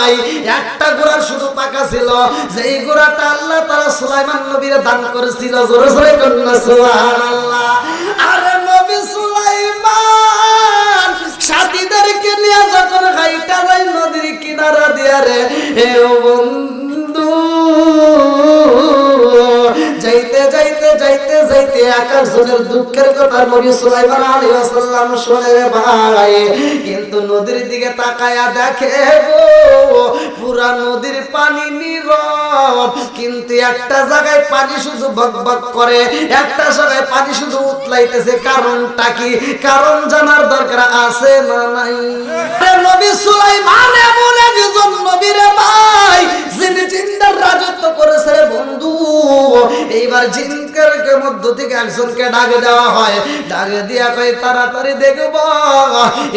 ভাই একটা ঘোড়া শুধু পাকা ছিল, যেই ঘোড়াটা আল্লাহ তাআলা সুলাইমান নবীর দান করেছিল। জোরে জোরে কন্যা সুবহানাল্লাহ। আরে নবী সুলাইমান সাথীদেরকে নিয়ে যখন হাইটা যায় নদীর কিনারা দিয়া রে, হে ও বন্ধু, যাইতে যাইতে যাইতে যাইতে আকাশজনের দুঃখের কথা নবী সুলাইমান আলাইহিস সালাম শুনে রে ভাই। কিন্তু নদীর দিকে তাকায়া দেখে গো পুরা নদীর পানি নীরব, কিন্তু একটা জায়গায় পানি শুধু বকবক করে, একটা জায়গায় পানি শুধু উতলাইতেছে। কারণটা কি? কারণ জানার দরকার আছে না নাই? নবী সুলাইমান এমন একজন নবী রে ভাই, যিনি জিন্দার রাজত্ব করেছে রে বন্ধু। এইবার জিনদের মধ্য থেকে একজনকে ডাকে দেওয়া হয়, ডাকে দিয়া কয় তাড়াতাড়ি দেখব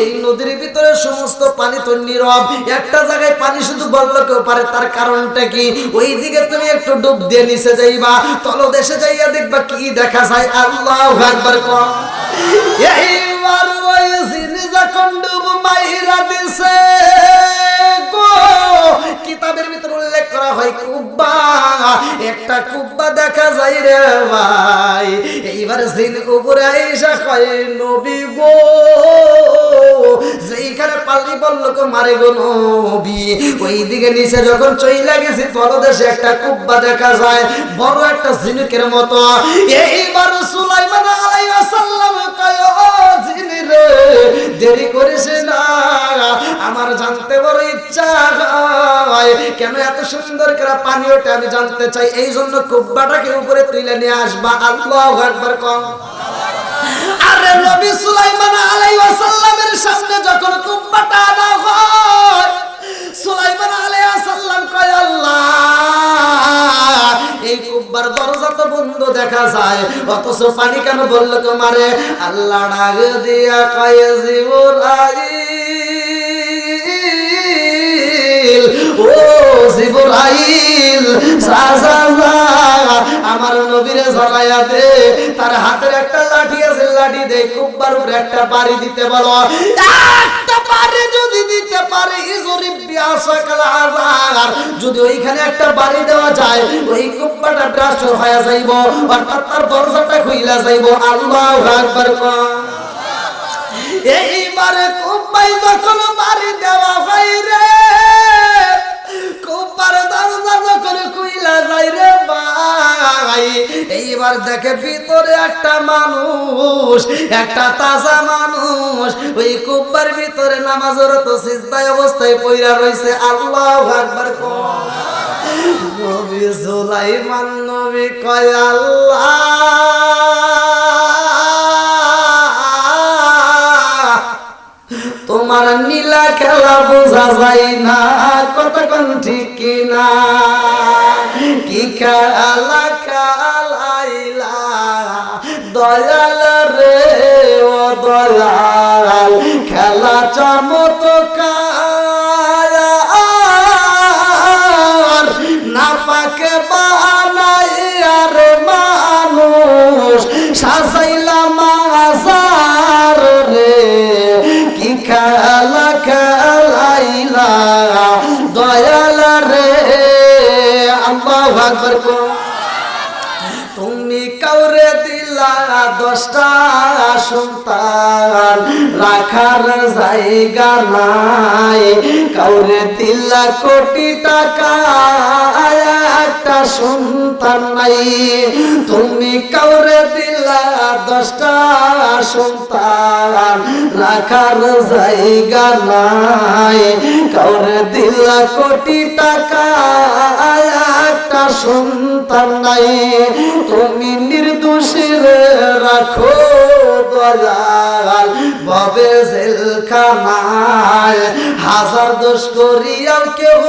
এই নদীর ভিতরে সমস্ত পানি তো নীরব, একটা জায়গায় পানি শুধু বললো কেউ পারে। তার কারণটা কি? ওই দিকে তুমি একটু ডুব দিয়ে নিচে যাইবা, তলদেশে যাইয়া দেখবা কি দেখা যায়। আল্লাহু আকবার কও। এইবার ওই জিন যখন ডুব মাইরা দিছে গো, কিতাবের ভিতরে উল্লেখ করা হয় কুব্বা, একটা কুব্বা দেখা যায় রে ভাই। এইবার জিন উপরে আইসা কয় নবী গো, যেইখানে পালি বলল কো মারে গো নবী, ওই দিকে নিচে যখন চইলা গেছি তলদেশে একটা কুব্বা দেখা যায়, বড় একটা ঝিনুকের মতো। এইবার সুলাইমান আলাইহিস সালাম কয় ও জিন রে, দেরি করিস না, আমার জানতে বড় ইচ্ছা হয় কেন এত সুন্দর করে পানি ওঠে, আমি জানতে চাই। এই জন্য কুব্বাটাকে উপরে তুলে নিয়ে আসবা। আল্লাহু আকবার কও। আরে নবী সুলাইমান আলাইহিস সালামের সামনে যখন কুব্বাটা আনা হয়, সুলাইমান আলাইহিস সালাম কয় আল্লাহ, এই কুব্বার দরজা তো বন্ধ দেখা যায়, অথচ পানি কেন বলল তোমারে? আল্লাহ ডাক দিয়া কয় জিবরাইল, ও জিবরাইল, আমার নবীরে জানাইয়া দে, তার হাতের একটা লাঠি আছে, লাঠি দে কুব্বার উপরে একটা বাড়ি দিতে বলো। একটা বাড়ি যদি দিতে পারে, ইজরিব বিআসাকাল আযার, যদি ওইখানে একটা বাড়ি দেওয়া যায়, ওই কুব্বাটা ব্রাশ হয়ে যাইব, অর্থাৎ তার দরজাটা খুইলা যাইব। আল্লাহু আকবার কও। এইবারে কুব্বাই যখন বাড়ি দেওয়া হয় রে, কুব্বার দরজা যখন খুইলা যায় রে ভাই, এইবার দেখে ভিতরে একটা মানুষ, একটা তাজা মানুষ, ওই কুব্বার ভিতরে নামাজরত সিজদায় অবস্থায় পইরা রইছে। আল্লাহু আকবার কও। নবী সুলাইমান নবী কয় আল্লাহ, তোমার নীলা খেলা বোঝা যায় না, কতক্ষণ ঠিক কিনা, কি খেলা খেলাইলা দয়াল রে, ও দয়াল, খেলা চমৎকার, না পাকে বানাইয়া রে মানুষ সাজাইলা মাজার রে, কি খেলা খেলাইলা দয়াল রে। আল্লাহু আকবার কও। তুমি কাউরে দিলা 10টা সন্তান, রাখার জায়গা নাই, কাউরে দিলা কোটি টাকা, একটা সন্তান নাই। তুমি কাউরে দিলা 10টা সন্তান, রাখার জায়গা নাই, কাউরে দিলা কোটি টাকা, একটা সন্তান নাই। তুমি নির্দোষীর রাখো দয়াল, ভবে জেলখানায়, হাজার দোষ করিয়াও কেহ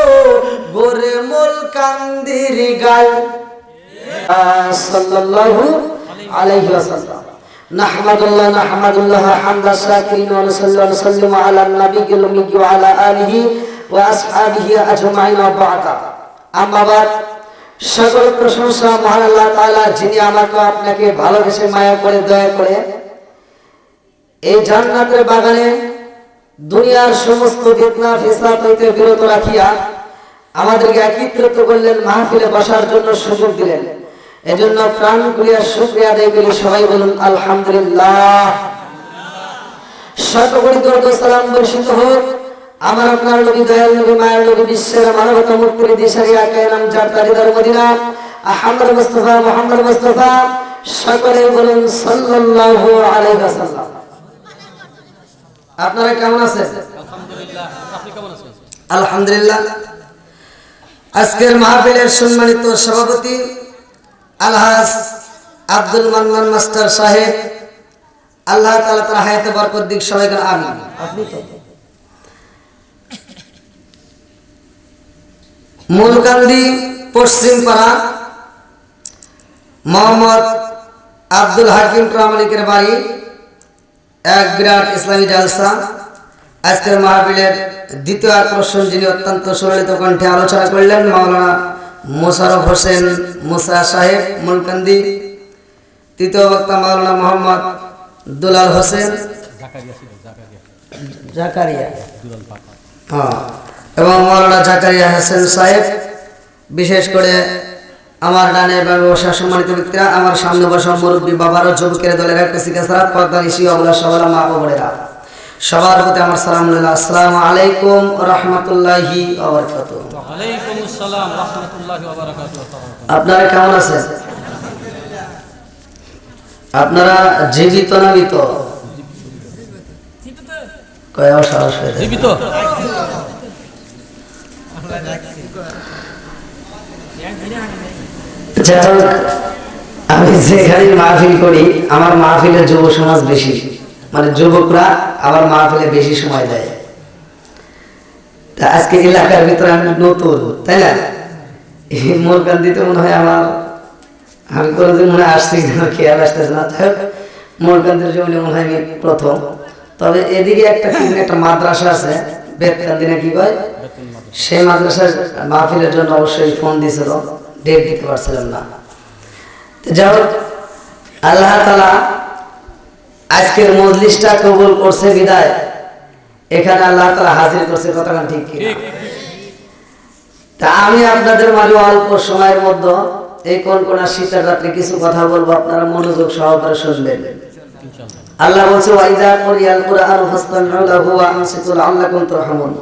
গোরে মোল কান্দির গায়। সাল্লাল্লাহু আলাইহি ওয়াসাল্লাম। নাহমাদুল্লাহ নাহমাদুল্লাহ হামদা শাকিরিন ওয়া সাল্লাল্লাহু আলাইহি ওয়া সাল্লাম আলা নবিয়িল উম্মি ওয়া আলা আলিহি ওয়া আসহাবিহি আজমাইন ওয়া বা'দা। আম্মা বাদ, সকল প্রশংসা মহান আল্লাহ তাআলা, যিনি আমাকে আপনাকে ভালোবেসে মায়া করে দয়া করে এই জান্নাতের বাগানে দুনিয়ার সমস্ত ফিতনা ফিসাদ হইতে বিরত রাখিয়া আমাদেরকে একত্রিত করলেন, মাহফিলে বসার জন্য সুযোগ দিলেন। এজন্য প্রাণ খুলিয়া শুকরিয়া আদায় করি। সবাই বলুন আলহামদুলিল্লাহ। শতকোটি দরুদ ও সালাম বর্ষিত হোক আমার আপনার নবী, দয়াল নবী, মায়ের নবী, বিশ্বের মানবতা মুক্তির দিশারি আকায়ে নাম যার তারিদার মদিনা আহমদ মুস্তাফা মুহাম্মদ মুস্তাফা। সকলে বলুন সাল্লাল্লাহু আলাইহি ওয়াসাল্লাম। আপনারা কেমন আছেন? আলহামদুলিল্লাহ। আপনি কেমন আছেন? আলহামদুলিল্লাহ। আজকের মাহফিলের সম্মানিত সভাপতি আলহাজ আব্দুল মান্নান মাস্টার সাহেব, আল্লাহ তাআলা তার হায়াতে বরকত দিক। সবাইকে আমিন। আপনি তো মূলকান্দি পশ্চিম পাড়া মোহাম্মদ আব্দুল হাকিম প্রামাণিকের বাড়ি, এক বিরাট ইসলামী জালসা। আজকের মাহফিলের দ্বিতীয় আকর্ষণ, যিনি অত্যন্ত সুললিত কণ্ঠে আলোচনা করলেন, মাওলানা মোশাররফ হোসেন মুসা সাহেব মূলকান্দি। তৃতীয় বক্তা মাওলানা মোহাম্মদ দুলাল হোসেন জাকারিয়া, এবং মাওলানা জাকারিয়া হোসেন সাহেব। বিশেষ করে আমার ডানে বামে বসা সম্মানিত ব্যক্তিরা, আমার সামনে বসা মুরব্বী বাবারও, যুবকের দলের কাছিকাছাড়া পর্দানিশী অবলা সবালা মা ও বোনেরা, সবার প্রতি আমার সালাম। আসসালামু আলাইকুম ওয়া রাহমাতুল্লাহি ওয়া বারাকাতুহু। ওয়া আলাইকুম আসসালাম ওয়া রাহমাতুল্লাহি ওয়া বারাকাতুহু। আপনারা কেমন আছেন? আপনারা জীবিত না মৃত? কয় সাহস হয়ে যায়। জীবিত। যাই হোক, আমি যেখানে মাহফিল করি আমার মাহফিলের যুব সমাজ বেশি, মানে যুবকরা আমার মাহফিলে বেশি সময় দেয়। তা আজকে এলাকার ভিতরে আমি নতুন, তাই না? মোরকান্দিতে মনে হয় আমি কোনোদিন মনে হয় আসছি, খেয়াল আসতেছে না। যাই হোক, মোরকান্দির জন্য মনে হয় আমি প্রথম। তবে এদিকে একটা মাদ্রাসা আছে বেতকান্দি না কি কয়, সেই মাদ্রাসার মাহফিলের জন্য অবশ্যই ফোন দিয়েছিল, ডেট দিতে পারছিলাম না। যাই হোক, আল্লাহ তাআলা আজকের মজলিসটা কবুল করছে বিদায় এখানে আল্লাহ তাআলা হাজির করছে। কথাটা ঠিক কি? তা আমি আপনাদের মাঝে অল্প সময়ের মধ্যে এই কোন শীতের রাত্রে কিছু কথা বলবো, আপনারা মনোযোগ সহকারে শুনবেন। আল্লাহ বলছে, ওয়াইদা কুরিয়াল কুরআন ফাসতামিউ লাহু ওয়া আনসিতু লাআল্লাকুম তুরহামুন।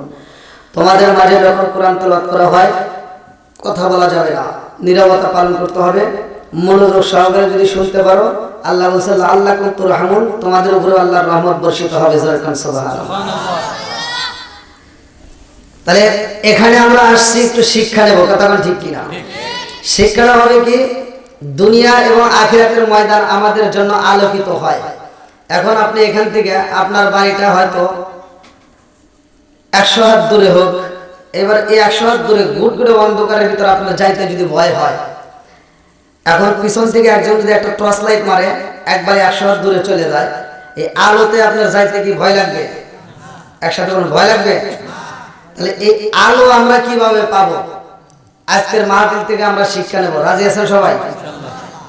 তোমাদের মাঝে যখন কোরআন তেলাওয়াত করা হয় কথা বলা যাবে না, নীরবতা পালন করতে হবে, মনোযোগ সহকারে যদি শুনতে পারো। আল্লাহ বলছে লাআল্লাকুম তুরহামুন, তোমাদের উপরে আল্লাহর রহমত বর্ষিত হবে। সুবহানাল্লাহ। তাহলে এখানে আমরা আসছি একটু শিক্ষা নেব, কথা ঠিক কিনা? শিক্ষাটা হবে কি, দুনিয়া এবং আখিরাতের ময়দান আমাদের জন্য আলোকিত হয়। এখন আপনি এখান থেকে আপনার বাড়িটা হয়তো 100 হাত দূরে হোক, এবার এই 100 হাত দূরে ঘুটঘুটে অন্ধকারের ভিতরে আপনার যাইতে যদি ভয় হয়, এখন পিছন থেকে একজন যদি একটা টর্চ লাইট মারে একবারে 100 হাত দূরে চলে যায়, এই আলোতে আপনার যাইতে কি ভয় লাগবে? একসাথে কোনো ভয় লাগবে? তাহলে এই আলো আমরা কিভাবে পাবো? আজকের মাহফিল থেকে আমরা শিক্ষা নেব। রাজি আছেন সবাই?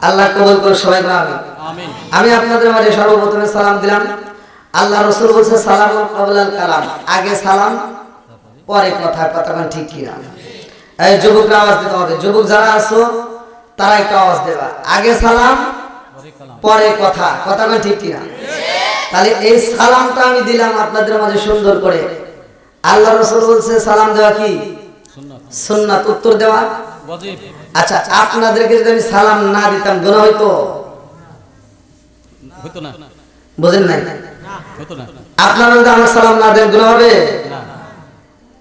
আল্লাহ কবুল করে সবাই আমিন। আমি আপনাদের মাঝে সর্বপ্রথমে সালাম দিলাম। আল্লাহ রাসূল বলেছে সালামুন ক্বাবলাল কালাম, আগে সালাম পরে কথা। কথাটা ঠিক কিনা? এই যুবকরা আওয়াজ দিতে হবে। যুবক যারা আছো তারা একটা আওয়াজ দেবা, আগে সালাম পরে কথা। কথাটা ঠিক কিনা? তাহলে এই সালামটা আমি দিলাম আপনাদের মাঝে সুন্দর করে। আল্লাহ রাসূল বলেছে সালাম দেওয়া কি সুন্নাত, উত্তর দেওয়া ওয়াজিব। আচ্ছা, আপনাদেরকে যদি আমি সালাম না দিতাম গুনাহ হইতো? হতো না। বুঝেন নাই? হতো না। আপনারা যদি আমার সালাম না দেন গুনাহ হবে? না।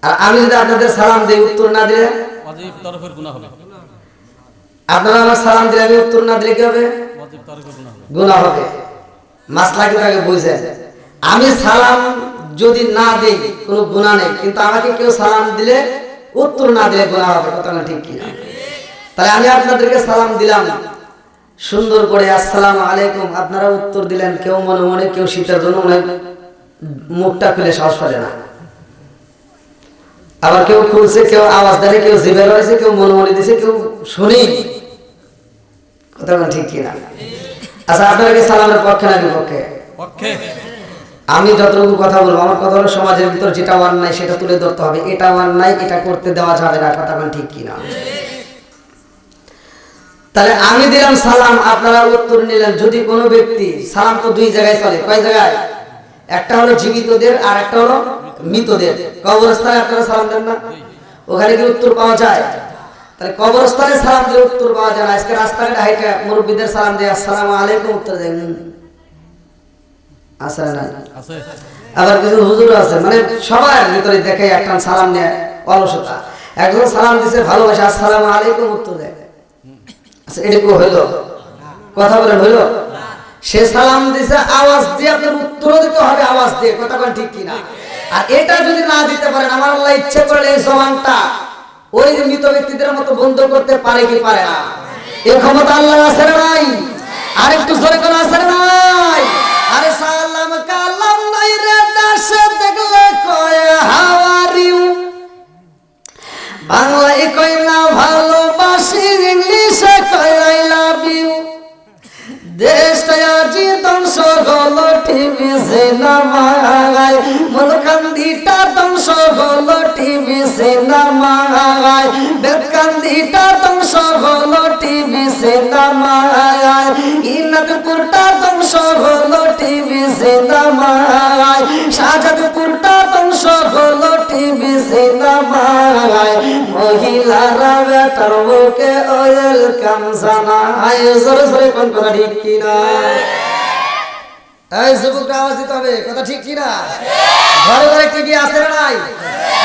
আর আমি যদি আপনাদের সালাম দেই উত্তর না দিলে ওয়াজিব তরফের গুনাহ হবে। আপনারা আমার সালাম দিলে আমি উত্তর না দিলে কি হবে? ওয়াজিব তরফের গুনাহ হবে। গুনাহ হবে। মাসলাকে আগে বুঝেন। আমি সালাম যদি না দেই কোনো গুনাহ নেই, কিন্তু আমাকে কেউ সালাম দিলে উত্তর না দিলে গুনাহ হবে। কথাটা ঠিক কি? তাহলে আমি আপনাদেরকে সালাম দিলাম সুন্দর করে, আসসালামু আলাইকুম, আপনারা উত্তর দিলেন। কেউ মনে মনে, কেউ শীতের জন্য মনে মুখটা খুলে সাহস পারে না, আবার কেউ খুলছে, কেউ আওয়াজ দেয়, কেউ জিভে রয়েছে, কেউ মনে মনে দিছে, কেউ শুনি। কথাটা ঠিক কিনা? আচ্ছা, আপনারা কি সালামের পক্ষে না বিপক্ষে? পক্ষে। আমি যতটুকু কথা বলবো, আমার কথা হলো সমাজের ভিতর যেটা অন্যায় সেটা তুলে ধরতে হবে। এটা অন্যায়, এটা করতে দেওয়া যাবে না, কথা ঠিক কিনা? তাহলে আমি দিলাম সালাম, আপনারা উত্তর নিলেন। যদি কোনো ব্যক্তি, সালাম তো দুই জায়গায় চলে, কয় জায়গায়? একটা হলো জীবিতদের আর একটা হলো মৃতদের। কবরস্থানে আপনারা সালাম দেন না? ওখানে কি উত্তর পাওয়া যায়? তাহলে কবরস্থানে সালাম দিয়ে উত্তর পাওয়া যায় না। আজকে রাস্তাঘাটে হাইটা মুরব্বীদের সালাম দিয়ে আসসালামু আলাইকুম, উত্তর দেন আছে না? আছে। আবার কিছু হুজুর আছে, মানে সবার ভিতরে দেখে একটা সালাম নিয়ে অলসতা। একজন সালাম দিছে ভালোবাসা, আসসালামু আলাইকুম, উত্তর দেয়। আচ্ছা, এটুকু হইলো? কথা বলেন, হইলো? সে সালাম দিছে আওয়াজ দিয়ে, আপনার উত্তর দিতে হবে আওয়াজ দিয়ে, কথা বলেন ঠিক কিনা? আর এটা যদি না দিতে পারেন, আমার আল্লাহ ইচ্ছে করলে এই জবানটা ওই যে মৃত ব্যক্তিদের মতো বন্ধ করতে পারে কি পারে না? এই ক্ষমতা আল্লাহ আছে না নাই? আরেকটু জোরে করে আছে না নাই? আরে সালাম কালাম নাই রে দাসে দেখলে কয় হাউ আর ইউ, বাংলায় কয় না ভালোবাসি, ইংলিশে কয় আই লাভ ইউ। দেশটা আজি ধ্বংস হলো টিভি সিনেমায়, মনকান্দিটা ধ্বংস হলো টিভি সিনেমায়, বেতকান্দিটা ধ্বংস হলো টিভি সিনেমায়, ইনাদপুরটা ধ্বংস হলো টিভি সিনেমায়, শাহজাদপুরটা ধ্বংস হলো টিভি সিনেমায়, মহিলারা বেটার মুখে ওয়েলকাম জানায়। জোরে জোরে কোন কথা ঠিক কিনা? এই যুবকরা আওয়াজ দিতে হবে, কথা ঠিক কিনা? ঘরে ঘরে টিভি আছে না নাই?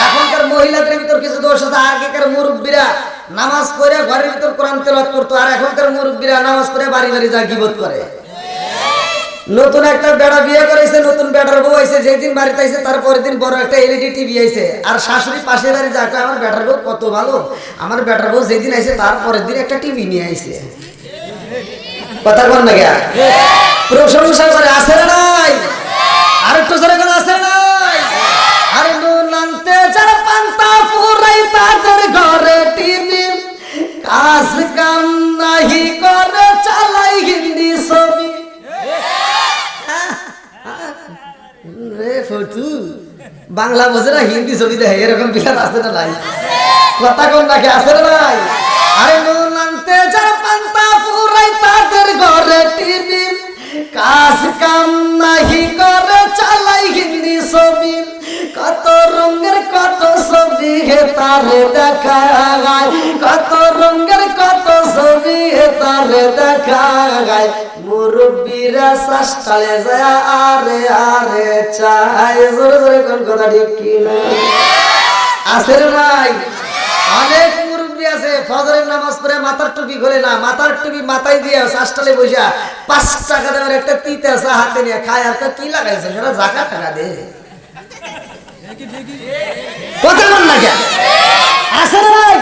এখনকার মহিলাদের ভিতর কিছু দোষ আছে। আগেকার মুরব্বীরা নামাজ পড়ে ঘরের ভিতর কোরআন তেলাওয়াত করতো, আর এখনকার মুরব্বীরা নামাজ পড়ে বাড়ি বাড়ি যা গীবত করে। নতুন একটা বেড়া বিয়ে করেছে, নতুন বেটার বউ আইছে, যেদিন বাড়িতে আইছে তারপরের দিন বড় একটা এলইডি টিভি আইছে, আর শাশুড়ি পাশে বাড়ি যাকে আমার বেটার বউ কত ভালো, আমার বেটার বউ যেদিন আইছে তারপরের দিন একটা টিভি নিয়ে আইছে। কথা বল না গিয়া, প্রশংসা করে আছে না নাই? আর একটু জোরে করে আছে না নাই? আরে নুনান্তে যারা পান্তা ফুরাই তাদের ঘরে টিভি, কাজ কাম নাহি করে চালাই হিন্দি ছবি। রে ফটু, বাংলা বোঝে না, হিন্দি ছবি দেখে, এরকম বিলাত আছে না নাই? কথা কম নাকি, আছে না নাই? আরে নুনান্তে যারা পান্তা ফুরাই তাদের ঘরে টিভি, কাজ কাম নাহি করে চালাই হিন্দি ছবি, কত রঙের কত ছবি হে তারে দেখায়, কত রঙের কত ছবি হে তারে দেখায়, মুরব্বীরা শাস্তালে যায় আরে আরে চাই। জোরে জোরে কোন কথা ঠিক কিনা? আছে না নাই? অনেক মুরব্বী আছে ফজরের নামাজ পড়ে মাথার টুপি খোলে না, মাথার টুপি মাথায় দিয়ে শাস্তালে বসে 5 টাকা দামের একটা তিতে আছে হাতে নিয়ে খায়, আর কি লাগাইছে সেটা জাকাত টাকা দে। কথা বল না কেন? আছে না নাই?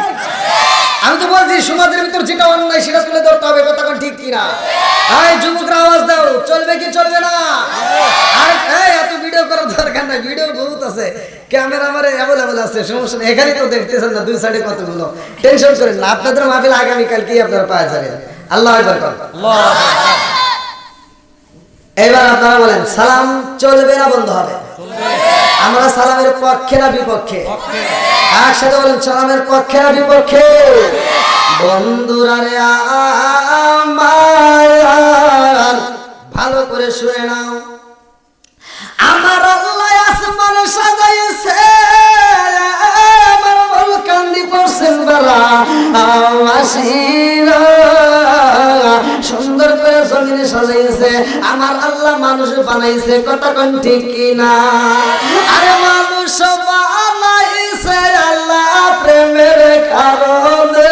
আমি তো বলছি সমাজের ভিতর যেটা অন্যায় সেটা তুলে ধরতে হবে, কথা ঠিক কিনা? এই যুবকরা আওয়াজ দাও, চলবে কি চলবে না? আর এত ভিডিও করার দরকার নাই, ভিডিও বহুত আছে, ক্যামেরা আমার অ্যাভেলেবল আছে, সমস্যা নেই। এখানে তো দেখতেছেন না দুই সাইডে কতগুলো, টেনশন করেন না। আপনাদের মাহফিল আগামীকাল কি আপনারা পাওয়া যাবেন। আল্লাহ আকবার। এবার আপনারা বলেন সালাম চলবে না বন্ধ হবে? আমরা সালামের পক্ষে না বিপক্ষে? একসাথে বলেন সালামের পক্ষে না বিপক্ষে? বন্ধুরা রে আমার ভালো করে শুনে নাও, আমার আল্লাহ আসমান সাজাইছে, আমার বল কান্দি পড়ছেন বেলা আসিরা, সুন্দর করে জমিনে সাজাইছে, আমার আল্লাহ মানুষ বানাইছে, কথা কোন ঠিক কিনা? আরে মানুষ বানাইছে আল্লাহ প্রেমের কারণে,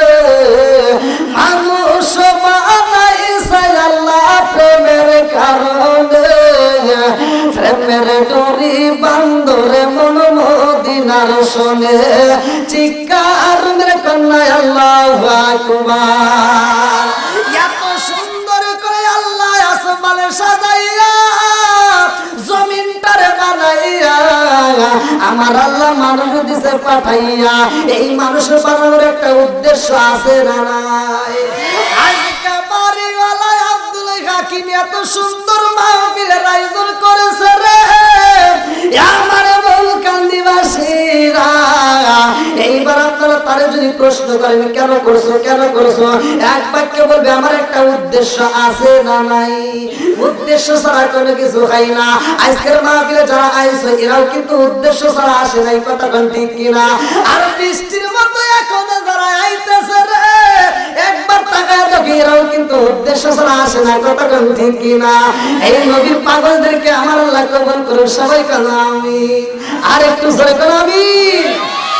মানুষ বানাইছে আল্লাহ প্রেমের কারণে, প্রেমের ডোরি বান্দরে মন মদিনার শোনে, চিৎকার মেরে কন্যা আল্লাহু আকবার। এত সুন্দর করে আল্লাহ আসমানে সাজাইয়া জমিনটারে বানাইয়া আমার আল্লাহ মানুষ দিছে পাঠাইয়া, এই মানুষ বানানোর একটা উদ্দেশ্য আছে না নাই? আজকে বাড়িওয়ালা আব্দুল হাকিম হাকিম এত সুন্দর মাহফিলের আয়োজন করেছে রে আমার বলকান্দিবাসীরা। এইবার আপনারা তারে যদি প্রশ্ন করেন কেন করছো কেন করছো, এক বাক্যে বলবে আমার একটা উদ্দেশ্য আছে না নাই। উদ্দেশ্য ছাড়া কোনো কিছু খাই না। আজকের মাহফিলে যারা আইছে এরাও কিন্তু উদ্দেশ্য ছাড়া আসে নাই, কথা কোন ঠিক কিনা? আর বৃষ্টির মতো এখন যারা আইতেছে রে একবার তাকায় দেখি এরাও কিন্তু উদ্দেশ্য ছাড়া আসে না, কথা কোন ঠিক কিনা? এই নবীর পাগলদেরকে আমার আল্লাহ কবুল করুন, সবাই কানা আমিন। আর একটু জোরে কানা আমিন।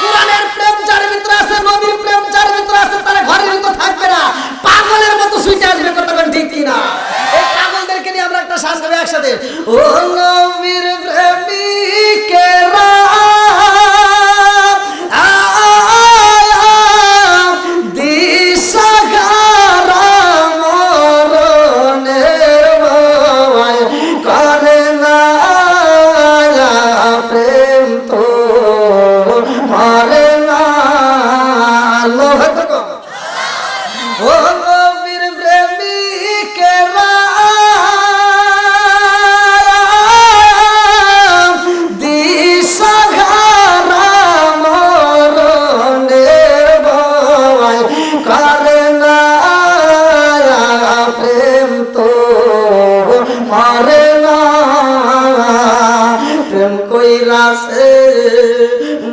কোরআনের প্রেম যার ভিতরে আছে, নবীর প্রেম যার ভিতরে আছে, তারা ঘরের ভিতর থাকবে না, পাগলের মতো ছুটে আসবে, কথা কোন ঠিক কিনা? এই পাগলদেরকে নিয়ে আমরা একটা শ্বাস নেব একসাথে। ও নবীর প্রেমিকেরা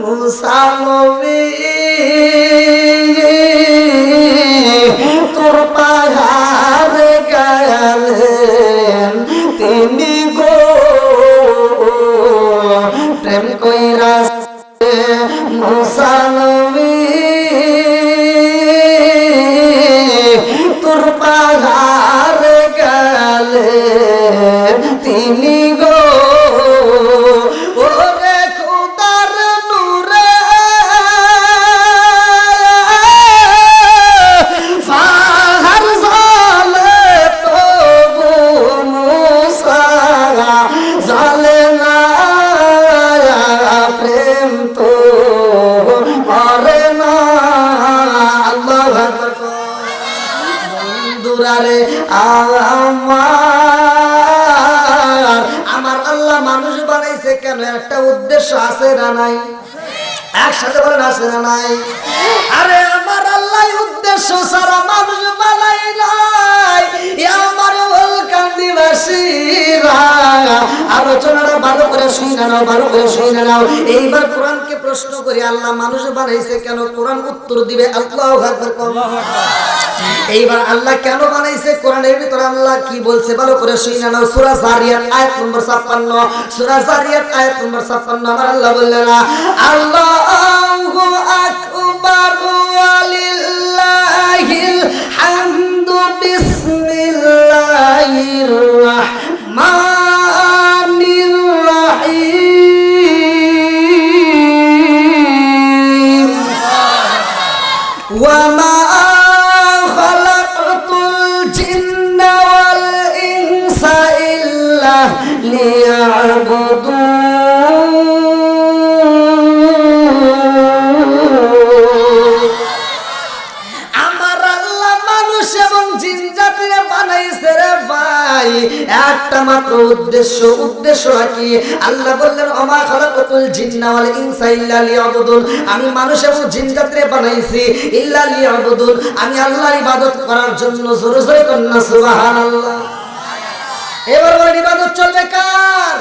মুসা নবী তোর পাহাড়ে গেলেন তিনি গো প্রেম কইরা মুসা নবী তোর পাহাড়ে গেলেন তিনি গো আমার আল্লাহ মানুষ বানাইছে কেন, একটা উদ্দেশ্য আছে না নাই? একসাথে বলেন আছে না নাই? আরে আমার আল্লাহ উদ্দেশ্য ছাড়া মানুষ বানাই নাই। আমার বলকান্দিবাসীরা আলোচনাটা ভালো করে শুনে নাও, ভালো করে শুনে নাও। এইবার কোরআনকে প্রশ্ন করি আল্লাহ মানুষ বানাইছে কেন, কোরআন উত্তর দিবে আল্লাহু আকবার। এইবার আল্লাহ কেন বানাইছে কোরআনের ভিতরে আল্লাহ কি বলছে ভালো করে শুনে নাও। সূরা জারিয়াত আয়াত নম্বর 56, সূরা জারিয়াত আয়াত নম্বর 56 আমার আল্লাহ বললেন আল্লাহু আকবার ওয়ালিল্লাহিল হামদু বিসমিল্লাহির রাহমানির রাহিম ওয়া মা একটা মাত্র উদ্দেশ্য কি? আল্লাহ বললেন ওমা খালাকাতুল জিন্না ওয়াল ইনসা ইল্লা লিয়াবুদুন, আমি মানুষ এবং জিন জাতিরে বানাইছি ইল্লা লিয়াবুদুন, আমি আল্লাহর ইবাদত করার জন্য। জোরে জোরে কন্না সুবহানাল্লাহ। এবার বলেন ইবাদত চলবে কার?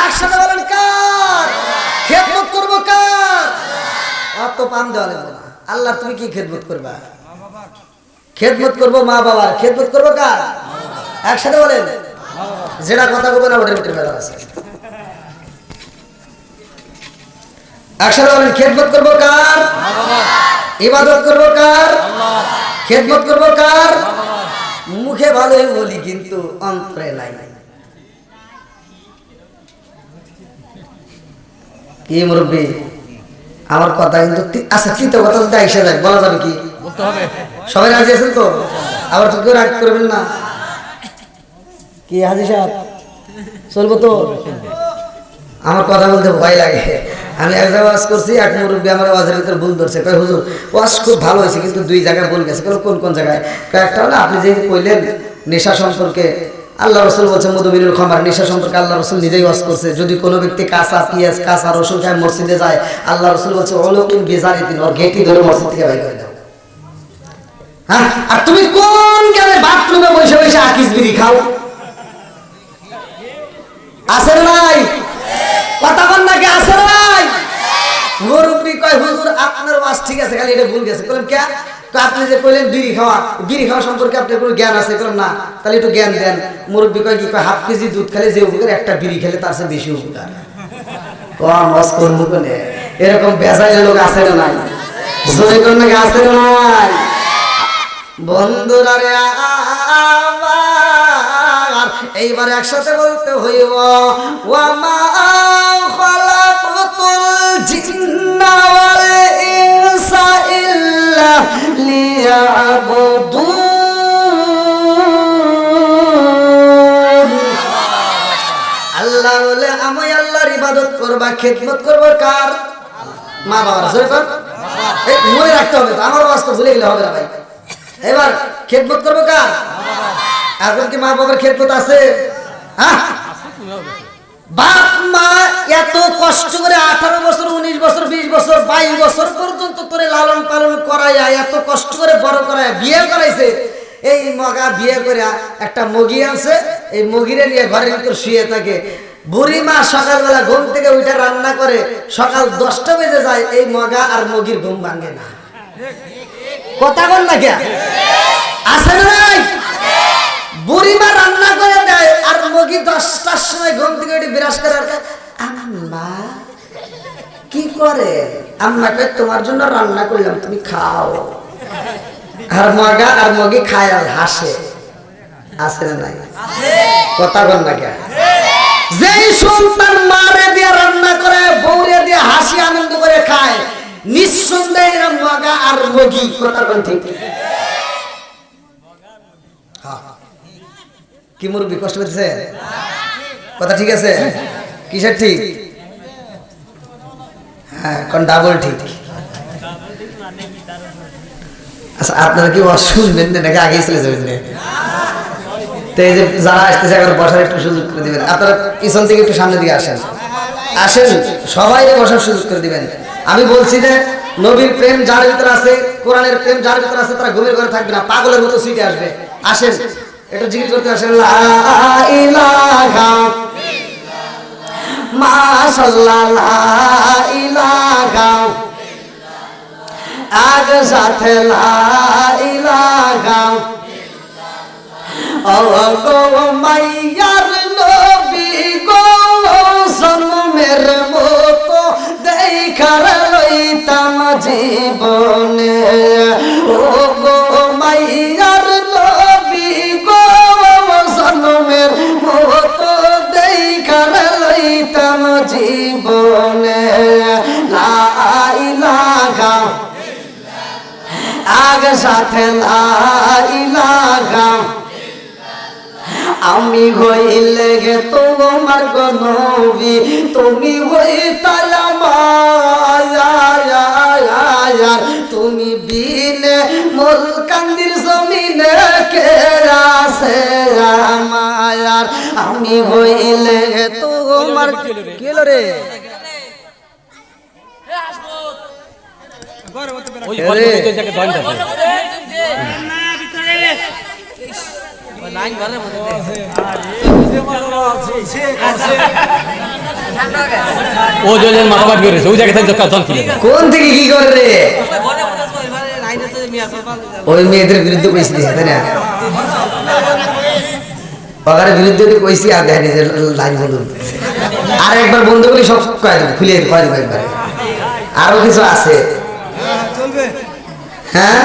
একসাথে বলেন কার? খেদমত করব কার? অত পান দেওয়া লাগবে না। আল্লাহ তুমি কি খেদমত করবা? খেদমত করব মা বাবার। খেদমত করব কার? একসাথে বলেন। যেটা কথা বলবেন ওটার ভিতরে বেলা আছে। একসাথে বলেন খেদমত করব কার? ইবাদত করব কার? খেদমত করব কার? মুখে ভালোই বলি কিন্তু অন্তরে নাই। কি মুরব্বী আমার কথা কিন্তু আচ্ছা চিন্তা কথা যদি আইসা যায় বলা যাবে কি? বলতে হবে। সবাই রাজি আছেন তো? আবার তো কেউ রাগ করবেন না। কি হাজি সাহেব চলবো তো? আমার কথা বলতে ভয় লাগে। আমি এক জায়গায় ওয়াজ করছি, এক মুরব্বী আমার ওয়াজের ভিতরে ভুল ধরছে, কয় হুজুর ওয়াজ খুব ভালো হয়েছে কিন্তু দুই জায়গায় ভুল গেছে। কোন কোন জায়গায়? একটা হলো আপনি যে কইলেন নেশা সম্পর্কে আল্লাহ রাসূল বলছেন মুদমিনুল খামার, নেশা সম্পর্কে আল্লাহ রাসূল নিজেই ওয়াজ করছে। যদি কোনো ব্যক্তি কাঁচা পেঁয়াজ কাঁচা রসুন খায় মসজিদে যায়, আল্লাহ রাসূল বলছে উলুকিন বিজারিতিন, ওর গেটি ধরে মসজিদ থেকে বাইর করে দাও। হ্যাঁ, আর তুমি কোন জ্ঞানে বাথরুমে বসে বসে আকিস বিড়ি খাও? আছে না নাই? কথা বল নাকি আছে না নাই? মুরব্বি কয় হুজুর আপনার ওয়াজ ঠিক আছে, খালি এটা ভুল গেছে। বলেন কে? আপনি যে কইলেন বিড়ি খাওয়া সম্পর্কে আপনার কোনো জ্ঞান আছে? বলেন না, তাহলে একটু জ্ঞান দেন। মুরব্বি কয় কি কয়, হাফ কেজি দুধ খেলে যে উপকার, একটা বিড়ি খেলে তার চেয়ে বেশি উপকার। ওয়াজ করবো কোনে? এরকম বেজাইলে লোক আছে না নাই? জোরে কোন নাকি আছে না নাই? বন্ধুরা রে আমার, এইবার একসাথে বলতে হইব ওয়া মা খালাকাতুল জিন্না ওয়াল ইনসা ইল্লা লিয়াবুদুন। আল্লাহ বলে আমি আল্লাহর ইবাদত করবা, খেদমত করবো কার? মা বাবার। এই মনে রাখতে হবে তো, আমার ওয়াজ তো ভুলে গেলে হবে না ভাই। এবার খেদমত করবো কার? এখন কি মা বাবার খেদমত আছে? হ্যাঁ, বাপ মা এত কষ্ট করে 18 বছর 19 বছর 20 বছর 22 বছর পর্যন্ত তোরে লালন পালন করাইয়া, এত কষ্ট করে বড় করাইয়া বিয়ে করাইছে। এই মগা বিয়ে করে একটা মগি আনছে, এই মগিরে নিয়ে ঘরের ভিতর শুয়ে থাকে। বুড়ি মা সকালবেলা ঘুম থেকে উঠে রান্না করে, সকাল 10টা বেজে যায়, এই মগা আর মগির ঘুম ভাঙে না। কথা বল না কে? আছে না নাই? বুড়িমা রান্না করে দেয়, আর মগি 10টার সময় ঘুম থেকে উঠে বিরাজ করে, আম্মা কি করে? আম্মা কয় তোমার জন্য রান্না করলাম, তুমি খাও। আর মগা আর মগি খায় আর হাসে। আছে না নাই? কথা বল না কে? যেই সন্তান মারে দিয়ে রান্না করে, বউরে দিয়ে হাসি আনন্দ করে খায়, নিঃসন্দেহে এরা মগা আর মগি। কথা বল ঠিক? কি মুরব্বি কষ্ট পেতেছে? কথা ঠিক আছে? কিসের ঠিক? হ্যাঁ, কোন ডাবল ঠিক? আচ্ছা, আপনারা কি ওয়াজ শুনবেন নাকি আগেই চলে যাবেন? তো এই যে যারা আসতেছে এখন বসার একটু সুযোগ করে দিবেন। আপনারা পিছন থেকে একটু সামনের দিকে আসেন, আসেন, সবাই বসার সুযোগ করে দিবেন। আমি বলছি যে নবীর প্রেম যার ভিতরে আছে, কোরআনের প্রেম যার ভিতরে আছে, তারা ঘুমের ঘরে থাকবে না, পাগলের মতো সিটে আসবে। আসেন, একটু জিকির করতে আসেন। লা ইলাহা মাশাআল্লাহ, লা ইলাহা আগ সাথে লা ইলাহা। ও গো মাইয়ার নবী গো, জন্মের মতো দেখার লইতাম জীবনে। ও গো মাইয়ার নবী গো, জন্মের মতো দেখার লইতাম জীবনে। লা ইলাহা আগ সাথে লা ইলাহা। আমি হইলে গে তোমার গো নবী, তুমি হইতাল আমার। তুমি বিনে মুলকান্দির জমিনে কে আছে আমার? আমি হইলে তোমার। কি হলো রে? ওই ঘরের ভিতরে যাকে জয়েন্ট আছে। ও যে মারামারি করেছে ওই জায়গা থেকে জল খুলে দেয়। কোন থেকে কি করে রে? ওই মেয়েদের বিরুদ্ধে কইছি, তাই না? পাগারের বিরুদ্ধে তো কইছি, আর দেখেন যে লাইন বলুন। আর একবার বন্ধ করি সব কয়ে দেবো, খুলে কয়ে দেবো একবারে। আরো কিছু আছে। হ্যাঁ,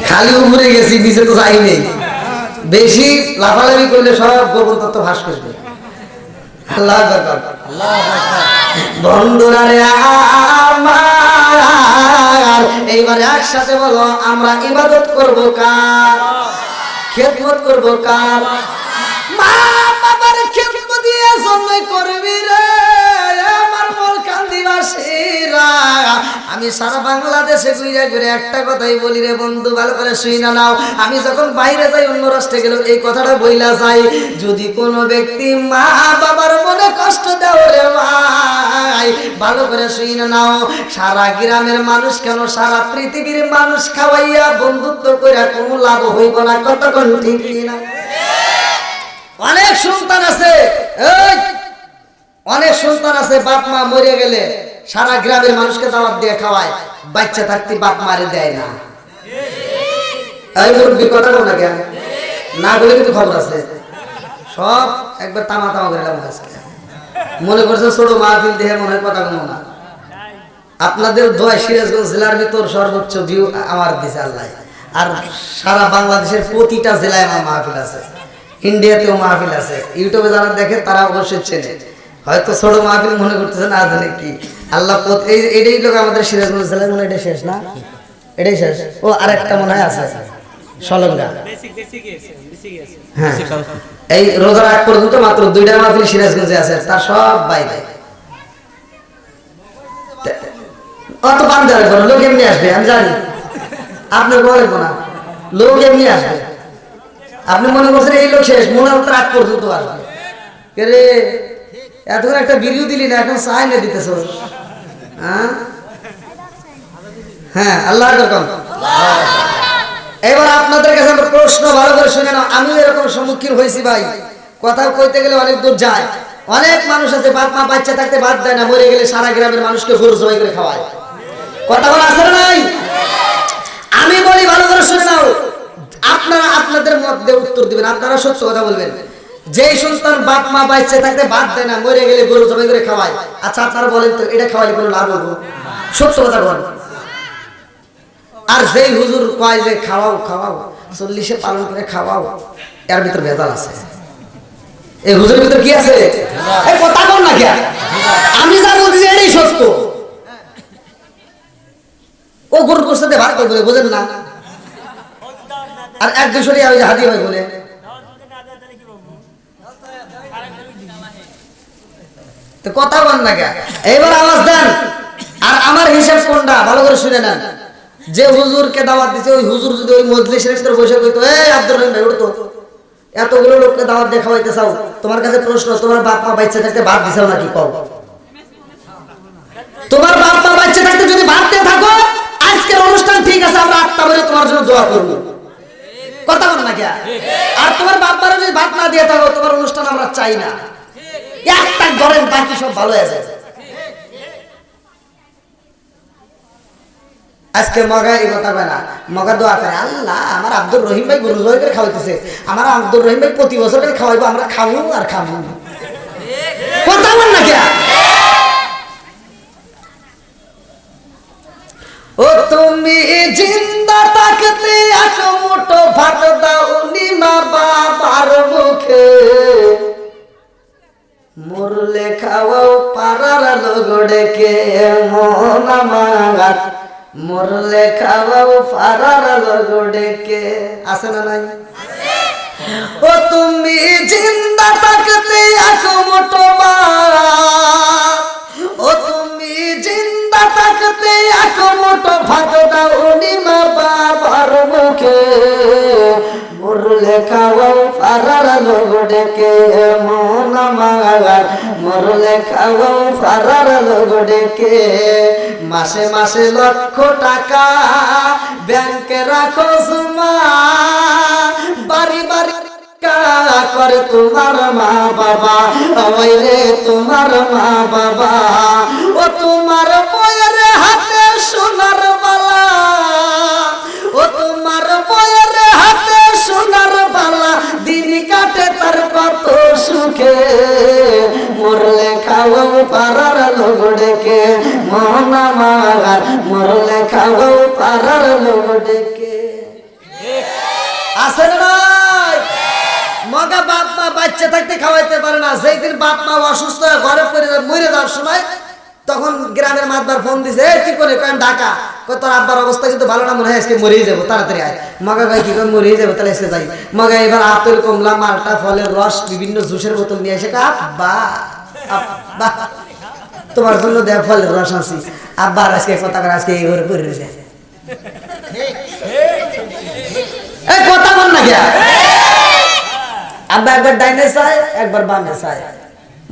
খালি উপরে গেছি, নিচে তো যাই নেই। বেশি লাফালাফি করলে সব গোপন তত্ত্ব ফাঁস করবে। আল্লাহু আকবার। বন্ধুরা রে আমার, এইবারে একসাথে বলো, আমরা ইবাদত করবো কার? খেদমত করবো কার? মা বাবার খেদমত দিয়ে জন্ম করবি রে আমার মুলকান্দিবাসীরা। আমি আমি সারা বাংলাদেশে ঘুরে ঘুরে একটা কথাই বলি রে বন্ধু, ভালো করে শুই না নাও। আমি যখন বাইরে যাই, অন্য রাষ্ট্রে গেল, এই কথাটা বইলা যাই, যদি কোনো ব্যক্তি মা বাবার মনে কষ্ট দাও রে ভাই, ভালো করে শুই না নাও, সারা গ্রামের মানুষ কেন সারা পৃথিবীর মানুষ খাওয়াইয়া বন্ধুত্ব করে কোনো লাভ হইব না। কতক্ষণ ঠিক না? অনেক সন্তান আছে, অনেক সন্তান আছে বাপ মা মরে গেলে সারা গ্রামের মানুষকে দাওয়াত দিয়ে খাওয়ায়, বাচ্চা থাকতে বাপ মারে দেয় না। এই মুরব্বী কথা বল না কেন? না বলে কিন্তু খবর আছে, সব একবার তামা তামা করে লাগবে আজকে। মনে করছে ছোট মাহফিল দেহে মনে হয় কথা বলবো না। আপনাদের দোয়ায় সিরাজগঞ্জ জেলার ভিতর সর্বোচ্চ ভিউ আমার দিছে আল্লাহ। আর সারা বাংলাদেশের প্রতিটা জেলায় আমার মাহফিল আছে, ইন্ডিয়াতেও মাহফিল আছে। ইউটিউবে যারা দেখে তারা অবশ্যই চেনে। হয়তো ছোট মাহফিল মনে করতেছে না, জানে কি আল্লাহ। এটাই লোক আমাদের সিরাজগঞ্জ জেলায় মনে হয় এটা শেষ না, এটাই শেষ। ও আরেকটা মনে হয় আছে সলঙ্গা। হ্যাঁ, এই রোজার আগ পর্যন্ত মাত্র 2টা মাহফিল সিরাজগঞ্জে আছে, তার সব বাইরে। অত বান্ধে আসবে না, লোক এমনি আসবে, আমি জানি। আপনার বলবো না, লোক এমনি আসবে। আপনি মনে করছেন এই লোক শেষ, মনে হতো আগ পর্যন্ত আসবে। রে এতক্ষণ একটা ভিডিও দিলি না, এখন চাই না দিতেছ। হ্যাঁ, আল্লাহ রকম। এবার আপনাদের কাছে আমার প্রশ্ন, ভালো করে শুনে নাও। আমি এরকম সম্মুখীন হয়েছি ভাই, কথা কইতে গেলে অনেক দূর যায়। অনেক মানুষ আছে বাপ মা বাচ্চা থাকতে বাদ দেয় না, মরে গেলে সারা গ্রামের মানুষকে গরু জবাই করে খাওয়ায়। কথা বলা আছে না নাই? আমি বলি ভালো করে শুনে নাও, আপনারা আপনাদের মত দিয়ে উত্তর দিবেন, আপনারা সত্য কথা বলবেন। যেই সন্তান বাপ মা বাচ্চা থাকতে বাদ দেয় না, মরে গেলে গরু জবাই করে খাওয়ায়, আচ্ছা আপনারা বলেন তো এটা খাওয়ালে কোনো লাভ হবো? সত্য কথা বলেন। আর যেই হুজুর কয় যে খাওয়াও খাওয়াও, 40-এ পালন করে খাওয়াও, এর ভিতর ভেজাল আছে। এই হুজুরের ভিতর কি আছে? এই কথা বল না কে? আমি যা বলছি এটাই সত্য। ও গরুর সাথে ভাগ করে বলে, বোঝেন না? আর এক দুশোরই আমি হাতি হয় বলে, তো কথা বল না কে? এইবার আওয়াজ দেন। আর আমার হিসাব কোনটা ভালো করে শুনে নেন। যে হুজুরকে দাওয়াত দিছে, ওই হুজুর যদি ওই মজলিসের ভিতরে বসে কইতো, এই আব্দুর রহিম ভাই উঠতো, এতগুলো লোককে দাওয়াত দিয়ে খাওয়াইতে চাও, তোমার কাছে প্রশ্ন, তোমার বাপ মা বাচ্চা থাকতে ভাত দিছাও নাকি? কও, তোমার বাপ মা বাচ্চা থাকতে যদি ভাত দিয়ে থাকো, আজকের অনুষ্ঠান ঠিক আছে, আমরা 8টা বলে তোমার জন্য দোয়া করব। কথা বল না কে? আর তোমার বাপ মারা যদি ভাত না দিয়ে থাকো, তোমার অনুষ্ঠান আমরা চাই না। একটা ধরেন, বাকি সব ভালো আছে। আজকে মগা এই কথা কয় না, মগা দোয়া করে, আল্লাহ আমার আব্দুর রহিম ভাই গরু জবাই করে খাওয়াইতেছে, আমার আব্দুর রহিম ভাই প্রতি বছর করে খাওয়াইবো, আমরা খাবো আর খাবো। কথা বল না কে? ও তুমি জিন্দা থাকতে এক মুঠো ভাত দাওনি মা বাবার মুখে, মরলে খাওয়াও পাড়ার লোক ডেকে, মন আমার মরলে খাওয়াও পাড়ার লোক ডেকে। আছে না নাই? ও তুমি জিন্দা থাকতে এক মুঠো ভাত, ও তুমি জিন্দা থাকতে এক মুঠো ভাত দাওনি মা বাবার মুখে, মরলে খাওয়াও পাড়ার লোক ডেকে, মন আমার মরলে খাওয়াও পাড়ার লোক ডেকে। মাসে মাসে লক্ষ টাকা ব্যাংকে রাখো জমা, বাড়ি বাড়ি করে তোমার মা বাবা, ওই রে তোমার মা বাবা। ও তোমার বইয়ের হাতে সোনার বালা, ও তোমার বইয়ের হাতে সোনার বালা, দিন কাটে তার কত সুখে, মরলে খাওয়াও পাড়ার লোক ডেকে, মন আমার মরলে খাওয়াও পাড়ার লোক ডেকে। আছে না? মগা বাপ মা বাচ্চা থাকতে খাওয়াইতে পারে না, যেই দিন বাপ মা অসুস্থ হয়ে ঘরে পড়ে মরে যাওয়ার সময়, তখন গ্রামের মাতবার ফোন দিছে, এই কি করে? কেন ঢাকা? তোর আব্বার অবস্থা কিন্তু ভালো না, মনে হয় আজকে মরেই যাবো, তাড়াতাড়ি আয়। মগা ভাই কি করে? মরেই যাবো, তাহলে এসে যাই। মগা এবার আপেল কমলা মালটা ফলের রস বিভিন্ন জুসের বোতল নিয়ে এসে, আব্বা আব্বা তোমার জন্য দেখ ফলের রস আনছি। আব্বা আজকে কথা করে আজকে এই ঘরে পড়ে রয়েছে, এই কথা বল না গিয়া। আব্বা একবার ডাইনে চায় একবার বামে চায়,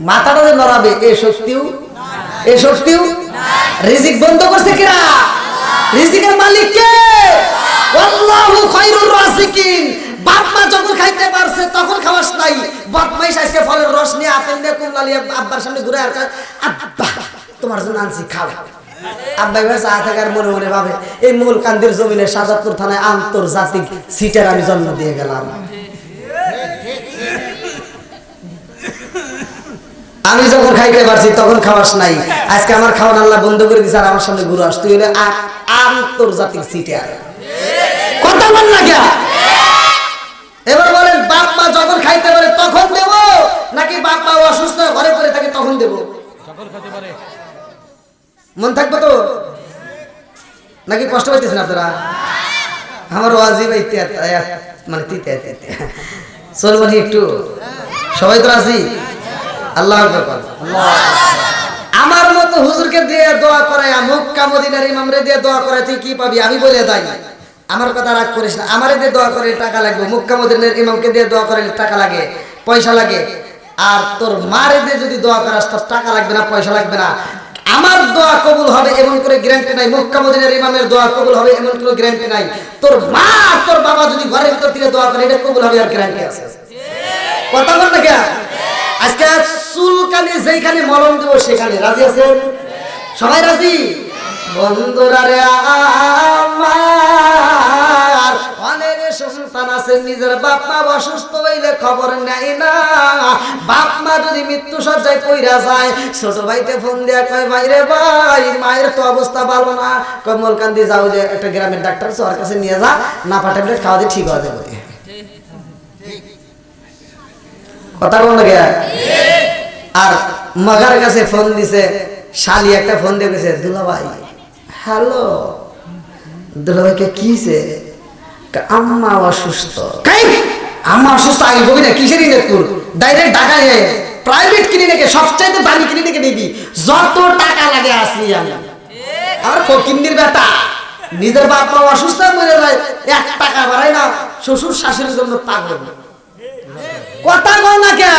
মাথাটা যে নড়াবে এই শক্তিও রিজিক বন্ধ করছে কিরা? রিজিকের মালিক কে? আল্লাহু খায়রুর রাযিকিন। বাপ মা যখন খাইতে পারছে তখন খাওয়াস নাই। বদমাইশ আজকে ফলের রস নিয়ে আপেল নিয়ে কমলা নিয়ে আব্বার সামনে ঘুরে আর আব্বা তোমার জন্য আনছি খাও। আব্বা এবার চা থাকার মনে মনে ভাবে এই মূলকান্দির জমিনে সাজাদপুর থানায় আন্তর্জাতিক সিটের আমি জন্ম দিয়ে গেলাম। আমি যখন খাইতে পারছি তখন খাওয়াস নাই। আজকে আমার খাওয়ান আল্লাহ বন্ধ করে দিছে আর আমার সামনে ঘুরে আস। তুই হলে আন্তর্জাতিক সিটার। কথা বল না গিয়া। এবার বলেন বাপ মা যখন খাইতে পারে তখন দেব নাকি বাপ মা অসুস্থ ঘরে পড়ে থাকে তখন দেব? মন থাকবে তো নাকি কষ্ট পাইতেছেন আপনারা? আমার ওয়াজিব মানে তিতে চলবো একটু, সবাই তো রাজি? আল্লাহ আকবার। আমার মতো হুজুরকে দিয়ে দোয়া করায়, মক্কা মদিনার ইমামরে দিয়ে দোয়া করায় তুই কি পাবি? আমি বলে দেই, আমার কথা রাগ করিস না। আমারে দিয়ে দোয়া করে টাকা লাগবে, মক্কা মদিনার ইমামকে দিয়ে দোয়া করে টাকা লাগে, পয়সা লাগে। আর তোর মারে দিয়ে যদি দোয়া করাস তোর টাকা লাগবে না, পয়সা লাগবে না। আমার দোয়া কবুল হবে এমন করে গ্যারান্টি নাই, মক্কা মদিনার ইমামের দোয়া কবুল হবে এমন কোনো গ্যারান্টি নাই। তোর মা তোর বাবা যদি ঘরের ভিতর থেকে দোয়া করে এটা কবুল হবে আর গ্যারান্টি আছে। কথা বল না কেন? আজকে চুলকানি যেখানে মলম দেবো সেখানে রাজি আছেন? সবাই রাজি? বন্ধুরা রে আমার অনেক সন্তান আছে নিজের বাপ মা অসুস্থ হইলে খবর নেয় না। বাপ মা যদি মৃত্যু সজ্জায় পইরা যায় ছোট ভাইতে ফোন দিয়া কয় ভাই রে ভাই মায়ের তো অবস্থা ভালো না, কমলকান্দি যাও যে একটা গ্রামের ডাক্তার ওর কাছে নিয়ে যা, নাপা ট্যাবলেট খাওয়া দিয়ে ঠিক হয়ে যাবে। কথা বল না গে। আর মাগার কাছে ফোন দিছে, শালি একটা ফোন দিয়ে গেছে, দুলাভাই হ্যালো। দুলাভাইকে কিছে? আম্মা অসুস্থ। আম্মা অসুস্থ আগে বলি না কিসের ইলেকট্রোর ডাইরেক্ট ঢাকা যায় প্রাইভেট ক্লিনিকে, সবচাইতে দামি ক্লিনিকে নিবি, যত টাকা লাগে আসি আমি। আমার ফকিন্দির বেটা নিজের বাপ মা অসুস্থ মরে যায়, 1 টাকা বাড়াই না, শ্বশুর শাশুড়ির জন্য পাগল। কথা কও না কে?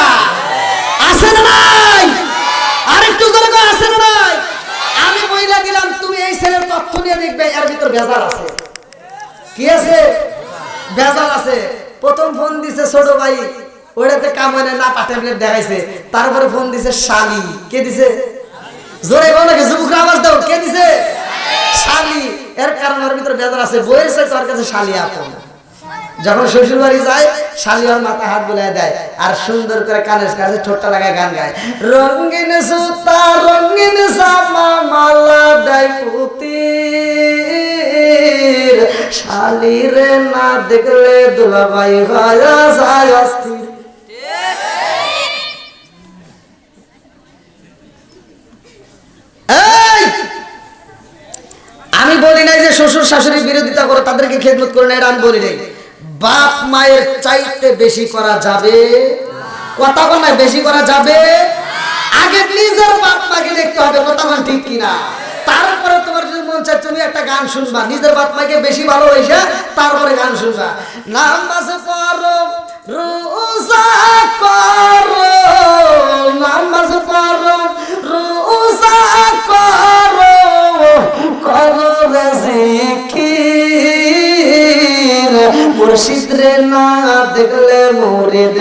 আছে না নাই? আরেকটু জোরে কও আছে না নাই? আমি বইলা দিলাম তুমি এই ছেলের তথ্য নিয়ে দেখবে এর ভিতর ভেজাল আছে। কি আছে? ভেজাল আছে। প্রথম ফোন দিছে ছোট ভাই, ওইটাতে কাম হয় না, পা ট্যাবলেট দেখাইছে। তারপরে ফোন দিছে শালি। কে দিছে? জোরে বলো নাকি যুবকরা আওয়াজ দাও, কে দিছে? শালি। এর কারণ ওর ভিতর ভেজাল আছে। বইয়ের চাইতে ওর কাছে শালি আপন। যখন শ্বশুর বাড়ি যায় শালি ওর মাথা হাত বুলায় দেয় আর সুন্দর করে কানের কাছে ঠোঁটটা লাগায় গান গায়, রঙিন সুতা রঙিন জামা মালা দেয় পুতির, শালি রে না দেখলে দুলাভাই হয় যায় অস্থির। আমি বলি নাই যে শ্বশুর শাশুড়ির বিরোধিতা করে তাদেরকে খেদমত করে না, এটা আমি বলি নাই। বাপ মায়ের চাইতে বেশি করা যাবে? কথা বল না, বেশি করা যাবে? আগে নিজের বাপ মাকে দেখতে হবে, কথা বল ঠিক কিনা? তারপরে তোমার যদি মন চায় তুমি একটা গান শুনবা, নিজের বাপ মাকে বেশি ভালোবাসা তারপরে গান শুনবা। নামাজ পড়ো রোজা করো, নামাজ পড়ো রোজা করো, করো জিকির, মুর্শিদ রে না দেখলে মুরিদ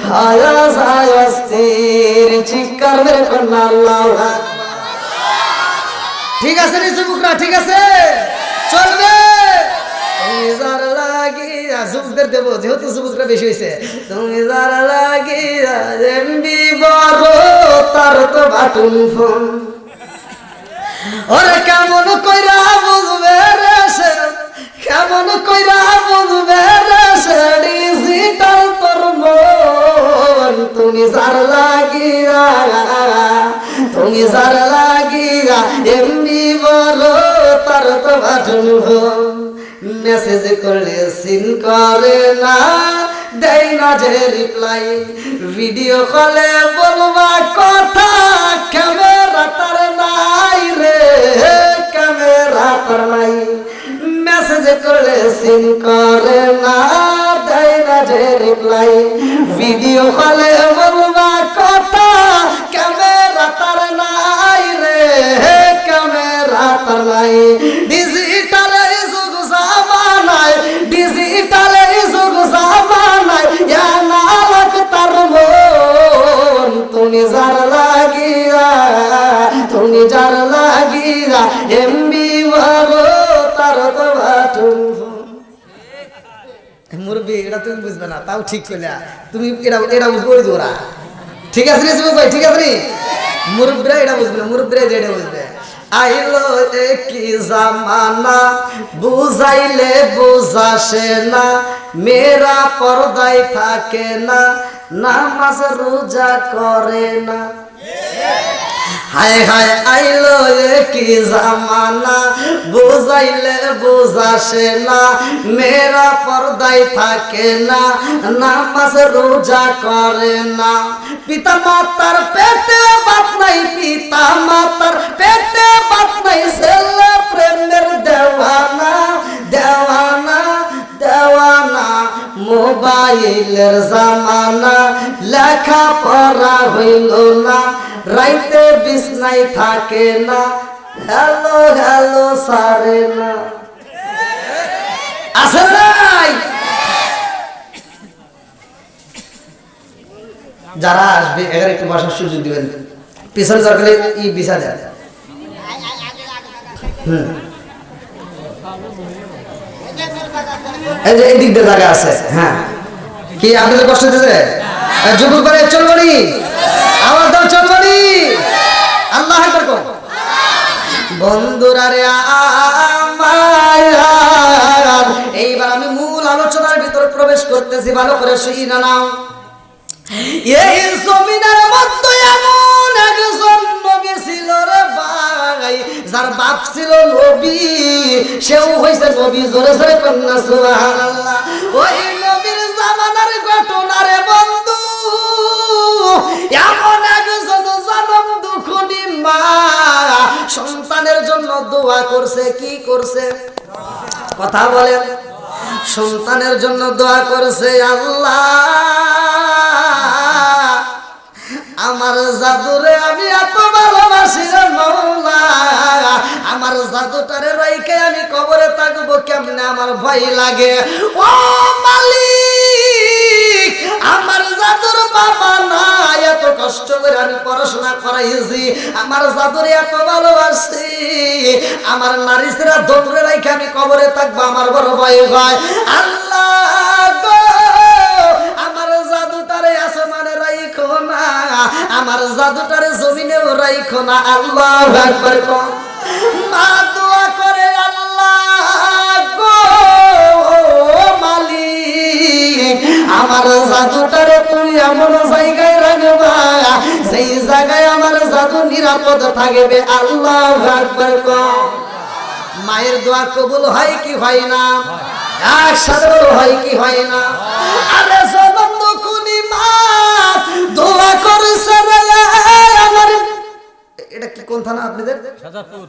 হায়া যায় অস্থির। চিৎকার মেরে কন্যা আল্লাহু আকবার। ঠিক আছে রে যুবকরা, ঠিক আছে চলবে? তুমি যার লাগিয়া যুবকদের দেবো যেহেতু যুবকরা বেশি হয়েছে, তুমি যার লাগিয়া এমবি বড় তার তো বাটুন ফোন, ওরে কেমন কইরা বুঝবে রে সে, কেমন কইরা বুঝবে রে সে ডিজিটাল তোর মন। তুমি যার লাগিয়া, তুমি যার লাগিয়া এমনি বলো তার তো বাটুন ফোন, মেসেজ করলে সিন করে না, দেয় না যে রিপ্লাই, ভিডিও কলে বলবা কথা ক্যামেরা তার নাই রে, ক্যামেরা তার নাই, মেসেজ করলে সিন করে না, দেয় না যে রিপ্লাই, ভিডিও কলে বলবা কথা ক্যামেরা তার নাই রে, ক্যামেরা তার নাই, ডিজিটালে যুগ জামানায়, ডিজিটালে যুগ জামানায় ইয়া নালক তার মন, তুমি যার লাগিয়া, তুমি যার লাগিয়া এমবি মারো তার তো বাটুন। মুরব্বি এটা তুমি বুঝবে না, তাও ঠিক কইলা তুমি, এটা বুঝবো ওরা, ঠিক আছে রে সুমন ভাই, ঠিক আছে রে, মুরব্বিরা এটা বুঝবে না, মুরব্বিরা যেটা বুঝবে। আইলো কি জামানা বুঝাইলে বুঝাসে না, মেয়েরা পর্দায় থাকে না, নামাজ রোজা করে না, হায় হায় আইলো কি জামানা বুঝাইলে বুঝাসে না, মেয়েরা পর্দায় থাকে না, নামাজ রোজা করে না, পিতা মাতার পেটে বাত নাই, পিতা মাতার পেটে বাত নাই, ছেলে প্রেমের দেওয়ানা, দেওয়ানা, দেওয়ানা, মোবাইলের জামানা, লেখা পড়া হইল না, রাইতে বিছনায় থাকে না, হ্যালো হ্যালো সারে না, আছে নাই? যারা আসবে এখানে একটু বসার সুযোগ দিবেন, পিছনে দরকার ই বিছা দেয়। এই যে এই দিক দিয়ে জায়গা আছে, হ্যাঁ কি আপনাদের কষ্ট দিতেছে? যুবক করে চলবনি, আওয়াজ দাও চলবনি, আল্লাহ আকবার কর। বন্ধুরা রে আমার, এইবার আমি মূল আলোচনার ভিতরে প্রবেশ করতেছি, ভালো করে শুনে নাও। এই জমিনের মধ্যে এমন একজন নবী ছিল রে ভাই, যার বাপ ছিল নবী, সেও হইছে নবী, জোরে জোরে কন্যা সুবহানাল্লাহ। ওই নবীর জামানার ঘটনা রে বন্ধু, এমন একজন জনম দুঃখী মা সন্তানের জন্য দোয়া করছে, কি করছে কথা বলেন, সন্তানের জন্য দোয়া করছে, আল্লাহ আমার জাদুরে আমি এত ভালোবাসি রে মওলা, আমার জাদুটারে রাইখে আমি কবরে থাকবো কেমনে, আমার ভয় লাগে। ও মালিক, আমার জাদুর বাবা না, এত কষ্ট করে আমি পড়াশোনা করাইছি, আমার জাদুরে এত ভালোবাসি, আমার নারীরা ধরে রাইখে আমি কবরে থাকবো, আমার বড় ভয় হয়। আল্লাহ গো, আমার জাদুটারে আসমানে রাইখো না, আমার জাদুটারে জমিনেও রাইখো না, আল্লাহু আকবার কর। মা দোয়া করে, আল্লাহ গো মালিক, আমার জাদুটারে তুমি এমন জায়গায় রাখবা সেই জায়গায় আমার জাদু নিরাপদ থাকবে, আল্লাহু আকবার কর। মায়ের দোয়া কবুল হয় কি হয় না? একসাথে বলো হয় কি হয় না? আরে জবান দুকুনি মা দোয়া করছে রে আমার, এটা কি কোন থানা আপনাদের? শাহজাদপুর।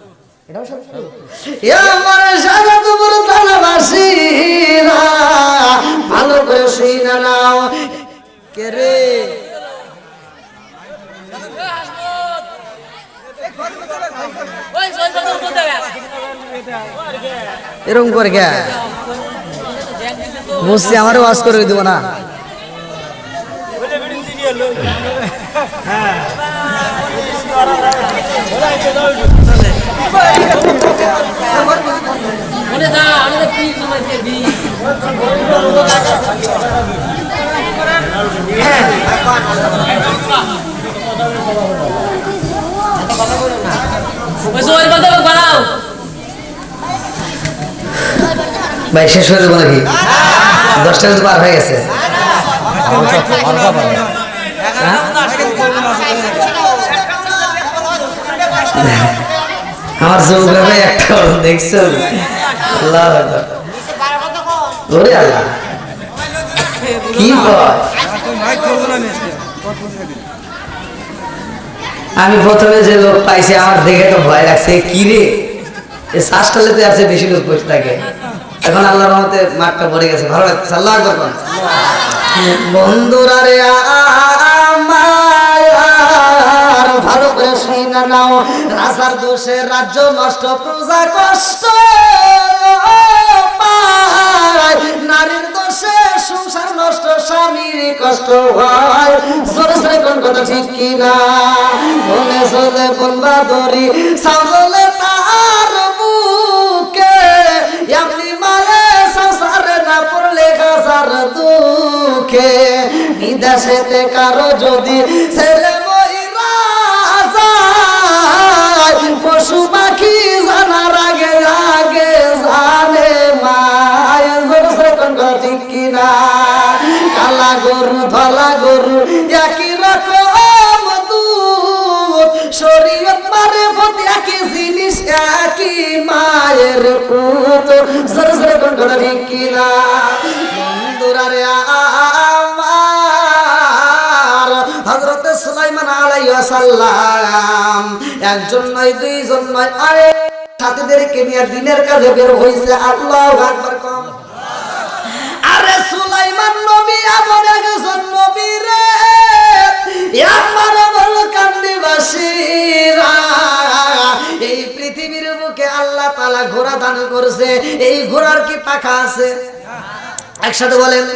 এটাও শাহজাদপুর? এ আমার শাহজাদপুর থানাবাসীরা ভালো করে শুনে নাও। কে রে? এরকম করে গে বসছি, আমারও ওয়াজ করে দেবো না। ভাই শেষ হয়ে যাবো নাকি? 10টা কিন্তু পার হয়ে গেছে। আমার চৌকা ভাই একটা দেখছো? আল্লাহ ওরে আল্লাহ, কি কয়? আমি প্রথমে যে লোক পাইছি আমার দেখে তো ভয় লাগছে, কি রে এই শ্বাসটালেতে আছে বেশি লোক বসে থাকে। এখন আল্লাহর রহমতে মাঠটা ভরে গেছে, ভালো লাগছে। আল্লাহ আকবার বলেন। বন্ধুরা রে আমার ভালো করে শুনে নাও, রাজার দোষে রাজ্য নষ্ট, প্রজা কষ্ট পায়, নারীর দোষে সংসার নষ্ট, স্বামীর কষ্ট হয়। জোরে জোরে কোন কথা ঠিক কিনা? মনে চলে বলবা দরি সাজলে তার বুকে, এমনি মায়ে সংসারে না পড়লে গাজার দুঃখে। বিদেশেতে কারো যদি ছেলে মইরা যায়, পশু পাখি জানার আগে আগে জানে মায়। ঠিক কিনা? কালা গরু ধলা গরু একই রকম দুধ, শরীয়ত মারে প্রতি একই জিনিস, একই মায়ের পুত। জোরে জোরে কোন কথা ঠিক কিনা? বন্ধুরা রে আমার হযরতে সুলাইমান আলাইহিস সালাম একজন নয়, দুইজন নয়, আরে সাথীদেরকে নিয়ে দিনের কাজে বের হইছে। আল্লাহু আকবার কম। আরে সুলাইমান নবী এমন একজন নবী রে, আমার বল কান্দিবাসীরা, এই পৃথিবীর বুকে আল্লাহ তাআলা ঘোড়া দান করেছে। এই ঘোড়ার কি পাখা আছে? একসাথে বলেন।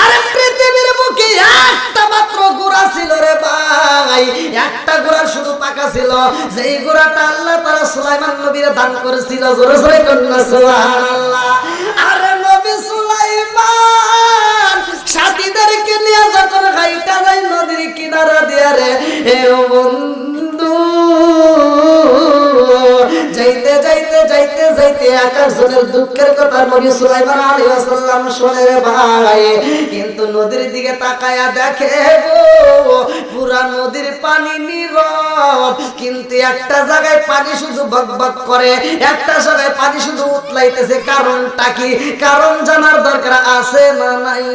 আরে পৃথিবীর বুকে একটা মাত্র ঘোড়া ছিল রে ভাই, একটা ঘোড়ার শুধু পাখা ছিল, যেই ঘোড়াটা আল্লাহ তাআলা সুলাইমান নবীর দান করেছিল। জোরে জোরে কন্যা সুবহানাল্লাহ। আরে নবী সুলাইমান সাথীদেরকে নিয়ে যখন হাইটা যায় নদীর কিনারা দিয়া রে, হে বন্ধু, যাইতে যাইতে যাইতে যাইতে আকাশ জনের দুঃখের কথা নবী সুলাইমান আলাইহিস সালাম শুনে রে ভাই। কিন্তু নদীর দিকে তাকায়া দেখে গো, পুরা নদীর পানি নীরব, কিন্তু একটা জায়গায় পানি শুধু বকবক করে, একটা জায়গায় পানি শুধু উতলাইতেছে। কারণটা কি? কারণ জানার দরকার আছে না নাই?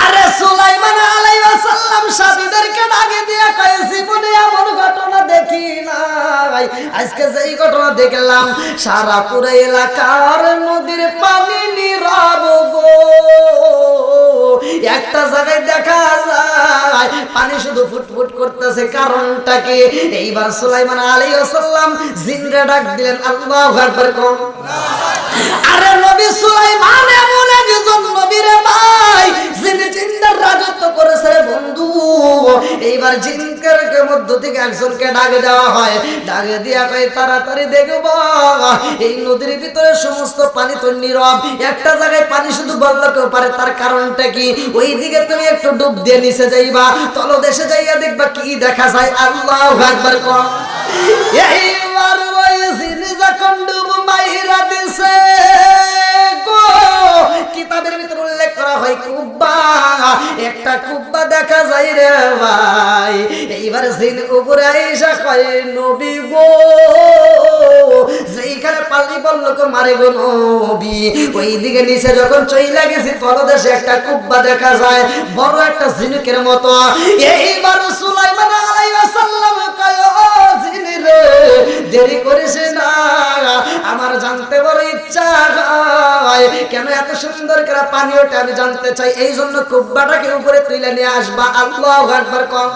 আরে সুলাইমান আলাইহিস সালাম সাথীদেরকে ডাকে দিয়ে কয়, জীবনে এমন ঘটনা দেখি নাই। আজকে যেই ঘটনা দেখলাম, সারা পুরো এলাকার নদীর পানি নীরব গো, একটা জায়গায় দেখা যায় পানি শুধু ফুটফুট করতেছে। কারণটা কি? এইবার সুলাইমান আলাইহিস সালাম জিনরে ডাক দিলেন। আল্লাহু আকবার কোন। আরে নবী সুলাইমান এমন একজন নবী রে ভাই, যিনি জিনদের রাজত্ব করেছে রে বন্ধু। এইবার জিনদের মধ্য থেকে একজনকে ডাকে দেওয়া হয়, ডাকে দিয়া কয়, তাড়াতাড়ি দেখব এই নদীর ভিতরে সমস্ত পানি তো নীরব, একটা জায়গায় পানি শুধু বলতে পারে। তার কারণটা কি? ওই দিকে তুমি একটু ডুব দিয়ে নিচে যাইবা, তলদেশে যাইয়া দেখবা কি দেখা যায়। আল্লাহু আকবার কম। এইবার ওই জিন যখন ডুব মাইরা দিছে গো, কিতাবের ভিতরে উল্লেখ করা হয় কুব্বা, একটা কুব্বা দেখা যায় রে ভাই। এইবার জিন উপরে আইসা কয়, নবী গো, যেইখানে পালি বলল কো মারে গো নবী, ওই দিকে নিচে যখন চইলা গেছি তলদেশে একটা কুব্বা দেখা যায়, বড় একটা ঝিনুকের মতো। এইবার সুলাইমান আলাইহিস সালাম কয়, ও জিন রে, দেরি করিস না, আমার জানতে বড় ইচ্ছা হয়, কেন এত সুন্দর করে পানি ওঠে আমি জানতে চাই। এই জন্য কুব্বাটাকে উপরে তুলে নিয়ে আসবা। আল্লাহু আকবার কম।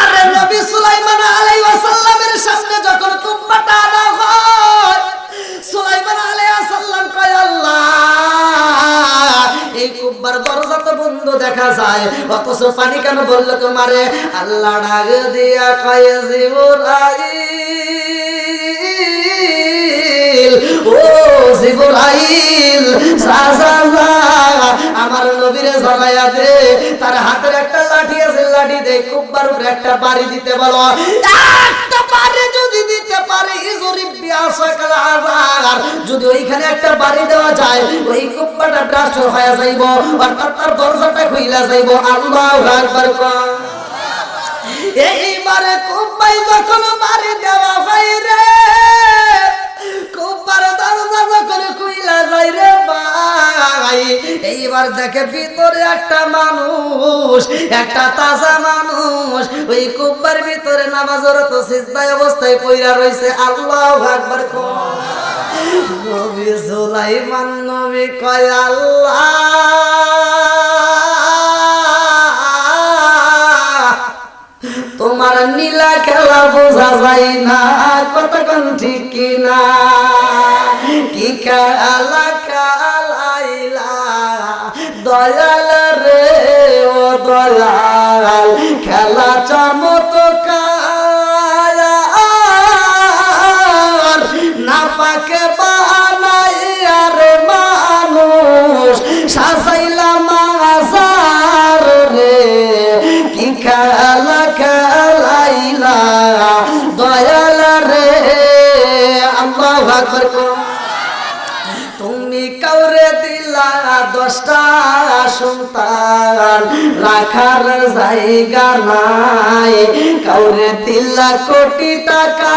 আরে নবী সুলাইমান আলাইহিস সালামের সামনে যখন কুব্বাটা আনা হয়, সুলাইমান আলাইহিস সালাম কয়, আল্লাহ, এই কুব্বার দরজা তো বন্ধ দেখা যায়, অথচ পানি কেন বললো তোমারে? আল্লাহ ডাক দিয়া কয়, জিবরাইল, ও জিবরাইল, আমার নবীরে জানাইয়া দে, তার হাতের একটা লাঠি আছে, লাঠি দে কুব্বার উপরে একটা বাড়ি দিতে বলো। একটা বাড়ি যদি দিতে পারে, যদি ওইখানে একটা বাড়ি দেওয়া যায়, ওই কুব্বাটা ব্রাশ হয়ে যাইব, অর্থাৎ তার দরজাটা খুইলা যাইব। আল্লাহু আকবার। এইবারে কুব্বাই যখন বাড়ি দেওয়া হয় রে, কুব্বার দরজা যখন খুইলা যায় রে ভাই, এইবার একটা মানুষ, একটা তাজা মানুষ ওই কুব্বার ভিতরে নামাজরত সিজদায় অবস্থায় পইরা রইছে। আল্লাহু আকবার। নবী সুলাইমান নবী কয় আল্লাহ তোমার নীলা খেলা বোঝা যায় না, কতক্ষণ ঠিক কিনা, কি খেলা খেলাইলা দয়াল রে ও দয়াল, খেলা চমৎকার না পাকে বানাইয়া রে মানুষ সাজাইলা মাজার রে, কি খেলা খেলাইলা দয়াল রে। আল্লাহু আকবার। তুমি কাউরে দিলা 10টা সন্তান, রাখার জায়গা নাই, কাউরে দিলা কোটি টাকা,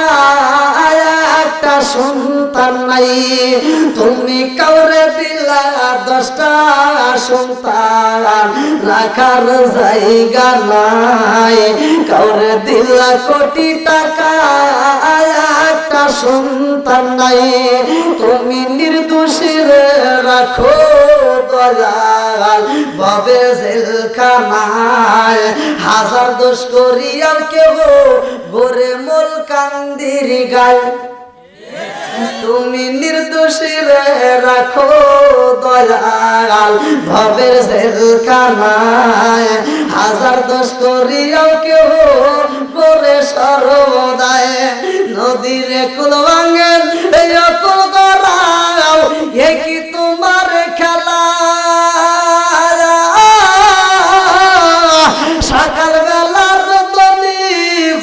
একটা সন্তান নাই। তুমি কাউরে দিলা 10টা সন্তান, রাখার জায়গা নাই, কাউরে দিলা কোটি টাকা, একটা সন্তান নাই। তুমি নির্দোষীর রাখো দয়াল ভবে জেলখানায়, হাজার দোষ করিয়াও কেহ গোরে মোল কান্দির গায়। তুমি নির্দোষীর রাখো দয়াল ভবের জেলখানায়, হাজার দোষ করিয়াও কেহ গোরে সর্বদায়। নদীর কুল ভাঙেন এই অকুল করাও, এ কি তোমার খেলা, সকাল বেলার দনি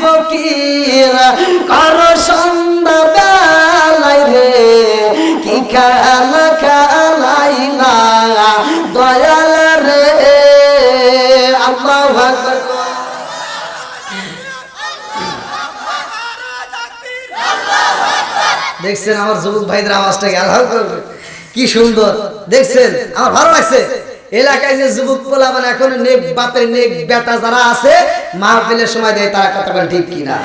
ফকির কর সন্ধ্যা বেলাই রে, কি খেলা খেলাইলা দয়াল রে। আল্লাহু আকবার। দেখছেন আমার যুবক ভাইদের আওয়াজটাকে আল্লাহু আকবার কি সুন্দর দেখছেন, আমার ভালো লাগছে। এলাকায় যে যুবক পোলা মানে এখন নেক বাপের নেক বেটা যারা আছে মাহফিলের সময় দেয়, তারা কথা বলে ঠিক কিনা?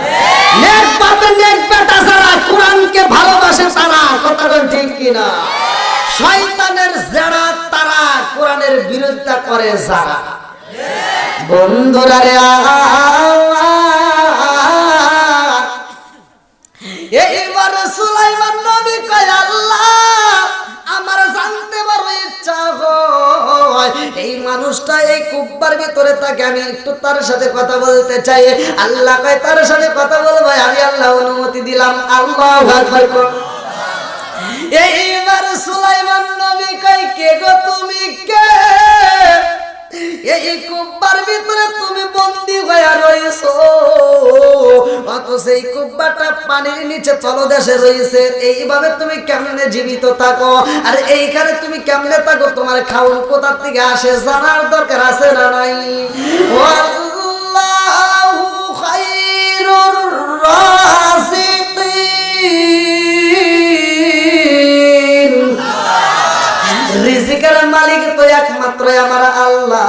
নেক বাপের নেক বেটা যারা কোরআনকে ভালোবাসে তারা কথা বলে ঠিক কিনা? শয়তানের যারা তারা কোরআনের বিরোধিতা করে যারা, বন্ধুরা রে এইবার সুলাইমান নবী কয় আল্লাহ আমার জানতে বড় ইচ্ছা হয়, এই মানুষটা এই কুব্বার ভিতরে থাকে, আমি একটু তার সাথে কথা বলতে চাই। আল্লাহ কয় তার সাথে কথা বলবো, আমি আল্লাহ অনুমতি দিলাম। আল্লাহু আকবার। এইবার সুলাইমান নবী কয় কে গো তুমি কে? এই কুব্বার ভিতরে তুমি বন্দী হয়ে রয়েছো, অথচ এই কুব্বাটা পানির নিচে তলদেশে রয়েছে, এইভাবে তুমি কেমনে জীবিত থাকো? আর এইখানে তুমি কেমনে থাকো? তোমার খাওন কোথা থেকে আসে জানার দরকার আছে না নাই? আল্লাহু খায়রুর রাযিকিন, রিজিকের মালিক তো একমাত্র আমার আল্লাহ।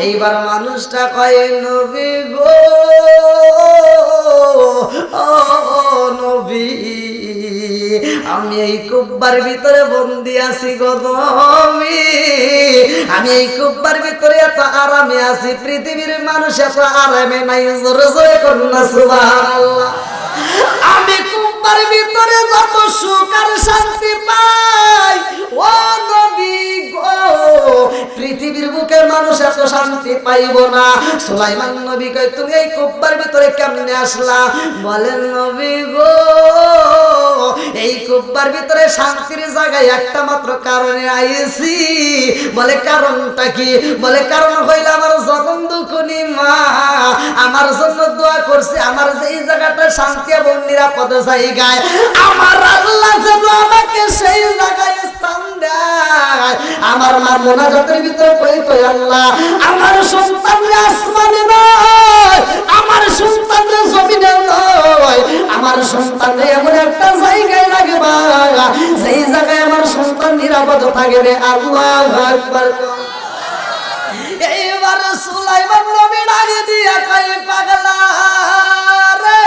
এইবার মানুষটা কয় নবী গো ও নবী, আমি এই কুব্বার ভিতরে বন্দি আছি গো নবী, আমি এই কুব্বার ভিতরে এত আরামে আছি, পৃথিবীর মানুষ এত আরামে নাই। জোরে জোরে করুন সুবহানাল্লাহ। আমি কুব্বার ভিতরে যত সুখ আর শান্তি পাই ও নবী গো, পৃথিবীর বুকে মানুষ এত শান্তি পাইব না। সুলাইমান নবী কয় তুমি এই কুব্বার ভিতরে কেমনে আসলা? বলেন নবী গো এই কুব্বার ভিতরে শান্তির জায়গায় একটা মাত্র কারণে আইছি। বলে কারণটা কি? বলে কারণ হইল আমার যখন দুঃখনি মা আমার জন্য দোয়া করছে, আমার যেই জায়গাটা শান্তি এবং নিরাপদ জায়গায়, আমার আল্লাহ যেন আমাকে সেই জায়গায় স্থান দেয়। আমার মা মোনাজাতের ভিতরে কইত আল্লাহ আমার সন্তানরে আসমানে নয়, আমার সন্তানরে জমিনে নয়, আমার সন্তানরে এমন একটা জায়গায় লাগবে সেই জায়গায় আমার সন্তান নিরাপদ থাকবে। আল্লাহু আকবার। এইবার সুলাইমান নবী ডাকে দিয়া কয় পাগলা রে,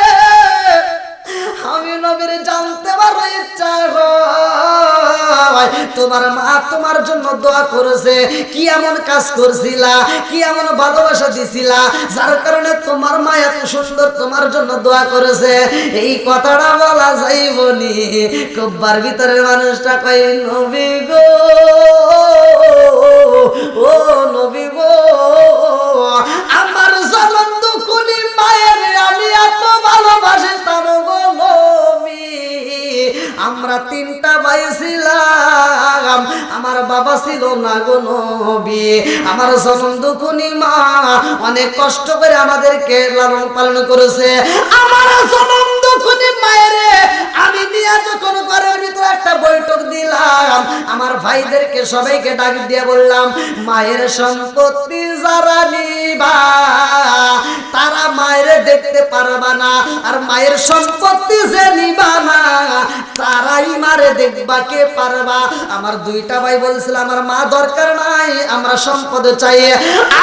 আমি নবীর জানতে পারো ইচ্ছা হয় তোমার মা তোমার জন্য দোয়া করেছে, কি এমন কাজ করছিলা, কি এমন ভালোবাসা দিছিলা যার কারণে তোমার মা এত সুন্দর তোমার জন্য দোয়া করেছে। এই কথাটা বলা যাইবনি, কব্বার ভিতরের মানুষটা কয় নবী গো, ও নবী গো, আমার জনম দুঃখনি মায়ের আমি এত ভালোবাসি তার গো নবী। আমরা তিনটা ভাই ছিলাম, আমার বাবা ছিল না গো নবী। আমার জনম দুঃখনি মা অনেক কষ্ট করে আমাদেরকে লালন পালন করেছে। আমার জনম দুঃখনি মায়ের আমি নিয়ে যখন ঘরের ভিতরে একটা বৈঠক দিলাম, আমার ভাইদেরকে সবাইকে ডাক দিয়ে বললাম, মায়ের সম্পত্তি যারা নিবা তারা মায়ের দেখতে পারবা না, আর মায়ের সম্পত্তি যে নিবা না তারাই মারে দেখবা কে পারবা। আমার দুইটা ভাই বলছিল আমার মা দরকার নাই, আমরা সম্পদ চাই।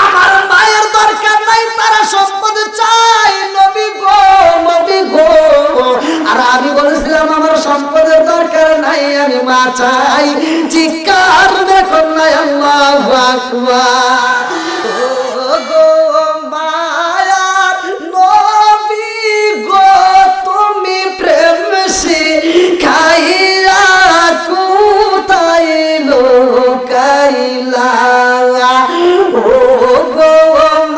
আমার মায়ের দরকার নাই, তারা সম্পদ চাই নবী গো, নবী গো। আর আমি বলেছিলাম আমার সম্পদের দরকার নাই, আমি মা চাই। চিৎকার দেখুন না আল্লাহু আকবার। ও গো মায়ার নবী গো, তুমি প্রেম শিখাইয়া কোথায় লুকাইলা। ও গো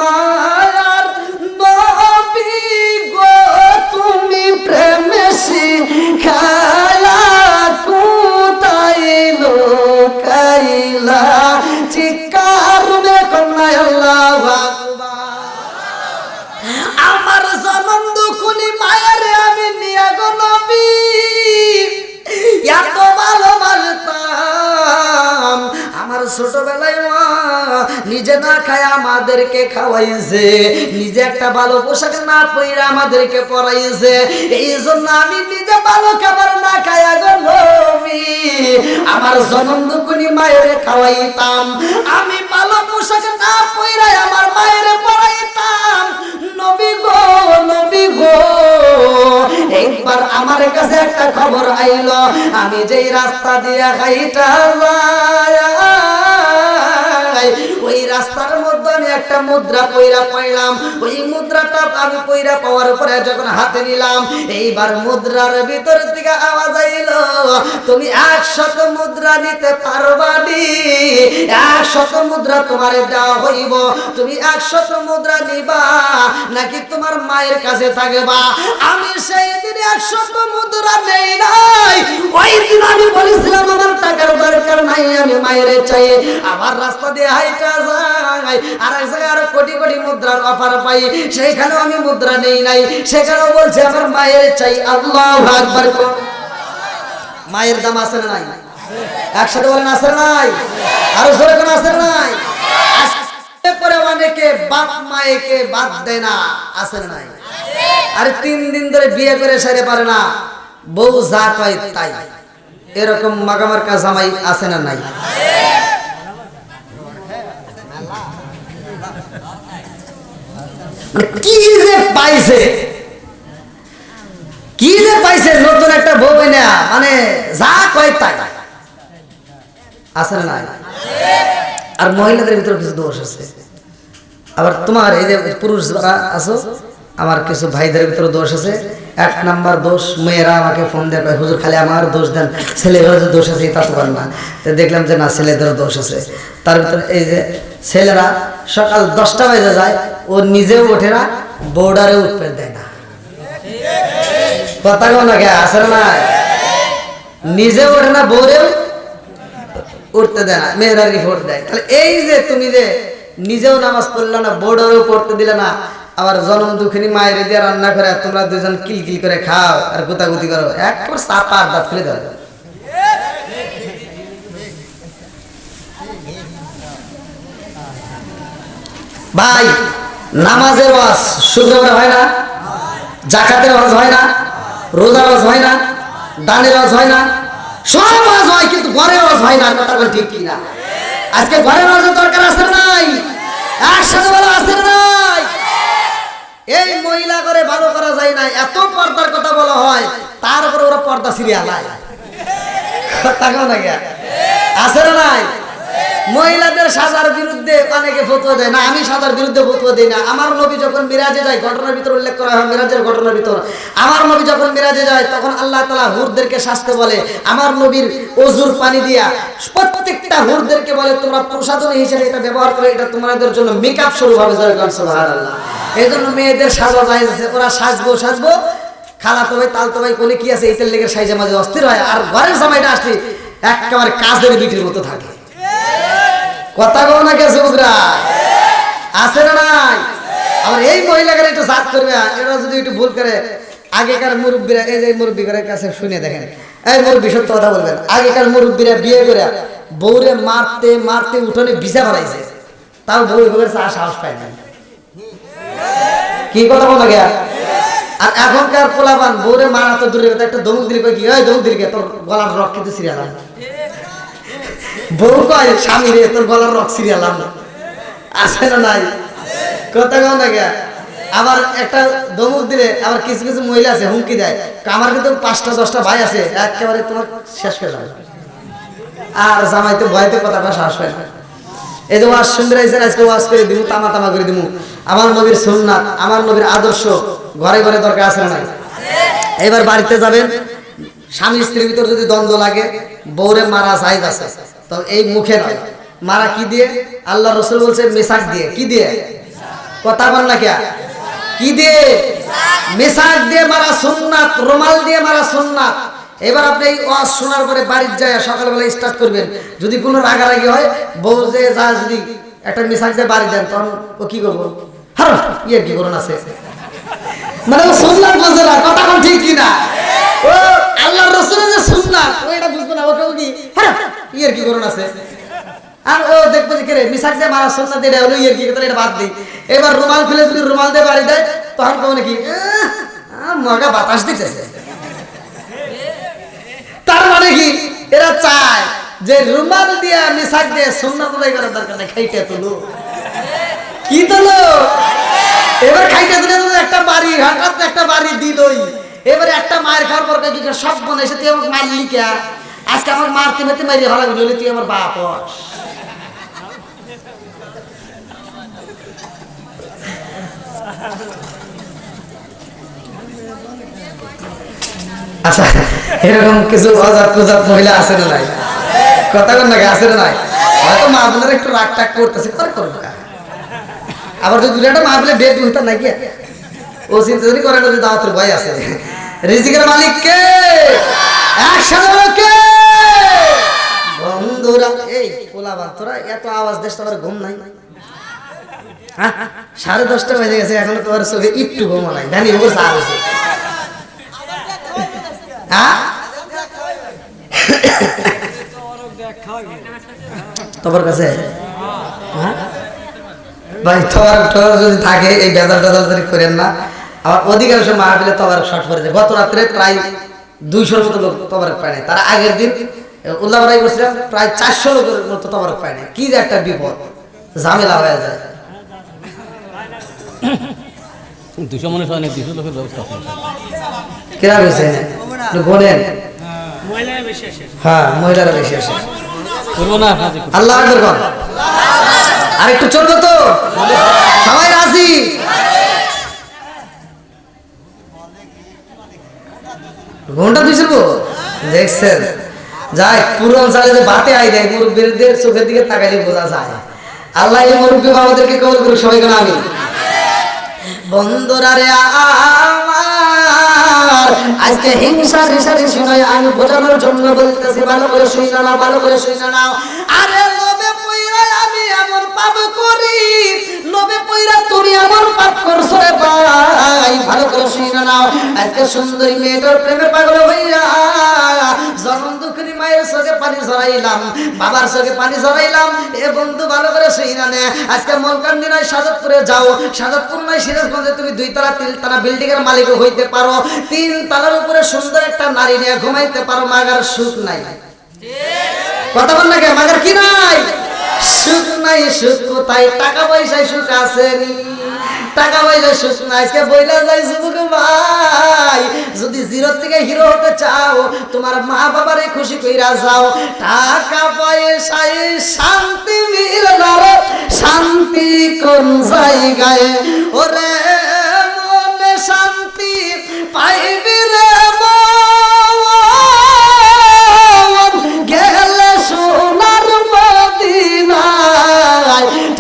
মায়ার নবী গো, তুমি প্রেম শিখাইয়া কোথায় লুকাইলা। চিৎকার দেখুন না আল্লাহু আকবার। আমার জনম দুঃখনি মায়ের আমি নিয়ে গো নবী এত ভালোবাসতাম। আমার ছোটবেলায় মা নিজে না খায় আমাদেরকে খাওয়াইছে, নিজে একটা ভালো পোশাক না পরে আমাদেরকে পরাইছে। এই জন্য আমি নিজে ভালো খাবার না খায় গো নবী আমার জনম দুঃখনি মায়ের খাওয়াইতাম। আমি ভালো পোশাক না পরে আমার মায়ের পরাইতাম। নবী গো, নবী গো, একবার আমার কাছে একটা খবর আইলো, আমি যেই রাস্তা দিয়ে হাইটা যাই ওই রাস্তার মধ্যে আমি একটা মুদ্রা পয়রা পাইলাম। ওই মুদ্রাটা আমি পয়রা পাওয়ার পরে যখন হাতে নিলাম, এইবার মুদ্রার ভিতর থেকে আওয়াজ আইলো, তুমি 100 মুদ্রা নিতে পারবানি, 100 মুদ্রা তোমারে দেওয়া হইব। তুমি 100 মুদ্রা নিবা নাকি তোমার মায়ের কাছে থাকবা? আমি সেই দিন 100 মুদ্রা নেই নাই। ওই দিন আমি বলেছিলাম আমার টাকার দরকার নাই, আমি মায়ের চাই। আবার রাস্তা দিয়ে হাইটা যাই, আর এক জায়গায় আরো কোটি কোটি মুদ্রার অফার পাই, সেইখানেও আমি মুদ্রা নেই নাই, সেখানেও বলছে আমার মায়ের চাই। আল্লাহু আকবার। মায়ের দাম আছে না নাই? একসাথে বলেন আছে না নাই? আরো জোরে কোন আছে না নাই? পরে অনেকে বাপ মায়েকে বাদ দেয় না, আছে না নাই? আরে 3 দিন ধরে বিয়ে করে সেরে পারে না, বউ যা কয় তাই, এরকম মাগামার্কা জামাই আছে না নাই? কি যে পাইছে, কি যে পাইছে নতুন একটা বউ না, মানে যা কয় তাই, আছে না নাই? আর মহিলাদের ভিতরে কিছু দোষ আছে। আবার তোমার এই যে পুরুষ যারা আছো, আমার কিছু ভাইদের ভিতরে দোষ আছে। 1 নাম্বার দোষ, মেয়েরা আমাকে ফোন দেয়, হুজুর খালি আমার দোষ দেন, ছেলেদের যে দোষ আছে তা তো পারেন না। তো দেখলাম যে না, ছেলেদেরও দোষ আছে। তার ভিতরে এই যে ছেলেরা সকাল 10টা বাজে যায়, ও নিজেও ওঠে না, বউডারেও উঠতে দেয় না। কথা কেমন লাগে? আছে না? নিজেও ওঠে না, বউরেও উঠতে দেয় না, মেয়েরা রিপোর্ট দেয়। তাহলে এই যে তুমি যে নিজেও নামাজ পড়লে না, বউডারেও পড়তে দিলে না, আবার জনম দুঃখিনী মায়ের দিয়ে রান্না করে তোমরা দুজন কিলকিল করে খাও আর গুতাগুতি করো, একবার চাপা আর দাঁত খুলে দাও। ভাই, নামাজের ওয়াজ শুক্রবার হয় না, জাকাতের ওয়াজ হয় না, রোজার ওয়াজ হয় না, দানের ওয়াজ হয় না, সব ওয়াজ হয়, কিন্তু ঘরের ওয়াজ হয় না। কথা বল ঠিক কিনা? আজকে ঘরের ওয়াজের দরকার আছে নাই? একসাথে বলা আছে না নাই? এই মহিলা করে ভালো করা যায় না, এত পর্দার কথা বলা হয়, তারপরে ওরা পর্দা সিরিয়াল তাকাও না কে আছে না নাই? মহিলাদের সাজার বিরুদ্ধে অনেকে ফতোয়া দেয় না, আমি সাজার বিরুদ্ধে ফতোয়া দেই না। আমার নবী যখন মিরাজে যায়, ঘটনার ভিতর উল্লেখ করা হয় মিরাজের ঘটনার ভিতর, আমার নবী যখন মিরাজে যায় তখন আল্লাহ তাআলা হুরদেরকে শাস্তে বলে, আমার নবীর ওযুর পানি দিয়া প্রত্যেকটা হুরদেরকে বলে তোমরা প্রসাধনী হিসেবে এটা ব্যবহার করে, এটা তোমাদের জন্য মেকআপ শুরু হবে। সুবহানাল্লাহ। এজন্য মেয়েদের সাজা জায়েজ আছে, ওরা সাজবো খালাতো ভাই তালতো ভাই কোনে কি আছে এইটার লেগে সাইজে মাঝে অস্থির হয়, আর ঘরের সময়টা আসলে একেবারে কাজের বিটির মতো থাকে। কথা কও না কে সুবরা আছে না নাই? আর এই মহিলাকে একটু জাজ করবে, এরা যদি একটু ভুল করে, আগেকার মুরব্বীরা, এই যে মুরব্বীদের কাছে শুনে দেখেন, এই মুরব্বী সত্য কথা বলবেন, আগেকার মুরব্বীরা বিয়ে করে বউরে মারতে মারতে উঠোনে ভিজা ফেলাইছে, তাও বউ বউয়ের সাহস পায় না। কি কথা বলা গেয়া? আর এখনকার পোলাপান বউরে মারা তো দূরে কথা, একটা দমুক দিলে কই কি ওই দমুক দিলে তোর গলার রক কিন্তু সিরিয়াল না, বউ কয় স্বামী রে তোর গলার রক সিরিয়াল না, আছে না নাই? কথা কও না গেয়া? আবার একটা দমুক দিলে আবার কিছু কিছু মহিলা আছে হুমকি দেয়, আমার কিন্তু 5টা 10টা ভাই আছে একেবারে তোমার শেষ করে যাবে, আর জামাইতে ভয়তে কথা কয় সাহস পায় না। এই যে ওয়াজ শুনতে আইছেন, আজকে ওয়াজ করে দিমু, তামা করে দিমু। আমার নবীর সুন্নাত, আমার নবীর আদর্শ ঘরে ঘরে দরকার আছে না নাই? এবার বাড়িতে যাবেন, স্বামী স্ত্রীর ভিতর যদি দ্বন্দ্ব লাগে, বউরে মারা জায়েজ আছে, তো এই মুখে নয়, মারা কি দিয়ে? আল্লাহ রাসূল বলছে মেসাক দিয়ে। কি দিয়ে? কথা বল না কে? কি দিয়ে? মেসাক দিয়ে মারা সুন্নাত, রুমাল দিয়ে মারা সুন্নাত। এবার আপনি এই ওয়াজ শোনার পরে বাড়িতে যায় সকালবেলা স্টার্ট করবেন, যদি কোনো রাগারাগি হয়, বউ যে যা যদি একটা মেসাক দিয়ে বাড়ি দেন, তখন ও কি করবো? হ্যাঁ ইয়ে কি করুন আছে, মানে ও সুন্নাত বলছে না, কথা কোন ঠিক কিনা? ও আল্লাহর রাসূলের যে সুন্নাত ও এটা বুঝবে না, ও কেউ কি হ্যাঁ ইয়ে কি করুন আছে, আর ও দেখবো যে কেরে মিসাক যে মারা সুন্নাত এটা হলো ইয়ে কি, তাহলে এটা বাদ দিই। এবার রুমাল খুলে যদি রুমাল দিয়ে বাড়ি দেয়, তখন কেমন কি মগা বাতাস দিতেছে। তার মানে কি এরা চায় যে রুমাল দিয়ে মিসাক দিয়ে সুন্নাত আদায় করার দরকার নাই, খাইতে তুলো। কি তুলো? এবার খাইতে তুলে একটা বাড়ি, হঠাৎ একটা বাড়ি দিলই, এবারে একটা মায়ের খাওয়ার পর কি সব মনে এসে তুই আমাকে মারলি কে? আজকে আমাকে মারতে মারতে মারিয়ে ভালো বলি তুই আমার বাপ। আচ্ছা এরকম কিছু অজাত প্রজাত মহিলা আছে না নাই? কথা বল না, আছে না নাই? হয়তো মা বোনেরা একটু রাগ টাগ করতেছে, করবো। আবার যদি দুটা মা বলে বেদ হইতা নাকি, ও চিন্তা জানি করে না যে দাওয়াতের ভয় আছে। রিজিকের মালিক কে? একসাথে কে? বন্ধুরা এই পোলাবান তোরা এত আওয়াজ দেশ, তোমার ঘুম নাই? 10:30 বেজে গেছে, এখন তোমার চোখে একটু ঘুমো নাই, জানি ওর চা হয়েছে। তোমার কাছে ভাই তোমার যদি থাকে এই বেজাল টেজাল যদি করেন না, আমার অধিকাংশ মাহফিলে তোমার শর্ট পড়ে যায়। গত রাত্রে প্রায় 200-র মতো লোক তবরক পায় নাই, তারা আগের দিন উল্লাহরাই বলছিলাম প্রায় 400 লোকের মতো তবরক পায় নাই। কি যে একটা বিপদ, ঝামেলা হয়ে যায়। 200 মনে হয় না, 200 লোকের ব্যবস্থা আছে। কেরা হয়েছে গোনেন? হ্যাঁ মহিলারা বেশি আসে। করবো না আল্লাহ আকবার কর। আর একটু চলবে তো, সবাই রাজি? ঘন্টা দিছিল দেখছেন? যাই পুরান সালে বাতে আই দেয়, মুরব্বীদের চোখের দিকে তাকাইলে বোঝা যায়। আল্লাহ এই মুরব্বী আমাদেরকে কবুল করুক সবাই, কেন আমি বন্ধুরা রে আমার আজকে হিংসা রিসারি শুনে আমি বোঝানোর জন্য বলতেছি, ভালো করে শুনে নাও, ভালো করে শুনে নাও। আরে লোভে পইরা আমি এমন পাপ করি, লোভে পইরা তুমি এমন পাপ করছো রে ভাই, ভালো করে শুনে নাও। আজকে সুন্দরী মেয়েটার প্রেমে পাগল হইয়া জনম দুঃখিনী মায়ের চোখে পানি ঝরাইলাম, বাবার চোখে পানি ঝরাইলাম। এ বন্ধু ভালো করে শুনে নে, আজকে মলকান্দি নয় সাজাদপুরে যাও, সাজাদপুর নয় সিরাজগঞ্জে তুমি 2 তলা 3 তলা বিল্ডিং এর মালিক হইতে পারো, 3 তলার উপরে সুন্দর একটা নারী নিয়ে ঘুমাইতে পারো, মাগার সুখ নাই। কথা বল না কে? মাগার কি নাই? সুখ নাই, সুখ কোথায়? টাকা পয়সায় সুখ আসেনি, টাকা পয়সা সুখ নাই। আজকে বইলা যাই যুবক ভাই, যদি জিরো থেকে হিরো হতে চাও, তোমার মা বাবারে খুশি কইরা যাও। টাকা পয়সায় শান্তি মিল না রে, শান্তি কোন জায়গায়? ওরে মনে শান্তি পাইবি রে মন, গেলে সোনার মদিনায়।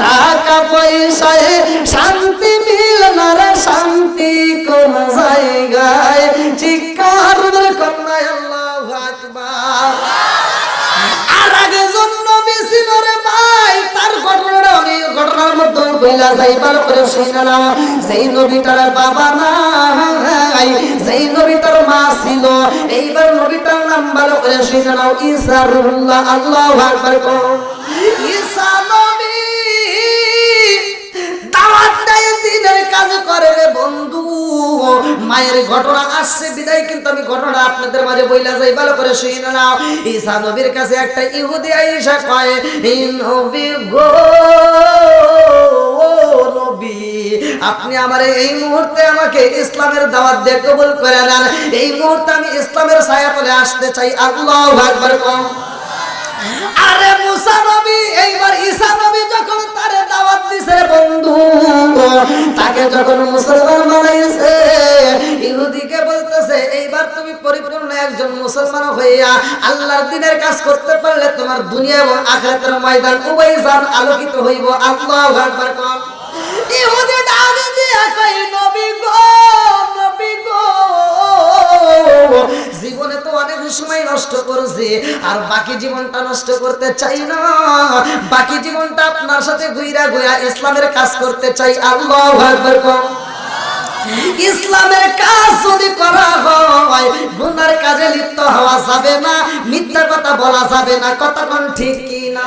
টাকা পয়সায় শান্তি মিল না রে, শান্তি কোন জায়গায়? চিৎকার করে কন্যায় আল্লাহু আকবার। আর আগে জন্য মিছিল রে ভাই, তার ঘটনাটা আমি ঘটনার মধ্যে বইলা যাইবার পরে শুনে নাও। সেই নবীটার বাবা নাই, সেই নবীটার মা ছিল। এইবার নবীটার নাম ভালো করে শুনে নাও, ঈসা রুহুল্লাহ। আল্লাহু আকবার। ঈসা নবী দাওয়াত দেয়, দিনের কাজ করে রে বন্ধু। মায়ের ঘটনা আসছে বিদায়, কিন্তু আমি ঘটনাটা আপনাদের মাঝে বইলা যাই, ভালো করে শুনে নাও। ঈসা নবীর কাছে একটা ইহুদি আইসা কয়, এই নবী গো নবী, আপনি আমারে এই মুহূর্তে আমাকে ইসলামের দাওয়াত দিয়ে কবুল করে নেন। এই মুহূর্তে আমি ইসলামের ছায়াতলে আসতে চাই। আল্লাহু আকবার। আরে মুসা নবী, এইবার ঈসা নবী যখন তারে দাওয়াত দিছে বন্ধু, তাকে যখন মুসলমান বানাইছে, ইহুদিকে বলতেছে, এইবার তুমি পরিপূর্ণ একজন মুসলমান হইয়া আল্লাহর দ্বীনের কাজ করতে পারলে তোমার দুনিয়া এবং আখিরাতের ময়দান উভয় জান আলোকিত হইব। আল্লাহু আকবার। ইহুদি ডাক দিয়া কই, নবী গো নবী গো, জীবনে তো অনেক সময় নষ্ট করেছি, আর বাকি জীবনটা নষ্ট করতে চাই না। বাকি জীবনটা আপনার সাথে ঘুইরা ঘুইরা ইসলামের কাজ করতে চাই। আল্লাহু আকবার। ইসলামের কাজ যদি করা হয়, গুনার কাজে লিপ্ত হওয়া যাবে না, মিথ্যা কথা বলা যাবে না। কথা কোন ঠিক কি না?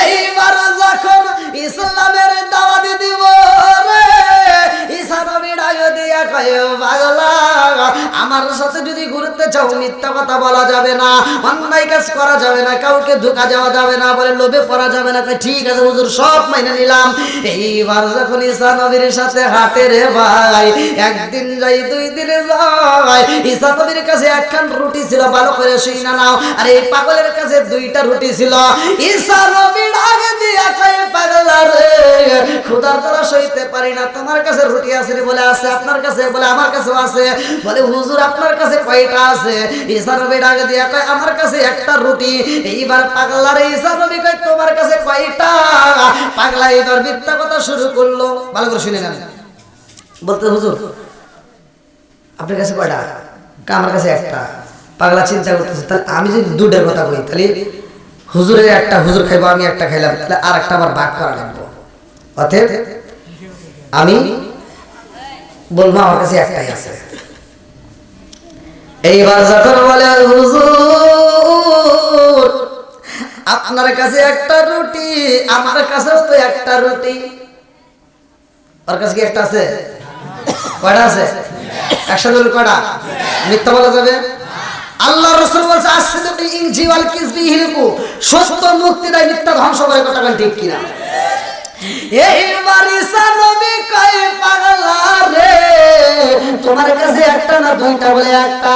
এইবার যখন ইসলামের দাওয়াত দিব রে, ঈসা নবী ডাক দিয়া কয়, পাগলা, আমার সাথে যদি ঘুরতে চাও, মিথ্যা কথা বলা যাবে না, অন্যায় কাজ করা যাবে না, কাউকে ধোঁকা দেওয়া যাবে না, বলে লোভে পড়া যাবে না। ঠিক আছে হুজুর, সব মাইনে নিলাম। এইবার যখন ঈসা নবীর সাথে হাঁটে রে ভাই, একদিন যাই, দুই দিনে যাই, ঈসা নবীর কাছে একখান রুটি ছিল, ভালো করে শুনে নাও। আর এই পাগলের কাছে দুইটা রুটি ছিল। ঈসা নবী ডাক দিয়া কয়, পাগলা রে, ক্ষুধার জ্বালা সইতে পারি না, তোমার কাছে রুটি আছে? বলে আছে। আপনার কাছে? বলে আমার কাছেও আছে। বলে হুজুর আপনার কাছে কয়টা আছে? ঈসা নবী ডাক দিয়া কয়, আমার কাছে একটা রুটি। এইবার পাগলা রে, ঈসা নবী কয়, তোমার কাছে কয়টা? পাগলা এইবার মিথ্যা কথা শুরু করলো। ভালো করে শুনে নেন। বলতে, হুজুর আপনার কাছে কয়টা? আমার কাছে একটা। পাগলা চিন্তা করতেছে, তাহলে আমি যদি দুধের কথা কই, তাহলে হুজুরের একটা হুজুর খাইবো, আমি একটা খাইলাম, তাহলে আর একটা আবার ভাগ করা লাগবো। অতএব আমি বলবো আমার কাছে একটাই আছে। এইবার যখন বলে, হুজুর আপনার কাছে একটা রুটি, আমার কাছেও তো একটা রুটি। ওর কাছে কি একটা আছে? কয়টা আছে? একসাথে কয়টা? মিথ্যা বলা যাবে? আল্লাহ রাসূল বলছে, আসসিদকু ইনজি ওয়াল কিযবি ইহলিকু, সত্য মুক্তি দেয়, মিথ্যা ধ্বংস করে। কথা বলেন ঠিক কিনা? এইবার ঈসা নবী কয়, পাগলা রে, তোমার কাছে একটা না দুইটা? বলে একটা।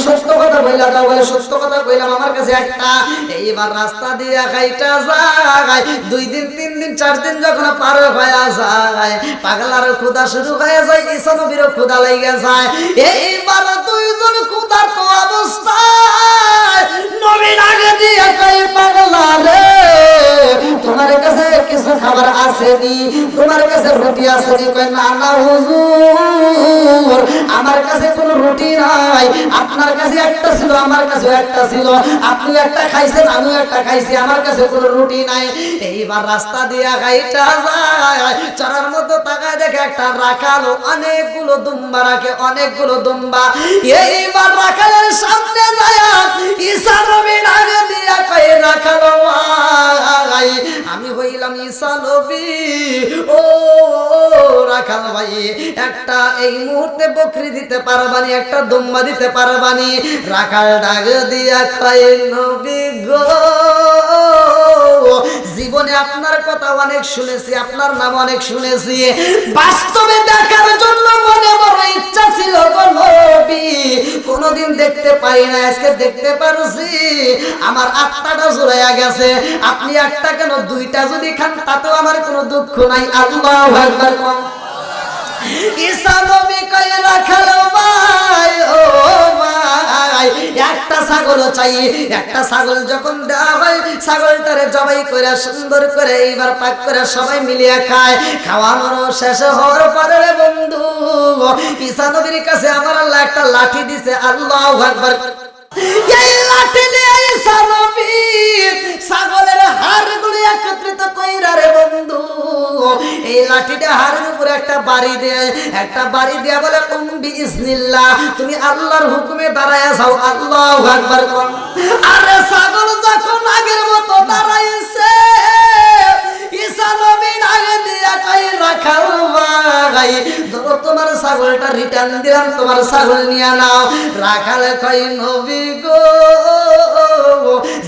সত্য কথা বইলা দাও? বলে সত্য কথা কইলাম, আমার কাছে একটা। এইবার রাস্তা দিয়ে খাইটা যায়, 2 দিন 3 দিন 4 দিন যখন পার হয়ে যায়, পাগলার ক্ষুধা শুরু হয়ে যায়, ঈসা নবীরও ক্ষুধা লেগে যায়। এইবার দুইজন ক্ষুধার্ত অবস্থায় নবী ডাক দিয়ে কয়, পাগলা রে, তোমার কাছে কিছু খাবার আসেনি? তোমার কাছে রুটি আসেনি? কয়, না না হুজুর, আমার কাছে কোনো রুটি নাই। আপনার কাছে একটা ছিল, আমার কাছে একটা ছিল। আপনি একটা খাইছেন, আমিও একটা খাইছি, আমার কাছে কোনো রুটি নাই। এইবার রাস্তা দিয়ে গাইটা যায়, চড়ার মতো তাকায় দেখে একটা রাখাল অনেকগুলো দুম্বা রাখে, অনেকগুলো দুম্বা। এইবার রাখালের সামনে যায় ঈসা নবী ডাক দিয়া কয়, রাখাল ভাই, আমি হইলাম ঈসা নবী। ও রাখাল ভাই, একটা এই মুহূর্তে বকরি দিতে পারবানি, একটা দুম্বা দিতে পারবানি? রাখাল ডাক দিয়া কয় নবী গো, জীবনে আপনার কথা অনেক শুনেছি, আপনার নাম অনেক শুনেছি, বাস্তবে দেখার জন্য মনে বড় ইচ্ছা ছিল গো নবী, কোনদিন দেখতে পাই না, আজকে দেখতে পারছি, আমার আত্মাটা জুড়াইয়া গেছে। আপনি একটা কেন দুইটা যদি খান তাতেও আমার কোনো দুঃখ নাই। আল্লাহু আকবার। ঈসা নবী কয় রাখাল ভাই, ও ভাই, একটা ছাগল চাই। একটা ছাগল যখন দেওয়া হয়, ছাগলটারে জবাই করে সুন্দর করে এইবার পাক করে সবাই মিলিয়ে খায়। খাওয়ানোর শেষ হওয়ার পরে রে বন্ধু, ঈসা নবীর কাছে আমার আল্লাহ একটা লাঠি দিছে। আল্লাহু আকবার। এই লাঠি দিয়ে ঈসা নবী ছাগলের হাড়গুলো একত্রিত কইরা রে বন্ধু, এই লাঠিটা হাড়ের উপরে একটা বাড়ি দেয়, একটা বাড়ি দেয়া বলে বিইজনিল্লাহ, তুমি আল্লাহর হুকুমে দাঁড়ায়া যাও। আল্লাহু আকবার। আরে ছাগল যখন আগের মতো দাঁড়াইছে, ঈসা নবী আগে দিয়া কই রাখাল ভাই, ধরো তোমার ছাগলটা রিটার্ন দিলাম, তোমার ছাগল নিয়ে নাও। রাখাল কই নবী গো,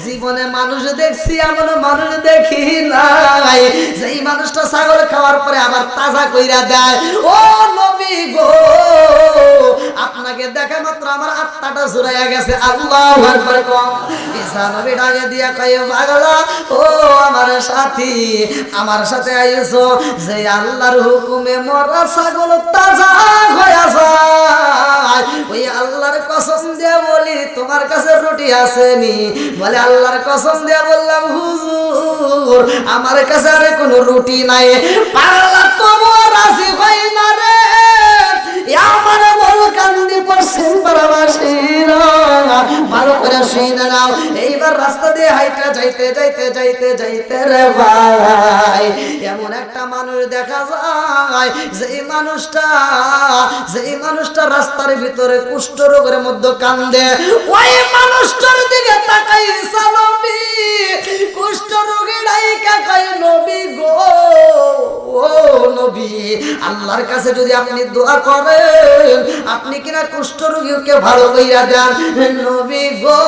জীবনে মানুষ দেখছি এমন মানুষ দেখি নাই, যেই মানুষটা ছাগল খাওয়ার পরে আবার তাজা কইরা দেয়। ও নবী গো, আপনাকে দেখা মাত্র আমার আত্মাটা জুড়াইয়া গেছে। আল্লাহু আকবার। ঈসা নবী ডাকে দিয়া কয় পাগলা, ও আমার সাথী, আমার সাথে আইছো, যে আল্লাহর হুকুমে মরা ছাগল তাজা হয়ে যায়, ওই আল্লাহর কসম দিয়ে বলি তোমার কাছে রুটি আসেনি? বলে আল্লাহর কসম দিয়ে বললাম হুজুর, আমার কাছে আর কোনো রুটি নাই। পাগলা তবু রাজি হয় না রে, আমার বল কান্দি পড়ছেন পারাবাসীরা, ভালো করে শুনে নাও। এইবার রাস্তা দিয়ে হাইটা যাইতে যাইতে যাইতে যাইতে রে ভাই, এমন একটা মানুষ দেখা যায়, যেই মানুষটা রাস্তার ভিতরে কুষ্ঠ রোগের মধ্যে কান্দে, ওই মানুষটার দিকে তাকাই ঈসা নবী কুষ্ঠ রোগী ডাইকা কয় নবী গো, ও নবী, আল্লাহর কাছে যদি আপনি দোয়া করেন, আপনি কিনা কুষ্ঠ রোগীকে ভালো কইরা দেন। নবী গো,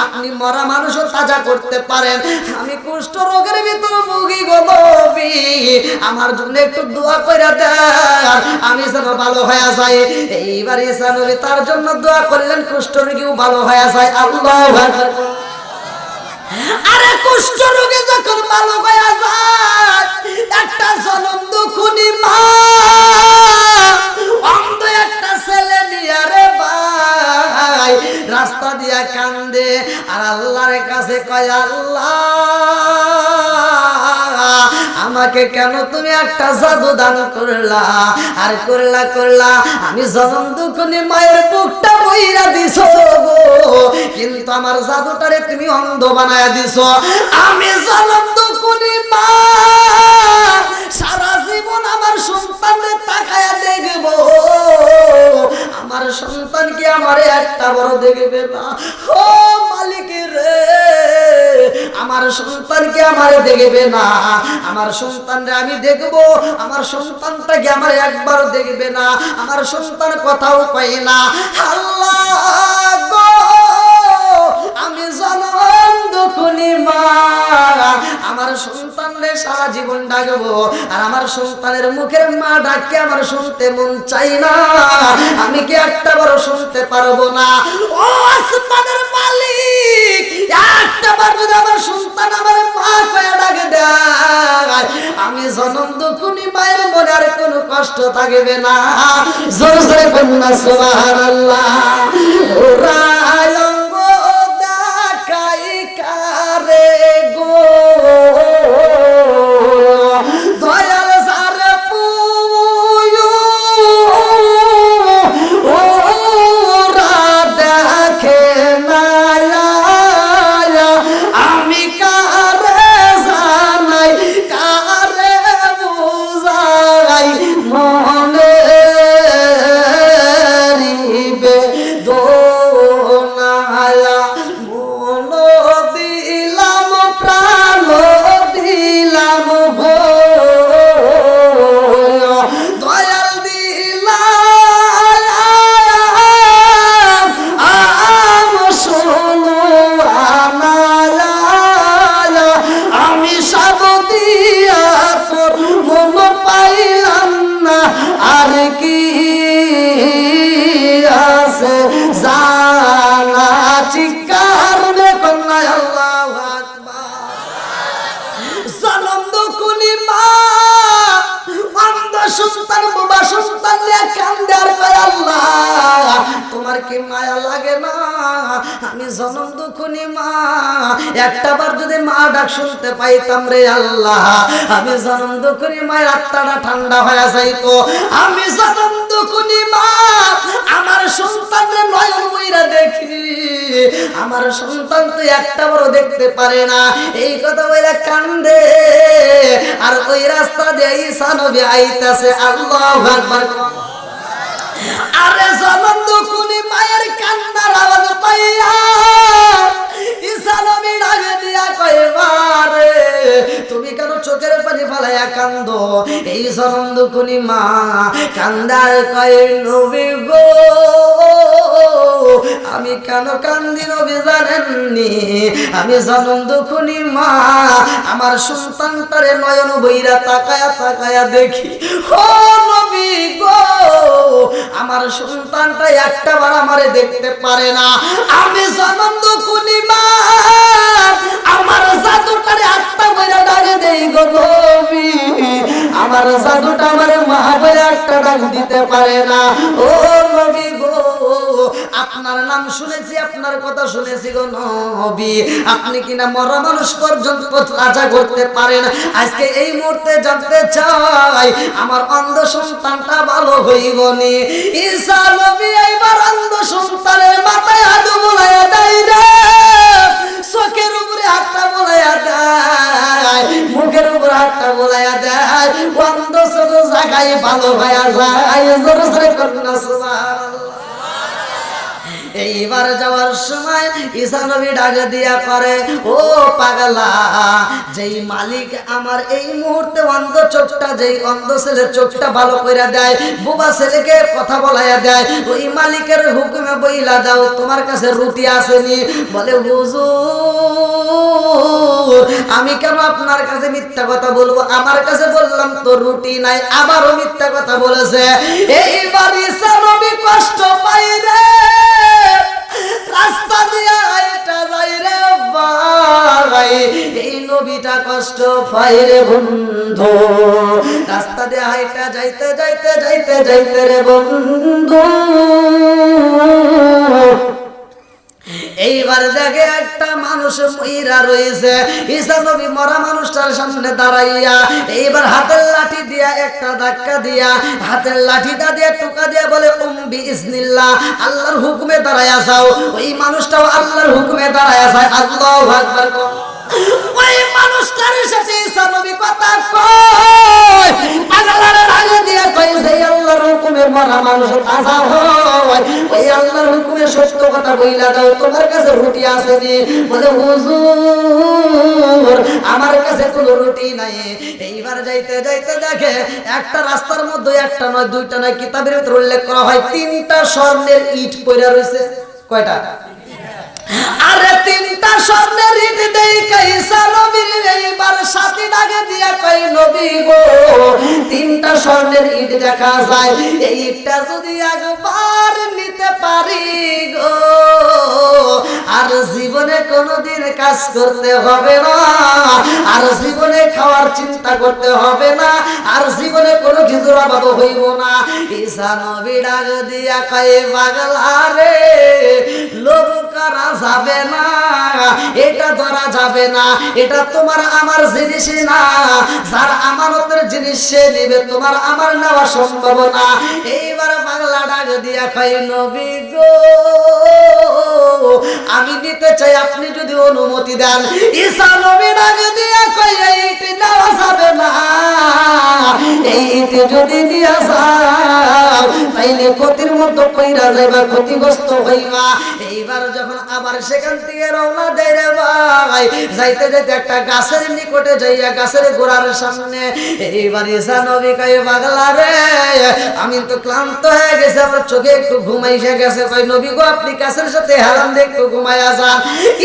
আপনি মরা মানুষও তাজা করতে পারেন, আমি কুষ্ঠ রোগের ভিতরে ভুগি গো নবী, আমার জন্য একটু দোয়া কইরা দেন, আমি যেন ভালো হয়ে যাই। এইবার ঈসা নবী তার জন্য দোয়া করলেন, কুষ্ঠ রোগীও ভালো হয়ে যায়। আল্লাহু আকবার। আরে কুষ্ঠ রোগে যখন ভালো হয়ে যায়, একটা জ্বলন্ত খুনি মা অন্ধ একটা ছেলে নিয়ে রে ভাই রাস্তা দিয়া কান্দে, আর আল্লাহর কাছে কয় আল্লাহ, আমাকে কেন তুমি একটা জাদু দান করলা, আর করলা আমি জনম দুঃখনি মায়ের বুকটা বইরা দিছো গো, কিন্তু আমার জাদুটারে তুমি অন্ধ বানায়া দিছো। আমি জনম দুঃখনি মা, সারা জীবন আমার সন্তানের তাকায়া দেখবো, আমার সন্তান কি আমার একটা বড় দেখবে না? ও মালিক রে, আমার সন্তান কি আমার দেখবে না? আমার সন্তানরে আমি দেখবো, আমার সন্তানটা কি আমার একবার দেখবে না? আমার সন্তান কথাও কয় না। আল্লাহ গো, আমি জনম দুঃখনি মা, আমার সন্তানরে সারা জীবন ডাকবো, আর আমার সন্তানের মুখের মা ডাককে আমার শুনতে মন চাই না, আমি কি একটা বড় শুনতে পারবো না? ও আসমানের মালিক, একটা বার যদি আমার সন্তান আমার মা কয়ে ডাকে দেয়, আমি জনম দুঃখনি মায়ের মনে আর কোনো কষ্ট থাকবে না। জোরে জোরে বলুন সুবহানাল্লাহ। ওরা অঙ্গ দেখাই কারে গো, দয়াল সারে পুয়ো, ওরা দেখে না, আমি কারে জানাই, কারে বুঝাই, মনে রিবে সন্তান বাবা সন্তান নিয়ে কান্দে আর কয় আল্লাহ তোমার কি মায়া লাগে না? আমি জনম দুঃখনি মা, একটা বার যদি মা ডাক শুনতে পাইতাম রে আল্লাহ, আমি জনম দুঃখনি মায়ের আত্মাটা ঠান্ডা হয়ে যাইতো। আমি জনম দুঃখনি মা, আমার সন্তানের নয়ন বইরা দেখি, আমার সন্তান তো একটা বড় দেখতে পারে না। এই কথা বইলা কান্দে। আর ওই রাস্তা দিয়ে ঈসা নবী আইতাছে। আল্লাহু আকবার। আরে জনম দুঃখনি মায়ের কান্নার আওয়াজ পাইয়া ঈসা নবী ডাক দিয়া কয় মারে তুমি কেন চোখের পানি ফালাইয়া কান্দো? এই জনম দুঃখনি মা কান্দার কয় নবী গো আমি কেন কান্দি নবী জানেননি? আমি জনম দুঃখনি মা, আমার সন্তানটারে নয়ন বইরা তাকায়া তাকায়া দেখি, ও নবী গো আমার সন্তানটা একটা বার আমারে দেখতে পারে না। আমি জনম দুঃখনি মা, আমার জাদুটারে আত্মা বইরা ডাকে দেই গো নবী, আমার জাদুটা আমারে মা বইরা একটা ডাক দিতে পারে না। ও নবী গো আপনার নাম শুনেছি, আপনার কথা শুনেছি গো নবী, আপনি কিনা মরা মানুষ পর্যন্ত আশা করতে পারেন। আজকে এই মুহূর্তে জানতে চাই আমার অন্ধ সন্তানটা ভালো হইবনি। ঈসা নবী এইবার অন্ধ সন্তানের মাথায় হাত বুলাইয়া দেয় রে, চোখের উপরে হাতটা বুলাইয়া দেয়, মুখের উপরে হাতটা বুলাইয়া দেয়, অন্ধ চোখ জায়গায় ভালো হইয়া যায়। জোরে জোরে করুন সুবহানাল্লাহ। এইবার যাওয়ার সময় ঈসা নবী ডাক দিয়া করে, ও পাগলা, যেই মালিক আমার এই মুহূর্তে অন্ধ চোখটা, যেই অন্ধ ছেলের চোখটা ভালো কইরা দেয়, বোবা ছেলেকে কথা বলাইয়া দেয়, ওই মালিকের হুকুমে বইলা দাও তোমার কাছে রুটি আসেনি? বলে হুজুর আমি কেন আপনার কাছে মিথ্যা কথা বলবো? আমার কাছে বললাম তো রুটি নাই, আবারও মিথ্যা কথা বলেছে। এইবার ঈসা নবী কষ্ট পাই রে, রাস্তা দিয়া এটা যাই রে ভাই, এই নবীটা কষ্ট পাই রে বন্ধু, রাস্তা দিয়া হাইটা যাইতে যাইতে যাইতে যাইতে রে বন্ধু। এইবার দেখে একটা মানুষ মইরা রয়েছে, ঈসা নবী মরা মানুষটার সামনে দাঁড়াইয়া এইবার হাতের লাঠি দিয়া একটা ধাক্কা দিয়া, হাতের লাঠিটা দিয়ে টোকা দিয়া বলে বিইজনিল্লাহ, আল্লাহর হুকুমে দাঁড়াইয়া যাও। ওই মানুষটাও আল্লাহর হুকুমে দাঁড়াইয়া যায়। আল্লাহু আকবার। ওই মানুষটার সাথে ঈসা নবী কথা কয়, পাগলার আগে দিয়া কয় যে আল্লাহর হুকুমে মরা মানুষ তাজা হয়, ওই আল্লাহর হুকুমে সত্য কথা বইলা দাও তোমার কাছে রুটি আসেনি? বলে হুজুর আমার কাছে কোনো রুটি নাই। এইবার যাইতে যাইতে দেখে একটা রাস্তার মধ্যে একটা নয় দুইটা নয়, কিতাবের ভিতরে উল্লেখ করা হয় 3টা স্বর্ণের ইট পড়ে রয়েছে। কয়টা? আরে 3টা স্বর্ণের ইট দেই ঈসা নবীর এইবার সাথী ডাকে দিয়া কই নবী গো 3টা স্বর্ণের ইট দেখা যায়, এই ইটটা যদি একবার নিতে পারি গো আর জীবনে কোনোদিন কাজ করতে হবে না, আর জীবনে খাওয়ার চিন্তা করতে হবে না, আর জীবনে কোনো কিছুর অভাব হইব না। ঈসা নবী ডাক দিয়া কই পাগলা রে, লোভ করা যাবে না, এটা ধরা যাবে না, এটা তোমার আমার জিনিস না, যার আমানতের জিনিস সে নেবে, তোমার আমার নেওয়া সম্ভব না। এইবার পাগলা ডাক দিয়া কই নবী গো আমি নিতে চাই, আপনি যদি অনুমতি দেন। ঈসা নবী ডাক দিয়া কই এইটি নেওয়া যাবে না, এইটি যদি নিয়ে যাও তাইলে ক্ষতির মতো কইরা যাইবা, ক্ষতিগ্রস্ত হইবা। এইবার যখন আবার সেখান থেকে রওনা দেয় রে ভাই, যাইতে যাইতে একটা গাছের নিকটে যাইয়া গাছের গোড়ার সামনে এইবার ঈসা নবী কয় পাগলা রে আমি তো ক্লান্ত হয়ে গেছে, আমার চোখে একটু ঘুমাইসে গেছে। কয় নবী গো আপনি গাছের সাথে হারাম দিয়ে একটু ঘুমাইয়া যান।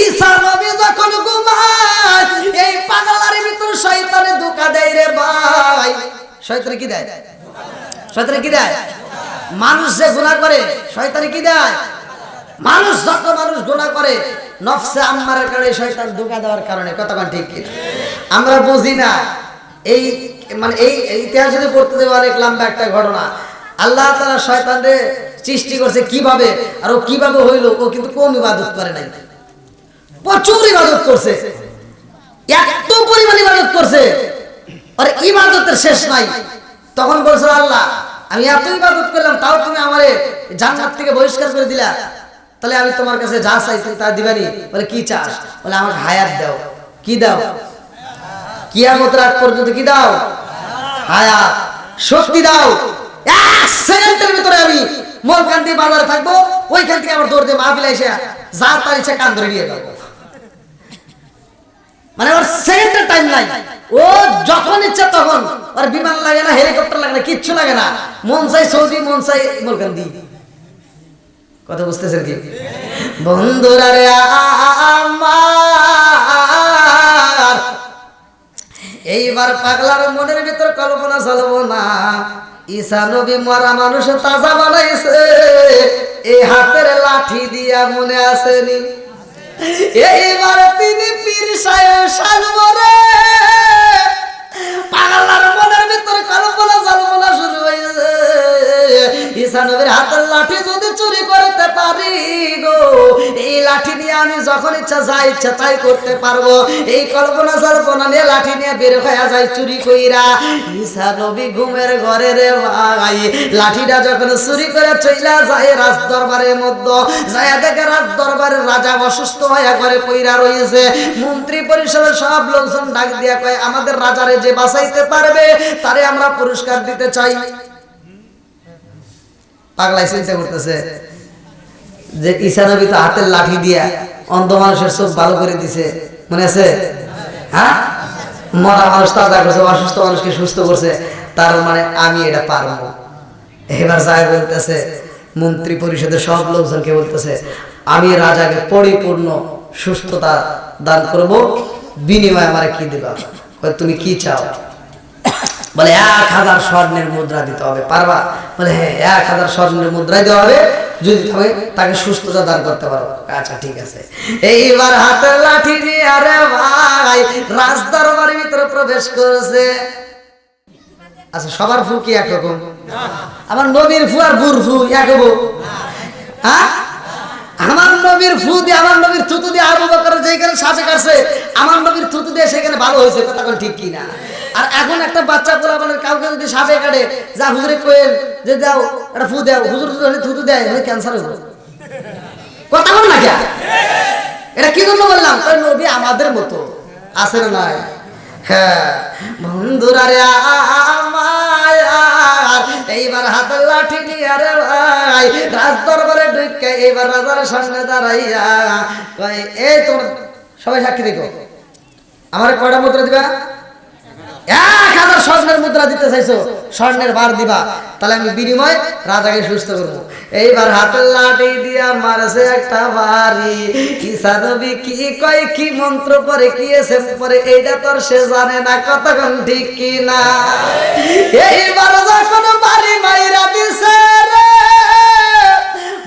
ঈসা নবী যখন ঘুমায় এই পাগলার ভিতর শয়তানে ধোঁকা দেয় রে ভাই। শয়তানে কি দেয়? শয়তানে কি দেয়? মানুষ যে গুনাহ করে শয়তানে কি দেয়? মানুষ যত মানুষ গুনাহ করে নফসে আম্মারের কারণে শয়তান ধোঁকা দেওয়ার কারণে। কতক্ষণ ঠিক কি আমরা বুঝি না। এই মানে এই ইতিহাস যদি পড়তে যাবে অনেক লম্বা একটা ঘটনা। আল্লাহ তাআলা শয়তানরে সৃষ্টি করছে কিভাবে, আর ও কিভাবে হইলো, ও কিন্তু কম ইবাদত করে নাই, প্রচুর ইবাদত করছে, এত পরিমাণ ইবাদত করছে, আর ইবাদতের শেষ নাই। তখন বলছে আল্লাহ আমি এত ইবাদত করলাম, তাও তুমি আমারে জান্নাত থেকে বহিষ্কার করে দিলা, তাহলে আমি তোমার কাছে যা চাইছি তা দিবানি। বলে কি চাস? বলে আমাকে হায়াত দাও। কি দাও? কিয়ামত রাত পর্যন্ত কি দাও? হায়াত, শক্তি দাও। এক সেকেন্ডের ভিতরে আমি মলকান্দি বাজারে থাকবো, ওইখান থেকে আমার দৌড় দিয়ে মাহফিলে এসে যা তার ইচ্ছা কান ধরে নিয়ে যাবো। মানে ওর সেকেন্ডের টাইম নাই, ও যখন ইচ্ছা তখন। ওর বিমান লাগে না, হেলিকপ্টার লাগে না, কিচ্ছু লাগে না, মন চাই সৌদি, মন চাই মলকান্দি। কথা বুঝতেছেন কি বন্ধুরা রে আমার? এইবার পাগলার মনের ভিতর কল্পনা চলবো না, ঈসা নবী মরা মানুষ তাজা বানাইছে, এই হাতের লাঠি দিয়া মনে আসেনি? এইবার তিনি পীর সাহেব সাজবরে, পাগলার মনের ভিতর কল্পনা চলবনা শুরু হয়েছে। ঈসা নবীর হাতের লাঠি যদি চুরি করতে পারি গো, এই লাঠি নিয়ে আমি যখন ইচ্ছা যা ইচ্ছা তাই করতে পারবো। এই কল্পনা জল্পনা নিয়ে লাঠি নিয়ে বের হয়ে যায় চুরি কইরা। ঈসা নবী ঘুমের ঘরে রে ভাই, লাঠিটা যখন চুরি করে চইলা যায় রাজ দরবারের মধ্যে, যায় দেখে রাজ দরবারের রাজা অসুস্থ হয়ে ঘরে পইরা রয়েছে। মন্ত্রী পরিষদের সব লোকজন ডাক দিয়া কয় আমাদের রাজারে যে বাঁচাইতে পারবে তারে আমরা পুরস্কার দিতে চাই। পাগলাই চিন্তা করতেছে যে ঈসা নবী তো হাতের লাঠি দিয়া অন্ধ মানুষের চোখ ভালো করে দিছে, মনে আছে? হ্যাঁ, মরা মানুষ তাজা করছে, অসুস্থ মানুষকে সুস্থ করছে, তার মানে আমি এটা পারবো। এবার যায় বলতেছে মন্ত্রী পরিষদের সব লোকজনকে বলতেছে আমি রাজাকে পরিপূর্ণ সুস্থতা দান করব, বিনিময়ে আমার কি দিবা? তুমি কি চাও? বলে 1000 স্বর্ণের মুদ্রা দিতে হবে। পারবা? বলে হ্যাঁ 1000 স্বর্ণের মুদ্রা দিতে হবে যদি তুমি তাকে সুস্থতা দান করতে পারো। আচ্ছা ঠিক আছে। এইবার হাতের লাঠি নিয়ে আরে ভাই রাজ দরবারের ভিতরে প্রবেশ করেছে। আচ্ছা সবার ফু কি একরকম? আমার নবীর ফু আর বুর ফু এক হবো? হ্যাঁ, আমার নবীর ফু দিয়ে, আমার নবীর থুতু দিয়ে আবু বকর যেখানে সাপে কাটছে, আমার নবীর থুতু দিয়ে সেখানে ভালো হয়েছে। কথা কোন ঠিক কি না? আর এখন একটা বাচ্চা পোলা মানে কাউকে যদি সাপে কাটে, যা হুজুরে কোয়েন যে দাও একটা ফু দাও, হুজুর যদি থুতু দেয় হলে ক্যান্সার হবে। কথা বল না কে? এটা কি জন্য বললাম? নবী আমাদের মতো আছে না নাই? হ্যাঁ বন্ধুরা রে আমার, এইবার হাতের লাঠি নিয়ে আরে ভাই রাজ দরবারে ঢুকে এইবার রাজার সামনে দাঁড়াইয়া কয় এই তোমার সবাই সাক্ষী দেখো, আমার কয়টা মুদ্রা দিবা? 1000 স্বর্ণের মুদ্রা দিতে চাইছো, স্বর্ণের বার দিবা, তাহলে আমি বিনিময় রাজাকে সুস্থ করবো। এইবার হাতের লাঠি দিয়া মারছে একটা বাড়ি। ঈসা নবী কি কয়, কি মন্ত্র পরে, কি এসেম পরে, এইটা তোর সে জানে না। কতক্ষণ ঠিক কি না? এইবার যখন বাড়ি মাইরা দিছে রে,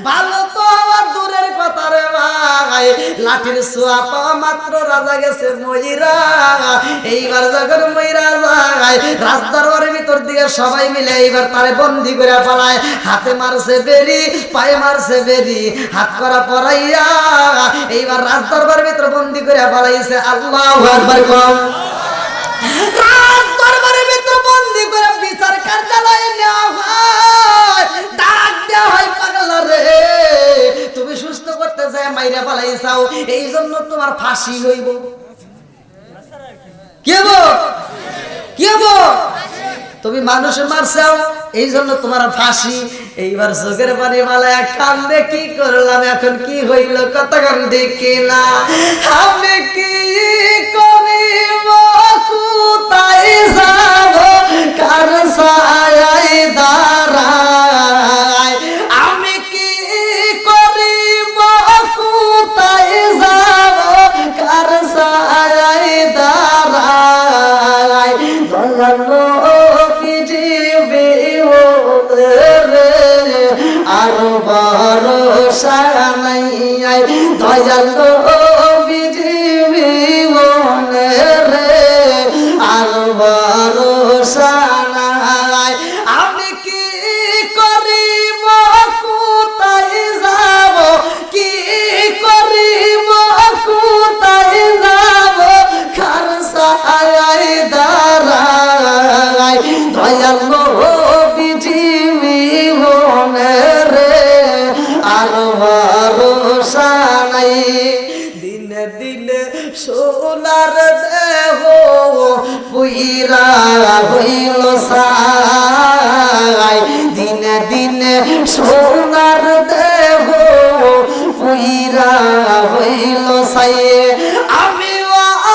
ভালো তো আমার দূরের কথা রে ভাই, লাঠির ছোঁয়া পাওয়া মাত্র রাজা গেছে ময়রা। এইবার যখন ময়রা যায় রাজ দরবারের ভিতর দিকে সবাই মিলে এইবার তারে বন্দি করে ফেলায়। হাতে মারছে বেরি, পায়ে মারছে বেরি, হাত করা পরাইয়া এইবার রাজ দরবারের ভিতর বন্দি করে ফেলাইছে। আল্লাহু আকবার কম। রাজ দরবারের ভিতর বন্দি করে বিচার কার্যালয়ে নেওয়া হয়, ডাক দেওয়া হয় পাগলা রে তুমি সুস্থ করতে যায় মাইরা ফেলাইছাও, এই জন্য তোমার ফাঁসি হইব। কি হবো? কি হবো? তুমি মানুষ মারছাও এই জন্য তোমার ফাঁসি। এইবার চোখের পানি মালায় কান্দে, কি করলাম এখন কি হইল? কতক্ষণ দেখি না? আমি কি করিব, কোথায় যাব, কার ছায়ায় দাঁড়াই? আমি কি করিব, কোথায় যাব, কার ছায়ায় দাঁড়াই? আরো ভরসা নাই, দয়াল নবীজি মনে রে, আরো ভরসা ভরসা নাই। দিনে দিনে সোনার দেহ পুইরা হইল ছাই, দিনে দিনে সোনার দেহ পুইরা হইল ছাই। আমি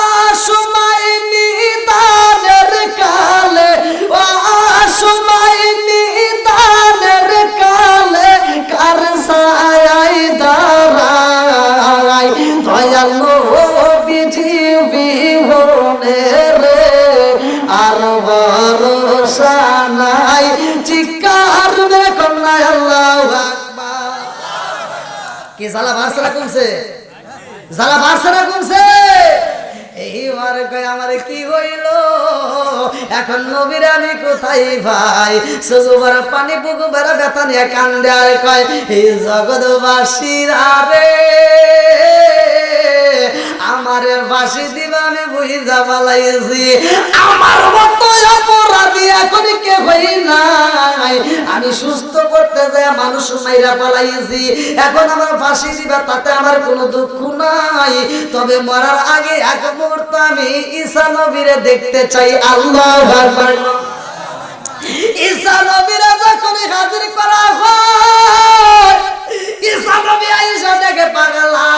অসময় নিদানের কালে, অসময় নিদানের কালে কার ছায়ায় দাঁড়াই, দয়ালো বিজিবি হনে রে আর ভরসা নাই। চিৎকার দেখুন না আল্লাহু আকবার। কি জ্বালা বারসারা কমছে, জ্বালা বারসারা কমছে। এইবার কয় আমার কি হইল, এখন নবীর আমি কোথায় ভাই? সজুবার পানি বুকু বেড়া ব্যথা নিয়ে কান্দে আর কয় এই জগৎবাসীরা রে, আমারে ফাঁসি দিবা আমি বুঝা পালাইছি। আমার মতো অপরাধী এখন কে হই নাই, আমি সুস্থ করতে যাই মানুষ মাইরা পালাইছি। এখন আমার ফাঁসি দিবা তাতে আমার কোনো দুঃখ নাই, তবে মরার আগে এক মুহূর্ত আমি ঈসা নবীরে দেখতে চাই। আল্লাহু আকবার। ঈসা নবীরে যখন হাজির করা হয়, ঈসা নবী আয়েশা দেখে পাগলা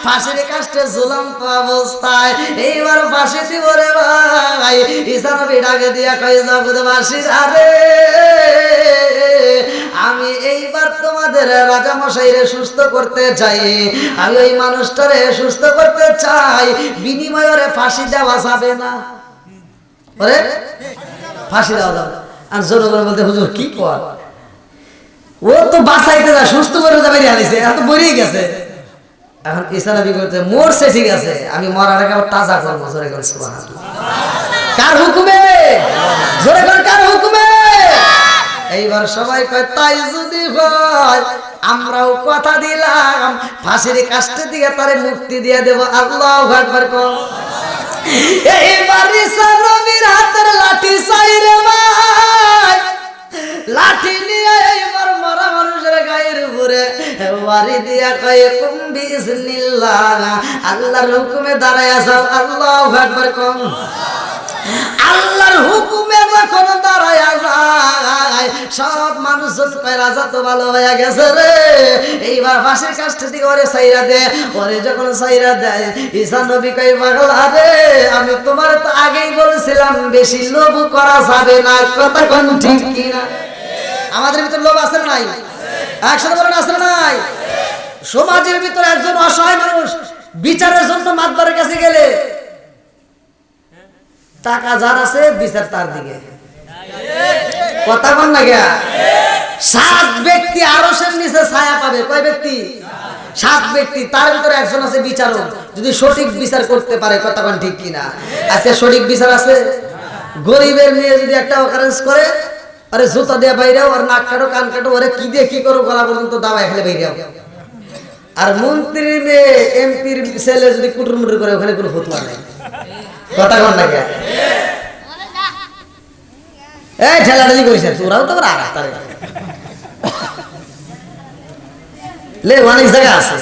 ফাঁসির কাষ্টে ঝুলন্ত অবস্থায়। এইবার ফাঁসি দিব রে ভাই। ঈসা নবী ডাকে দিয়া কয় জগৎবাসীরা রে, আমি এইবার তোমাদের রাজা মশাইরে সুস্থ করতে চাই, আমি ওই মানুষটারে সুস্থ করতে চাই, বিনিময়ে ওরে ফাঁসি দেওয়া যাবে না। ওরে ফাঁসি দেওয়া যাবে। আর জনগণ বলতে হুজুর কি কর, ও তো বাঁচাইতে যা সুস্থ করে যাবে আনিছে, এত বড়িয়ে গেছে। এখন ঈসা নবী করতে মরছে ঠিক আছে, আমি মরার আগে তাজা করবো। জোরে করে সুবহানাল্লাহ। কার হুকুমে? জোরে করে কার হুকুমে? এইবার সবাই কয় তাই যদি হয় আমরাও কথা দিলাম, ফাঁসির কাষ্টে দিয়ে তারে মুক্তি দিয়ে দেব। আল্লাহু আকবার কর। এইবার ঈসা নবীর হাতের লাঠি চাই রে ভাই, লাঠি নিয়ে এইবার মরা মানুষের গায়ের উপরে বাড়ি দিয়া কয় কুম বিইজনিল্লাহ, আল্লাহর হুকুমে দাঁড়ায় যাও। আল্লাহু আকবার কম। আল্লাহর হুকুমে যখন দাঁড়ায় যায় সব মানুষজন কয় রাজা তো ভালো হয়ে গেছে রে, এইবার ফাঁসির কাষ্টে দিকে ওরে সাইরা দে। ওরে যখন সাইরা দেয় ঈসা নবী কয় পাগলা রে, আমি তোমার তো আগেই বলেছিলাম বেশি লোভ করা যাবে না। কথা কোন ঠিক কিনা? আমাদের ভিতর লোভ আছে না নাই? একসাথে বলেন আছে না নাই? সমাজের ভিতরে একজন অসহায় মানুষ বিচারের জন্য মাতবরের কাছে গেলে টাকা যার আছে বিচার তার দিকে। কথা বল না গিয়া। 7 ব্যক্তি আরশের নিচে ছায়া পাবে। কয় ব্যক্তি? 7 ব্যক্তি। তার ভিতরে একজন আছে বিচারক, যদি সঠিক বিচার করতে পারে। কথা বল ঠিক কিনা? আজকে সঠিক বিচার আছে? গরিবের মেয়ে যদি একটা অকারেন্স করে, আরে জুতা দিয়ে বাইরেও, আর নাক কাটো কান কাটো, ওরে কি দিয়ে কি করো গলা পর্যন্ত দাওয়ায় খেলে বাইরেও। আর মন্ত্রীর মেয়ে এমপির ছেলে যদি কুটুরমুটুর করে, ওখানে কোনো ফতুয়া নেই। কথা কন না কে? এই ঠেলাঠেলি করিস তোরাও তো আর লে অনেক জায়গা আছে।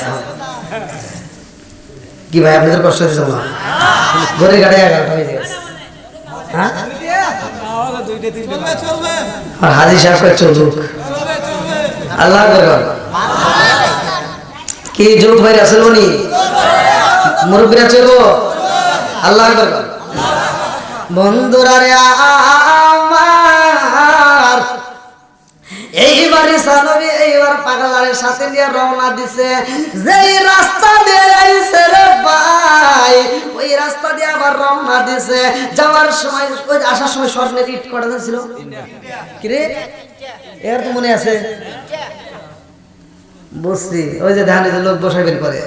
কি ভাই আপনাদের কষ্ট হচ্ছে না? ঘরে গাড়ি 11টা হয়ে গেছে। হ্যাঁ আর হাজি সাহেব চলুক। আল্লাহ কি যুগ ভাই আসল বনি মুরব্বীরা চলবো। আল্লাহ বন্ধুরা রে আমার, এইবার ঈসা নবী এইবার পাগলারের সাথে নিয়ে রওনা দিছে। যেই রাস্তা দিয়ে আইছে রে ভাই, ওই রাস্তা দিয়ে আবার রওনা দিছে। যাওয়ার সময় ওই আসার সময় স্বর্ণের ইট কটা ছিল কি রে? এর তো মনে আছে? বুঝছি, ওই যে ধানে যে লোক বসাই বের করে।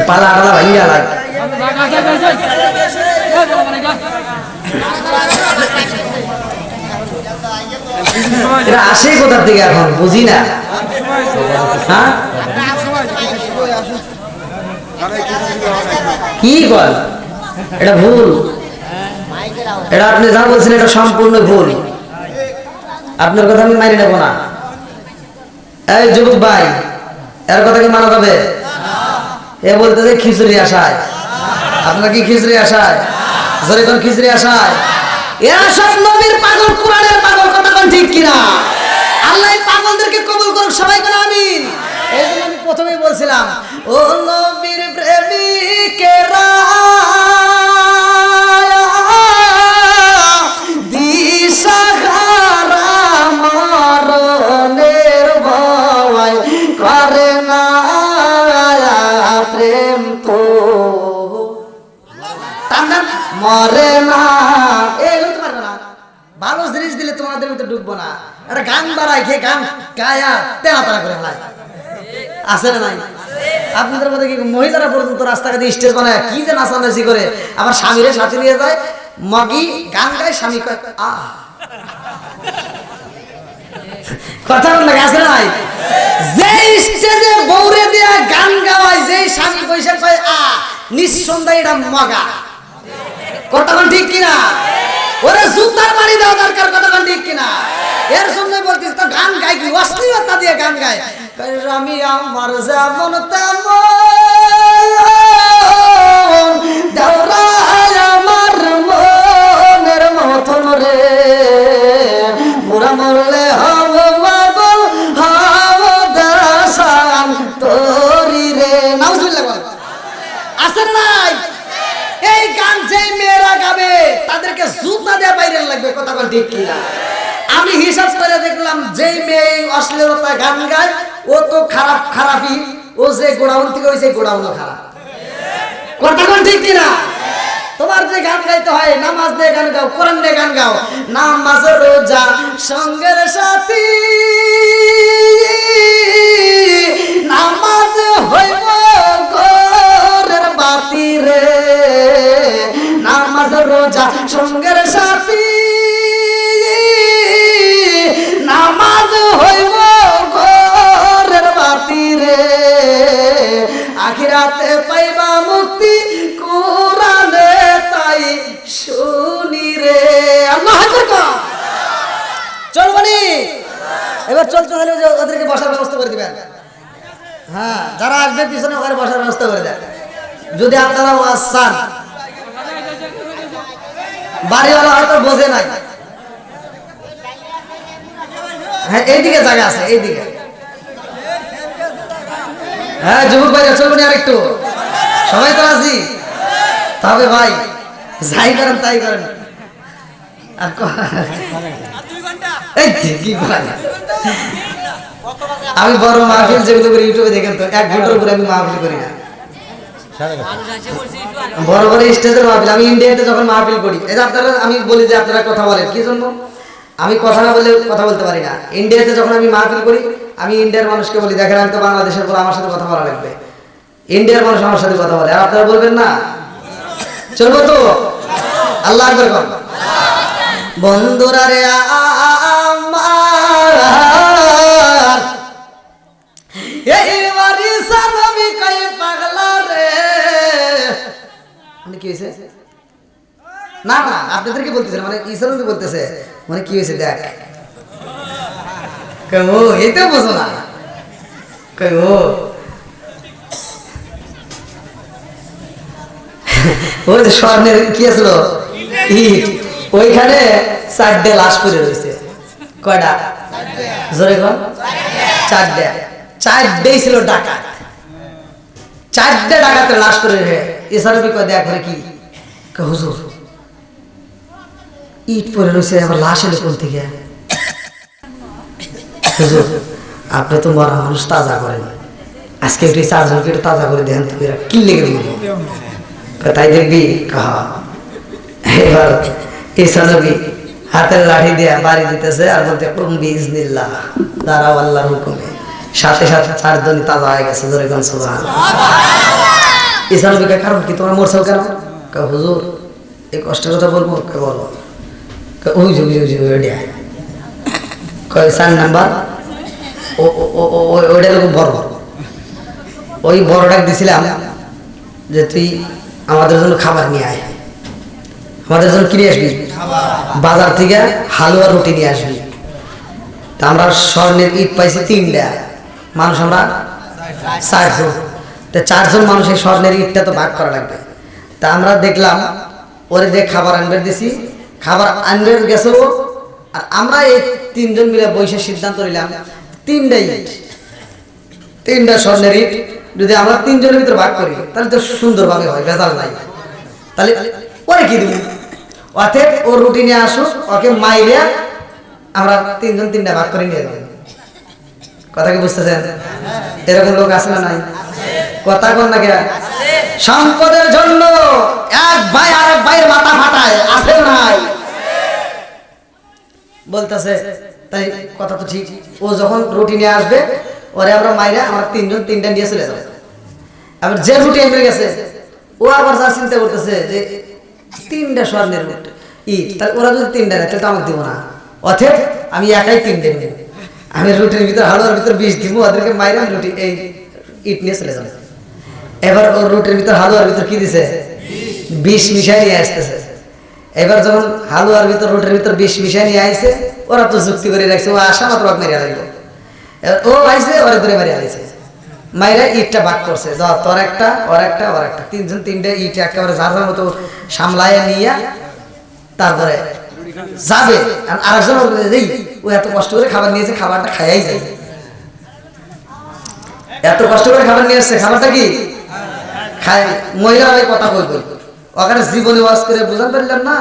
পালা আড়ালা ভাইয়া লাগে। এটা আসে কোথার থেকে এখন বুঝি না। হ্যাঁ কি বল, এটা ভুল। এটা আপনি যা বলছেন এটা সম্পূর্ণ ভুল, আপনার কথা আমি মানি নেব না। এই যুবক ভাই, এর কথা কি মানা যাবে? এ বলতে যে খিচুড়ি আসায়, আপনার কি খিচুড়ি আসায়? জোরে কোন খিচুড়ি আসায়? এরা সব নবীর পাগল, কোরআনের পাগল, কথা কোন ঠিক কিনা? আল্লাহ পাগলদেরকে কবুল করুক, সবাই বলে আমিন। এই জন্য আমি প্রথমেই বলছিলাম, ও নবীর প্রেমিকেরা দিশাহারা মরণের ভয় করে না প্রেম তো মরে না। এগুলো তো পারবে না, ভালো জিনিস দিলে তোমাদের ভিতরে ঢুকবো না। একটা গান বাড়ায়, খেয়ে গান গায়া তেনা তারা করে ফেলায়, আছে না নাই? আপনাদের মধ্যে কি মহিলারা পর্যন্ত রাস্তাঘাটে স্টেজ বানায় কি যে নাচানাচি করে, আবার স্বামীরে সাথে নিয়ে যায়, মগি গান গায়, স্বামী কয় আহ, কথা বল লাগে, আছে না নাই? যে স্টেজে বউরে দিয়া গান গাওয়ায়, যে স্বামী পয়সা কয় আ, নিঃসন্দেহে এটা মগা, কথা বল ঠিক কিনা? ওরে জুতার বাড়ি দেওয়া দরকার, কথা বল ঠিক কিনা? এর জন্য বলতিস তো গান গায় কি অশ্লীলতা দিয়ে গান গায়। আমি আমার যেমন তেমন দেওরায় আমার মনের মতন রে, মোরা মরলে হব মাগল হব দাসান তোরি রে। নাউজুবিল্লাহ বল, আছে না নাই? এই গান যেই মেয়েরা গাবে তাদেরকে জুতা দিয়ে বাইরে লাগবে, কথা বল ঠিক কিনা? আমি হিসাব করে দেখলাম, যেই মেয়ে অশ্লীলতা গান গায় ও তো খারাপ, খারাপই। ও যে গোড়াউন থেকে ওই, সেই গোড়াউনও খারাপ, কথা বল ঠিক কিনা? তোমার যে গান গাইতে হয়, নামাজ দিয়ে গান গাও, কোরআন দিয়ে গান গাও, নামাজ রোজা সঙ্গের সাথী, নামাজ হইব ঘরের বাতি রে, নামাজ রোজা সঙ্গের সাথী, নামাজ হইব ঘরের বাতি রে, আখিরাতে পাইবা মুক্তি কোরআনে তাই শুনি রে। আল্লাহু আকবার। চলবনি এবার চলতে হলে ওদেরকে বসার ব্যবস্থা করে দিবেন। হ্যাঁ, যারা আসবে পিছনে ওখানে বসার ব্যবস্থা করে দেন। যদি আপনারা ওয়াজ চান, বাড়িওয়ালা হয়তো বোঝে নাই, হ্যাঁ এইদিকে জায়গা আছে, এইদিকে। হ্যাঁ যুবক ভাইরা চলবেন আর একটু, সবাই তো আছি, তবে ভাই যাই করেন তাই করেন। এই কি আমি বড় মাহফিল যেগুলো করি ইউটিউবে দেখেন তো, 1 ঘন্টার উপরে আমি মাহফিল করি না, বড় বড় স্টেজের মাহফিল। আমি ইন্ডিয়াতে যখন মাহফিল করি, এই যে আপনারা, আমি বলি যে আপনারা কথা বলেন কি জন্য, আমি কথা না বললে কথা বলতে পারি না। ইন্ডিয়াতে যখন আমি মাহফিল করি, আমি ইন্ডিয়ার মানুষকে বলি, দেখেন আমি তো বাংলাদেশের পর আমার সাথে কথা বলা লাগবে, ইন্ডিয়ার মানুষ আমার সাথে কথা বলে, আর আপনারা বলবেন না, চলবো তো? আল্লাহ আকবার কর। বন্ধুরা রে আমার, এই বাড়ি সানবি কই পাগলা রে, মানে কি হয়েছে? না না, আপনাদেরকে বলতেছেন, মানে ইসলামকে বলতেছে, মানে কি হয়েছে দেখ, ও এতে বোঝো না, ও ওই যে স্বর্ণের কি আসলো ইট, ওইখানে 4টে লাশ পড়ে রয়েছে। কয়টা? জোরে কর। 4টে। 4টেই ছিল ডাকাত, 4টে ডাকাতের লাশ পড়ে রয়েছে। ইসলামী কয় দেখ কি, হুজুর ইট পড়ে রয়েছে, আবার লাশ এলো কোন থেকে? হুজুর আপনি তো মরা মানুষ, তাজা করেন, আজকে একটু 4 জনকে একটু তাজা করে দেন তো, এরা কি লেগে দিল, তাই দেখবি কাহা। এবার ইসলামী হাতের লাঠি দিয়ে বাড়ি দিতেছে, আর বলতে বিজনিল্লাহ, দাঁড়াও আল্লাহর হুকুমে, সাথে সাথে 4 জনই তাজা হয়ে গেছে। জোরে কোন সুবহানাল্লাহ। ইসলামী কারণ কি, তোমরা মরছো কেন? হুজুর এই কষ্টের কথা বলবো, বলো। ওই যে কয় 4 নাম্বার, ওইটা লোক বড়, ওই বড়টাকে দিছিলাম যে তুই আমাদের জন্য খাবার নিয়ে আয়, আমাদের জন্য কিনে আসবি। বাজার থেকে হালুয়া রুটি নিয়ে আসবি। তা আমরা স্বর্ণের ইট পাইছি 3টা, মানুষ আমরা 4 জন। তো 4 জন মানুষের স্বর্ণের ইটটা তো ভাগ করা লাগবে। তা আমরা দেখলাম ওরে দিয়ে খাবার আনবে দিছি, খাবার আনবে গেছে ও, আর আমরা এই 3 জন মিলে বসে সিদ্ধান্ত নিলাম 3টা ইট, 3টা স্বর্ণের ইট যদি আমরা 3 জনের ভিতরে ভাগ করি তাহলে তো সুন্দরভাবে হয়, ভেজাল নাই। তাহলে ওরে কি দিব, অতএব ও রুটি নিয়ে আসুক, ওকে মাইরে আমরা 3 জন 3টা ভাগ করে নিয়ে যাবো। কথা কি বুঝতেছেন? এরকম লোক আছে না নাই? কথা কোন না কে? সম্পদের জন্য এক ভাই আরেক ভাইয়ের মাথা ফাটায়, আছে না নাই? বলতেছে তাই কথা তো ঠিক। ও যখন রুটি নিয়ে আসবে ওরে আমরা মাইরে আমরা 3 জন 3টা নিয়ে চলে যাবো। আবার যে রুটি এনে গেছে ও আবার যা চিন্তা করতেছে যে 3টা স্বর্ণের ইট, তাহলে ওরা যদি 3টা নেয় তাহলে তো আমাকে দিব না, অথব আমি একাই 3টা নেব। আমি রুটির ভিতর হালুয়ার ভিতর বিষ দিব, ওদেরকে মাইরে আমি রুটি এই ইট নিয়ে চলে যাবো। এবার ওর রুটির ভিতর হালুয়ার ভিতর কি দিছে? বিষ মিশাই নিয়ে আসতেছে। এবার যখন হালুয়ার ভিতর রুটির ভিতর বিষ মিশাই নিয়ে আইছে, ওরা তো যুক্তি করে রাখছে ও আসা মাত্র মেরিয়া লাগবে। ও আইছে ওরা ধরে মেরিয়া আইছে, মাইরা ইটটা ভাগ করছে, যা তোর একটা ওর একটা ওর একটা, 3 জন 3টা ইট একেবারে যার যার মতো সামলায় নিয়ে তারপরে যাবে। আর আরেকজন ও এত কষ্ট করে খাবার নিয়েছে, খাবারটা খাইয়াই যায়। এত কষ্ট করে খাবার নিয়ে আসছে, খাবারটা কি খায়? মহিলারা ওই কথা কই কই ওখানে জীবনে ওয়াজ করে বুঝাতে পারলাম না,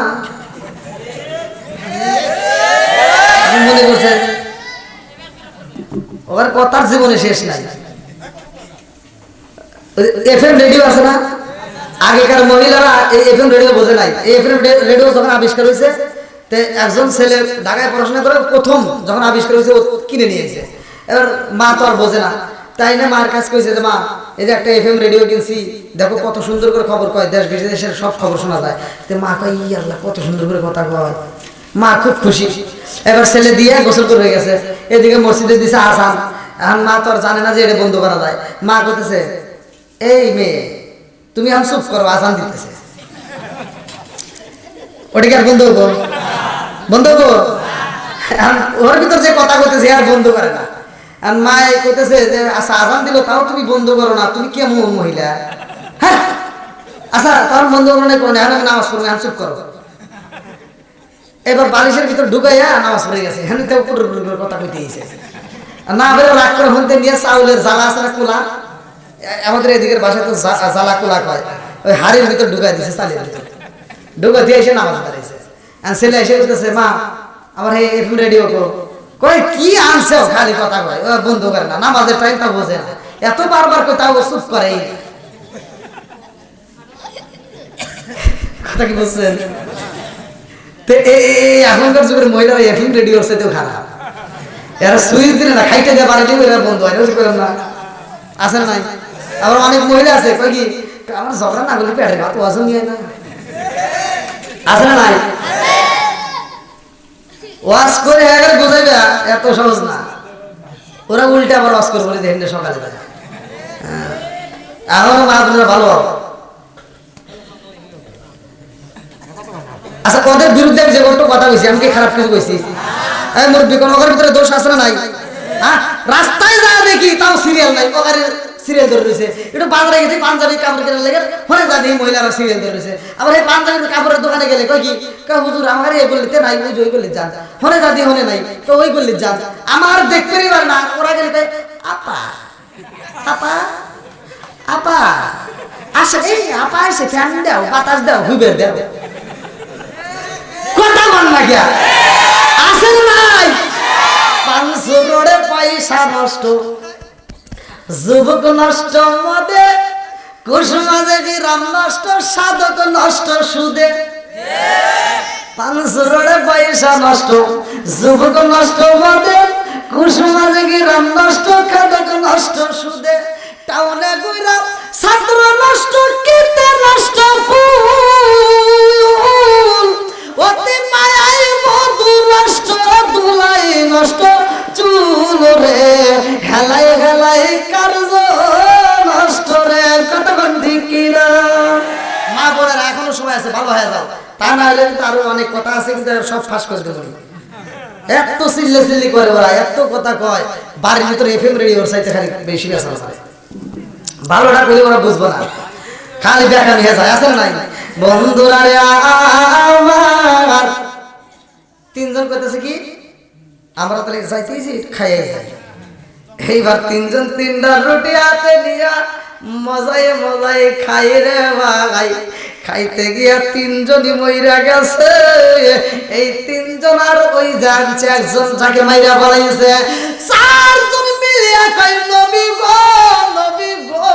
মনে করছে ওখানে কথার জীবনে শেষ নাই। এফএম রেডিও আছে না, আগেকার মহিলারা এই এফএম রেডিও বোঝে নাই। এই এফএম রেডিও যখন আবিষ্কার হয়েছে, তো একজন ছেলে ঢাকায় পড়াশোনা করে প্রথম যখন আবিষ্কার হয়েছে ও কিনে নিয়েছে। এবার মা তো আর বোঝে না, তাই না মার কাছে কইছে যে মা এই যে একটা এফএম রেডিও কিনছি, দেখো কত সুন্দর করে খবর কয়, দেশ বিদেশের সব খবর শোনা যায়। তো মা কয় ই আল্লাহ কত সুন্দর করে কথা কয়, মা খুব খুশি। এবার ছেলে দিয়ে গোসল করে গেছে, এদিকে মসজিদে দিছে আসান। এখন মা তো আর জানে না যে এটা বন্ধ করা যায়। মা কইতেছে এই মেয়ে তুমি এখন চুপ করো, আসান দিতেছে, ওটা কি আর বন্ধ হবো? বন্ধ হবো? ওর ভিতর যে কথা কইতেছে আর বন্ধ করে না। আর মা কইতেছে যে আচ্ছা আজান দিল তাও তুমি বন্ধ করো না, তুমি কেমন মহিলা? হ্যাঁ আচ্ছা তার বন্ধ করো না, এখন আমি নামাজ পড়বো, এখন চুপ করো। এবার বালিশের ভিতর ঢুকাইয়া নামাজ পড়ে গেছে, হ্যাঁ কথা কইতে গেছে না বেরো রাগ করে হতে নিয়ে চাউলের জ্বালা আছে না কুলা, আমাদের এদিকের বাসায় তো জ্বালা কুলা কয়, ওই হাড়ির ভিতর ঢুকাই দিছে, চালের ভিতর ঢুকা দিয়ে এসে নামাজ পড়াইছে। আর ছেলে এসে বলতেছে মা আমার এই এফএম রেডিও কই কি আনছে, খালি কথা কয়, ও বন্ধ করে না, নামাজের টাইমটা বোঝে না, এত বারবার কই তাও চুপ করে। কথা কি বলছেন? তো এখনকার যুগের মহিলারা এফএম রেডিওর সাথেও খারাপ, এরা সুইচ দিলে না খাইতে দিয়ে বাড়ি দিলে এরা বন্ধ হয়, করলাম না আছে না নাই? আবার অনেক মহিলা আছে কই কি আমার ঝগড়া না করলে পেটের ভাত ওয়াজও নিয়ে না, আছে না নাই? ওয়াজ করে একবার বুঝাইবে এত সহজ না, ওরা উল্টে আবার ওয়াজ করে বলে দেখেন সকালে থাকে। এখনো মা বোনেরা ভালো হবে। আচ্ছা ওদের বিরুদ্ধে যে একটা কথা কইছি, আমি কি খারাপ কিছু কইছি? এই মুরব্বি কোন ওর ভিতরে দোষ আছে না নাই? হ্যাঁ রাস্তায় যায় দেখি তাও সিরিয়াল নাই, ওখানে সিরিয়াল ধরে রয়েছে। একটু বাজারে গেছি পাঞ্জাবি কাপড় কেনার লেগে হনে জানি মহিলারা সিরিয়াল ধরে রয়েছে। আবার এই পাঞ্জাবির কাপড়ের দোকানে গেলে কই কি হুজুর আমার এই গলিতে নাই, ওই ওই গলি যান, হনে জানি হনে নাই তো ওই গলি যান, আমার দেখতে পার না। ওরা গেলে আপা আপা আপা আসে, এই আপা এসে ফ্যান দাও, বাতাস দাও, হুইবে দাও, কথা বল না গিয়া আছে নাই? পাঁচশোরে পয়সা নষ্ট, যুবক নষ্ট মদে, কুসুমাজে বিরাম নষ্ট, সাধক নষ্ট সুদে। পাঁচশোরে পয়সা নষ্ট, যুবক নষ্ট মদে, কুসুমাজে বিরাম নষ্ট, সাধক নষ্ট সুদে। টাউনে গইরা ছাত্র নষ্ট, কীর্তে নষ্ট ফুল, অতি মায়াই মধু নষ্ট, দুলাই নষ্ট চুল রে, হেলাই হেলাই কার্য নষ্ট রে। কতক্ষণ ঠিক কিনা মা বোনেরা এখনো সময় আছে, ভালো হয়ে যাও, তা না হলে তার আরো অনেক কথা আছে কিন্তু সব ফাঁস করে দেবো। এত চিল্লি করে ওরা, এত কথা কয়, বাড়ির ভিতরে এফএম রেডিওর সাইতে খালি বেশি আছে। ভালোটা কইলে ওরা বুঝবো না, খালি দেখা নিয়ে যায়। আছে নাই বন্ধুরা রে আমার? তিনজন কইতেছে কি আমরা তাহলে যাইতেছি খাইয়ে যাই। এইবার তিনজন তিনটা রুটি হাতে নিয়া মজায় মজায় খাই রে ভাই। খাইতে গিয়া তিনজনই মইরা গেছে। এই তিনজন আর ওই জানছে একজন যাকে মাইরা বলাইছে, চারজন মিলিয়া কই নবী গো, নবী গো,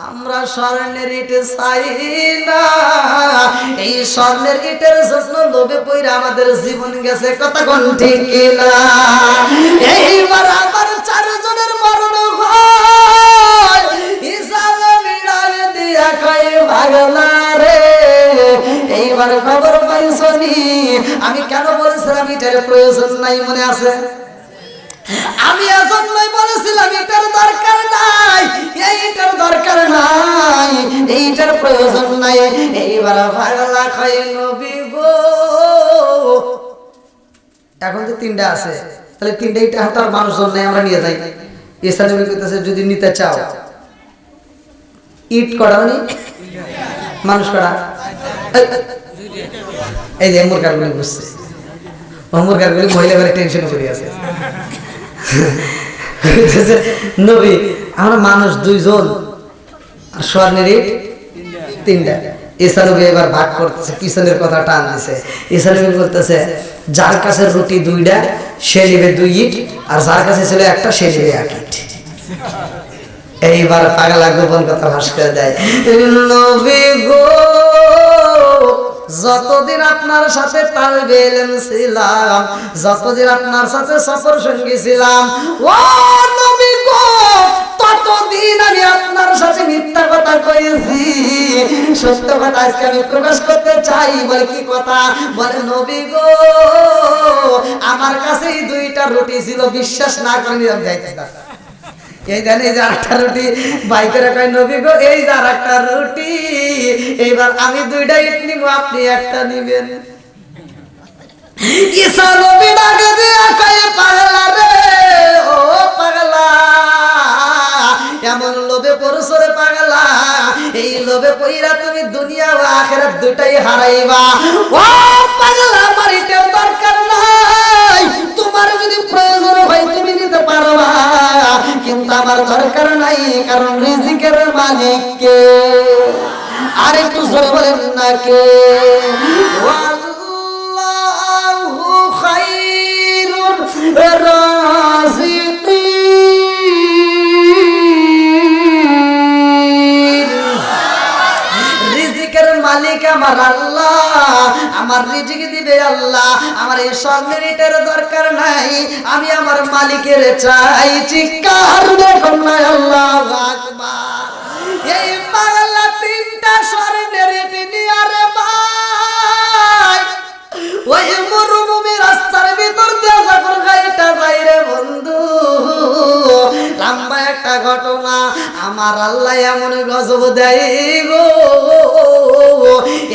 আমরা স্বর্ণের ইট চাই না, এই স্বর্ণের ইটের জন্য লোভে পইরা আমাদের জীবন গেছে। কথা কোন ঠিক কিনা? এইবার আমার চারজনের মরণ হয়, হিসাব মিলাই দিয়া কই ভাগলা রে। এইবার খবর পাইছনি আমি কেন বলেছিলাম ইটের প্রয়োজন নাই, মনে আছে? আমি এজন্যই বলেছিলাম এটার দরকার নাই, এইটার দরকার নাই, এইটার প্রয়োজন নাই। এইবার ভাগলা খাই নবী গো। এখন তো তিনটা আছে, তাহলে তিনটা ইটা হাতার মানুষজন নেই, আমরা নিয়ে যাই। ইসলামী কইতেছে যদি নিতে চাও ইট করা নি মানুষ করা। এই যে মুরগারগুলি বুঝছে, ও মুরগারগুলি মহিলা করে টেনশন করে আছে। নবী আমরা মানুষ দুইজন আর স্বর্ণের ইট তিনটা। ইসলামী এবার ভাগ করতেছে, পিছনের কথা টান দিছে। ইসলামী বলতেছে যার কাছে রুটি দুইটা সে নিবে 2 ইট, আর যার কাছে ছিল একটা সে নিবে 1 ইট। এইবার পাগলা গোপন কথা ভাস করে দেয়, নবী গো যতদিন আপনার সাথে তালবে ইলম ছিলাম, যতদিন আপনার সাথে সফর সঙ্গী ছিলাম, ও নবী গো ততদিন আমি আপনার সাথে মিথ্যা কথা কইছি, সত্য কথা আজকে আমি প্রকাশ করতে চাই। বলে কি কথা? বলে নবী গো আমার কাছে 2টা রুটি ছিল, বিশ্বাস না করে নিলাম যাইতেছিলাম। এই দেন এই যে আরেকটা রুটি বাইকের কয় নবী গো এই যে আরেকটা রুটি, এইবার আমি 2টা ইট নিব, আপনি একটা নিবেন। ঈসা নবী ডাকে দিয়া কয় পাগলা রে, ও পাগলা, এমন লোভে পড়ছো রে পাগলা, এই লোভে পইরা তুমি দুনিয়া ও আখিরাত দুটাই হারাইবা। ও পাগলা আমার এটার দরকার নাই, তোমার যদি প্রয়োজন হয় তুমি নিতে পারবা, কিন্তু আমার দরকার নাই, কারণ রিজিকের মালিক কে? আর একটু জোরে বলেন না কে? আল্লাহু খায়রুর রাযিকিন। রিজিকের মালিক আমার আল্লাহ, আমার রিজিক দিবে আল্লাহ। আমার এই স্বর্ণের ইটের দরকার নাই, আমি আমার মালিকের চাই। চিৎকার দেখুন না আল্লাহু আকবার। এই পাগলা 3টা স্বর্ণের ইট নিয়ে রে ভাই ওই মরুভূমি রাস্তার ভিতর দিয়ে যখন গাড়িটা যাই রে বন্ধু, লম্বা একটা ঘটনা। আমার আল্লাহ এমন গজব দেয় গো,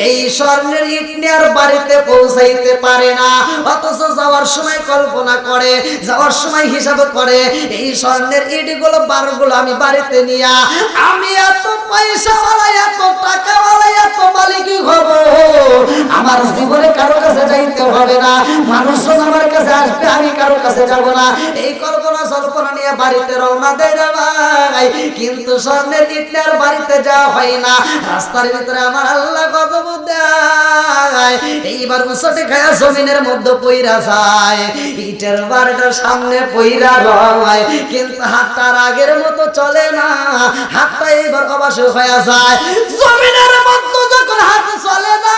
এই স্বর্ণের ইট নিয়ে আর বাড়িতে পৌঁছাইতে পারে না, অথচ যাওয়ার সময় কল্পনা করে, যাওয়ার সময় হিসাব করে এই স্বর্ণের ইটগুলো বারগুলো আমি বাড়িতে নিয়া আমি এত পয়সাওয়ালা, এত টাকাওয়ালা, এত মালিকই হব, আমার জীবনে কারো কাছে যাইতে হবে না, মানুষজন আমার কাছে আসবে, আমি কারো কাছে যাব না। এই কল্পনা সল্পনা নিয়ে বাড়িতে রওনা দেয় রে ভাই, কিন্তু স্বর্ণের ইট নিয়ে আর বাড়িতে যাওয়া হয় না। রাস্তার ভিতরে আমার আল্লাহ গজব দেয়। এইবার উসটে খায়া জমিনের মধ্যে পইরা যায়, ইটের বাড়িটার সামনে পইরা রয়, কিন্তু হাতটার আগের মতো চলে না, হাতটা এইবার অবশ্য হয়ে যায়। জমিনের মধ্যে যখন হাত চলে না,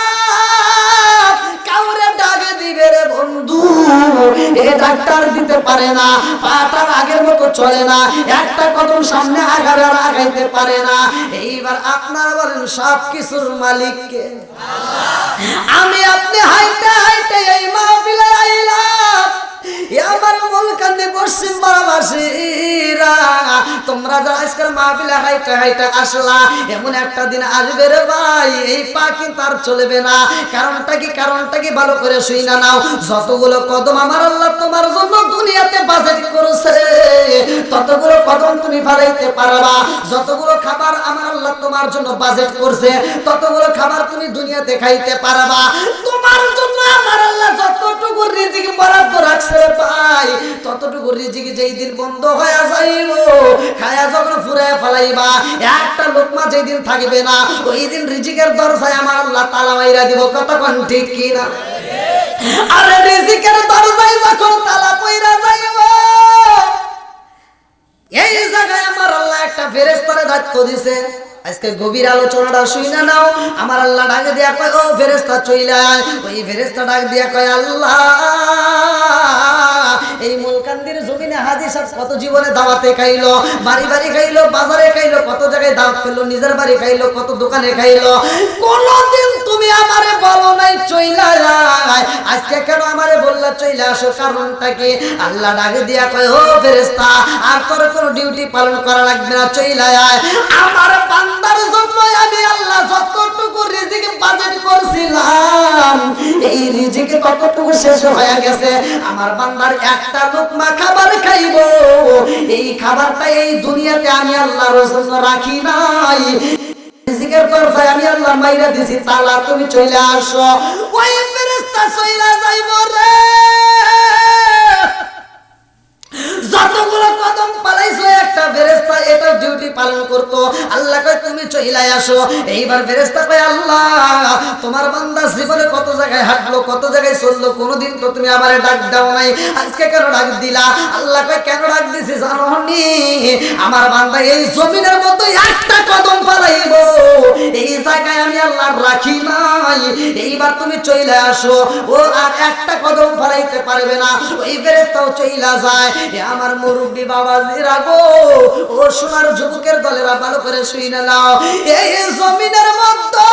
কাউরে ডাকে দিবে রে বন্ধু, এ ডাক্তার দিতে পারে না, পাটার আগের মতো চলে না, একটা কদম সামনে আগাবে আর আগাইতে পারে না। এইবার আপনারা বলেন সব কিছুর মালিক কে? আমি আপনি হাইতে হাইতে এই মাহফিলে আইলাম, আমার মুলকানে পশ্চিম বারাবাসীরা তোমরা তোমরা যারা আজকের মাহফিলে হাইটা হাইটা আসলা, এমন একটা দিন আসবে রে ভাই, এই পা কিন্তু আর চলবে না। কারণটা কি ভালো করে শুই না নাও। যতগুলো কদম আমার আল্লাহ তোমার জন্য দুনিয়াতে বাজেট করেছে, ততগুলো কদম তুমি ফালাইতে পারবা। যতগুলো খাবার আমার আল্লাহ তোমার জন্য বাজেট করছে, ততগুলো খাবার তুমি দুনিয়াতে খাইতে পারবা। তোমার জন্য আমার আল্লাহ যতটুকু রিজিক বরাদ্দ রাখছে ভাই, ততটুকু রিজিক যেই দিন বন্ধ হয়ে যাইব, খায়া যখন ফুরায় ফেলাইবা, একটা লোকমা যেই দিন থাকবে না, ওই দিন রিজিকের দরজায় আমার আল্লাহ তালা মাইরা দিব। কতক্ষণ ঠিক কি না? আরে রিজিকের দরজায় যখন তালা পইরা যাইব, এই জায়গায় আমার আল্লাহ একটা ফেরেশতারে দায়িত্ব দিছে। আজকে গভীর আলোচনাটা শুই না নাও। আমার আল্লাহ ডাক দিয়া কয়, ও ফেরেশতা চইলা আয়। ওই ফেরেশতা ডাক দিয়া কয়, আল্লাহ এই মুলকান্দির জমিনে হাজী সাহেব কত জীবনে দাওয়াতে খাইলো, বাড়ি বাড়ি খাইলো, বাজারে খাইলো, কত জায়গায় দাওয়াত খেলো, নিজের বাড়ি খাইলো, কত দোকানে খাইলো। কোনদিন তুমি আমারে বলো নাই চইলা আয়, আজকে কেন আমারে বললা চইলা আসো? কারণটা কি? আল্লাহ ডাক দিয়া কয়, ও ফেরেশতা আর তোর কোনো ডিউটি পালন করা লাগবে না, চইলা আয়। আমার বান্দার জন্য আমি আল্লাহ যতটুকু রিজিক বাজেট করছিলাম, এই রিজিক কতটুকু শেষ হয়ে গেছে। আমার বান্দার একটা লোকমা খাবার খাইবো, এই খাবারটা এই দুনিয়াতে আমি আল্লাহর জন্য রাখি নাই। রিজিকের তরফে আমি আল্লাহ মাইরা দিছি তালা, তুমি চলে আসো। ওই ফেরেশতা চইলা যাইবো রে, যতগুলো কদম পালাইছো একটা ফেরেশতা এটা ডিউটি পালন করতো। আল্লাহ কয় তুমি চইলাই আসো। এইবার ফেরেশতা কয়, আল্লাহ তোমার বান্দা জীবনে কত জায়গায় হাঁটলো, কত জায়গায় চললো, কোনোদিন তো তুমি আমারে ডাক দাও নাই, আজকে কেন ডাক দিলা? আল্লাহ কয়, কেন ডাক দিছি জানো নি? আমার বান্দা এই জমিনের মধ্যে একটা কদম পালাইব, এই জায়গায় আমি আল্লাহ রাখি নাই। এইবার তুমি চইলা আসো। ও আর একটা কদম পালাইতে পারবে না। ওই ফেরেশতাও চইলা যায়। আমার মুরব্বী বাবাজিরা গো, ও সোনার যুবকের দলেরা ভালো করে শুইনা নাও। এই জমিনের মধ্যে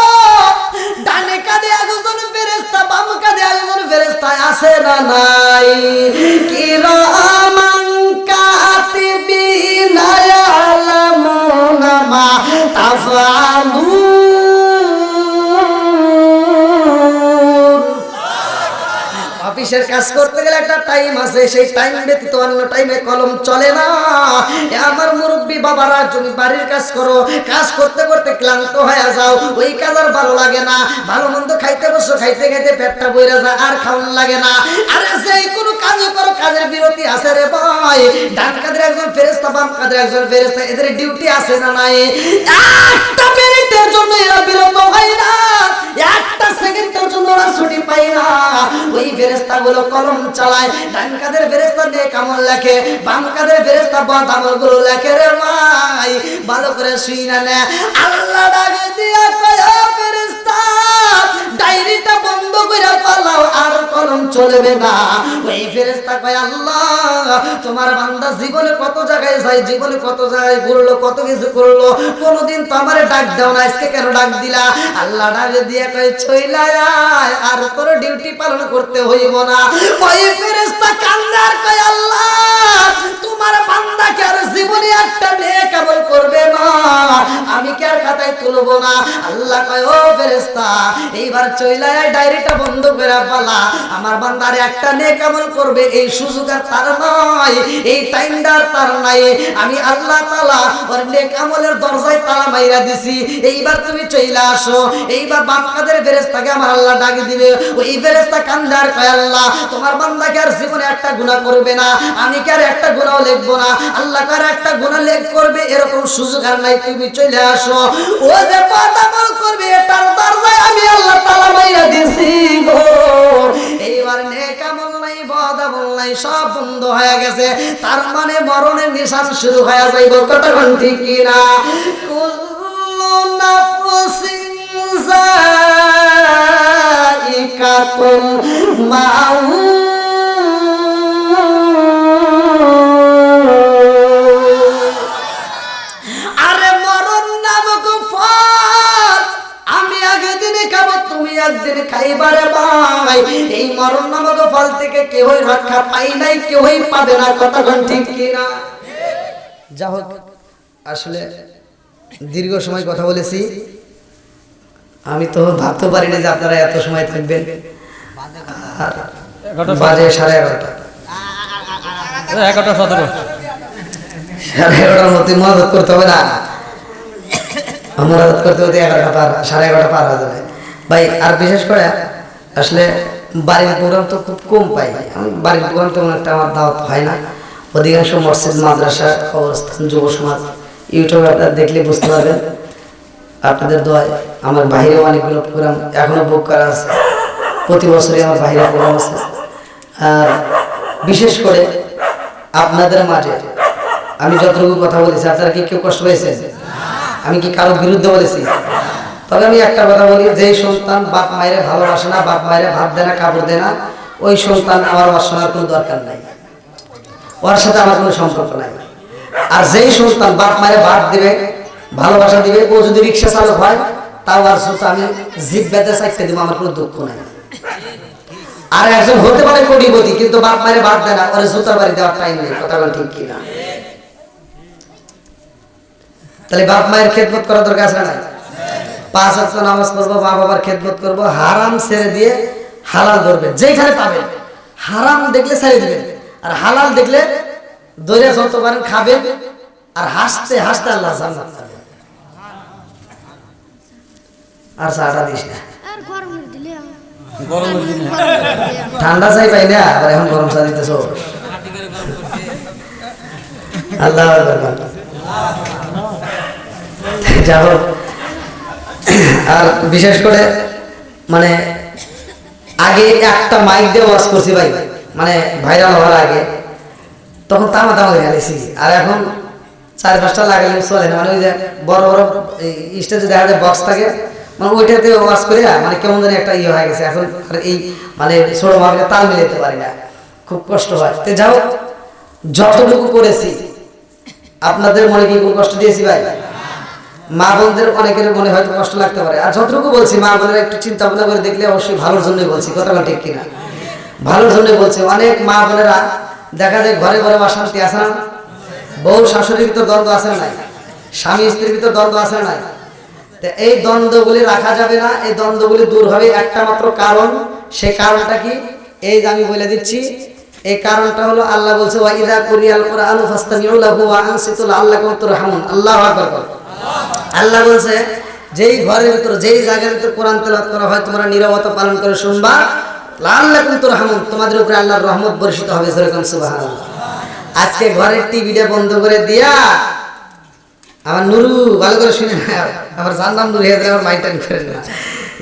ডানে কাঁধে একজন ফেরেশতা, বাম কাঁধে একজন ফেরেশতা আছে না নাই? কিরামান কাতিবিনা ইয়ালামুনা মা তাফআলুন। অফিসের কাজ করতে গেলে একটা টাইম আছে, সেই টাইম ব্যতীত অন্য টাইমে কলম চলে না। আমার মুরব্বী বাবারা, তুমি বাড়ির কাজ করো, কাজ করতে করতে ক্লান্ত হয়ে যাও, ওই কাজ আর ভালো লাগে না। ভালো মন্দ খাইতে বসো, খাইতে খাইতে পেটটা বইরা যায়, আর খাওয়ান লাগে না। আরে সেই কোনো কাজ করো, কাজের বিরতি আছে রে ভাই। ডান কাঁধের একজন ফেরেশতা, বাম কাঁধের একজন ফেরেশতা, এদের ডিউটি আছে না নাই? একটা মিনিটের জন্য এরা বিরত হয় না, একটা সেকেন্ডের জন্য ওরা ছুটি পায় না। ওই ফেরেশতাগুলো কলম চালায়। ডান কাঁধের ফেরেশতা নেক আমল লেখে, বাম কাঁধের ফেরেশতা বদ আমলগুলো লেখে রে ভাই। ভালো করে শুই না নে। আল্লাহ ডাক দিয়া কয়, ও ফেরেশতা ডায়েরিটা বন্ধ কইরা পালাও, আর কলম চলবে না। ওই ফেরেশতা কয়, আল্লাহ তোমার বান্দা জীবনে কত জায়গায় যায়, জীবনে কত জায়গায় ঘুরলো, কত কিছু করলো, কোনোদিন তো আমারে ডাক দাও না, আজকে কেন ডাক দিলা? আল্লাহ ডাক দিয়া কয়, চইলা আয়, আর তোর ডিউটি পালন করতে হইব না। ওই ফেরেশতা কান্দে আর কয়, আল্লাহ তোমার বান্দাকে আর জীবনে একটা নেক আমল করবে না, আমি কি আর খাতায় তুলবো না? আল্লাহ কয়, ও ফেরেশতা এইবার চইলা আয়, ডায়েরিটা বন্ধ করে পালা। আমার বান্দার একটা নেক আমল করবে এই সুযোগ আর তার নাই, এই টাইমটা আর তার নাই। আমি আল্লাহ তাআলা ওর নেক আমলের দরজায় তালা মাইরা দিছি। এইবার তুমি চইলা আসো। এইবার বাম কাঁধের ফেরেশতাকে আমার আল্লাহ ডাক দিবে। ওই ফেরেশতা কান্দে আর কয়, আল্লাহ তোমার বান্দাকে আর জীবনে একটা গুনাহ করবে না, আমি কি আর একটা গুনাহও লিখবো না? আল্লাহ কার একটা গুনাহ লেখ করবে এরকম সুযোগ আর নাই, তুমি চলে আসো। ও যে বদ আমল করবে এটার দরজায় আমি আল্লাহ তাআলা মাইরা দিছি গো। এইবার নেক আমল নাই, বদ আমল নাই, সব বন্ধ হয়ে গেছে। তার মানে মরণের নিশান শুরু হয়ে যাইব। কতক্ষণ ঠিক কিনা? কুল্লু নাফসিন যায়িকাতুল মাউত। আরে মরণ নামক ফল আমি আগে দিনে খাবো, তুমি একদিন খাইবারে ভাই। এই মরণ নামক ফল থেকে কেউই রক্ষা পাই নাই, কেউই পাবে না। কতক্ষণ ঠিক কিনা? যা হোক, আসলে দীর্ঘ সময় কথা বলেছি, আমি তো ভাবতে পারিনি যে আপনারা এত সময় থাকবেন। আর বাজে 11:30। 11:17 11:30 মধ্যে মদত করতে হবে না, মদত করতে হতে 11টা পার, 11:30 পার হয়ে যাবে ভাই। আর বিশেষ করে আসলে বাড়ির প্রোগ্রাম তো খুব কম পাই, আমি বাড়ির প্রোগ্রাম তেমন একটা আমার দাওয়াত হয় না। অধিকাংশ মসজিদ, মাদ্রাসা, কবরস্থান, যুব সমাজ, ইউটিউবে আপনারা দেখলে বুঝতে পারবেন। আপনাদের দোয়ায় আমার বাইরেও অনেকগুলো প্রোগ্রাম এখনো বুক করা আছে, প্রতি বছরই আমার বাইরে প্রোগ্রাম আছে। আর বিশেষ করে আপনাদের মাঝে আমি যতটুকু কথা বলেছি, আপনারা কি কেউ কষ্ট পেয়েছেন? আমি কি কারোর বিরুদ্ধে বলেছি? তবে আমি একটা কথা বলি, যেই সন্তান বাপ মায়ের ভালোবাসে না, বাপ মায়ের ভাত দেয় না, কাপড় দেয় না, ওই সন্তান আমার বাসনার কোনো দরকার নাই, ওর সাথে আমার কোনো সম্পর্ক নাই। আর যেই সন্তান বাপ মায়ের ভাত দিবে, ভালোবাসা দিবে, ও যদি রিক্সা চালক হয় তাও আর সুতো আমি জিপ বেঁধে চাইতে দিব, আমার কোনো দুঃখ নাই। আর একজন হতে পারে কোটিপতি, কিন্তু বাপ মায়ের ভাত দেয় না, ওর জুতার বাড়ি দেওয়ার টাইম নেই। কথা বল ঠিক কিনা? তাহলে বাপ মায়ের খেদমত করা দরকার আছে না? 5 ওয়াক্ত নামাজ পড়বো, মা বাবার খেদমত করবো, হারাম ছেড়ে দিয়ে হালাল ধরবেন। যেখানে পাবেন হারাম দেখলে ছেড়ে দিবেন, আর হালাল দেখলে দৈরা যত পারেন খাবেন, আর হাসতে হাসতে আল্লাহ জান্নাত দিবেন। আর সাড়া দিস না, ঠান্ডা চাই পাই না, আবার এখন গরম চা দিতেছ। আল্লাহ যা হোক। আর বিশেষ করে মানে আগে একটা মাইক দিয়ে ওয়াজ করছি ভাই, মানে ভাইরাল হওয়ার আগে, তখন তামা তামা গেছি। আর এখন 4-5টা লাগালে চলে না, মানে ওই যে বড় বড় স্টেজে দেখা যায় বক্স থাকে, মানে ওইটাতে ওয়াজ করে মানে কেমন জানি একটা ইয়ে হয়ে গেছে। এখন আর এই মানে ছোট ভাবে তাল মিলাতে পারি না, খুব কষ্ট হয়। তো যাও, যতটুকু করেছি আপনাদের মনে কি কোনো কষ্ট দিয়েছি ভাই? মা বোনদের অনেকের মনে হয়তো কষ্ট লাগতে পারে, আর যতটুকু বলছি মা বোনেরা একটু চিন্তা ভাবনা করে দেখলে অবশ্যই ভালোর জন্যই বলছি। কথাটা ঠিক কিনা? ভালোর জন্যই বলছি। অনেক মা বোনেরা দেখা যায় ঘরে ঘরে অশান্তি আছে না, বউ শাশুড়ির ভিতর দ্বন্দ্ব আছে না, স্বামী স্ত্রীর ভিতর দ্বন্দ্ব আছে না। এই দ্বন্দ্বগুলি রাখা যাবে না, এই দ্বন্দ্বগুলি দূর হবে একটা মাত্র কারণ। সেই কারণটা কি? এই যে আমি বলে দিচ্ছি, এই কারণটা হলো আল্লাহ বলছে ওয়া ইযা কুরিয়াল কুরআনু ফাসতামিউ লাহু ওয়া আনসিতু লাআল্লাকুম তুরহামুন। আল্লাহু আকবার। আল্লাহ বলছে যেই ঘরের ভিতর, যেই জায়গার ভিতর কোরআন তেলাওয়াত করা হয়, তোমরা নীরবতা পালন করে শুনবা, লাআল্লাকুম তুরহামুন, তোমাদের উপরে আল্লাহর রহমত বর্ষিত হবে। যেরকম সুবহানাল্লাহ। আজকে ঘরের টিভিটা বন্ধ করে দিয়া আমার নুরু ভালো করে শুনে না, আমার জানলাম নুরু হেদে আমার মাইন্ড করে না,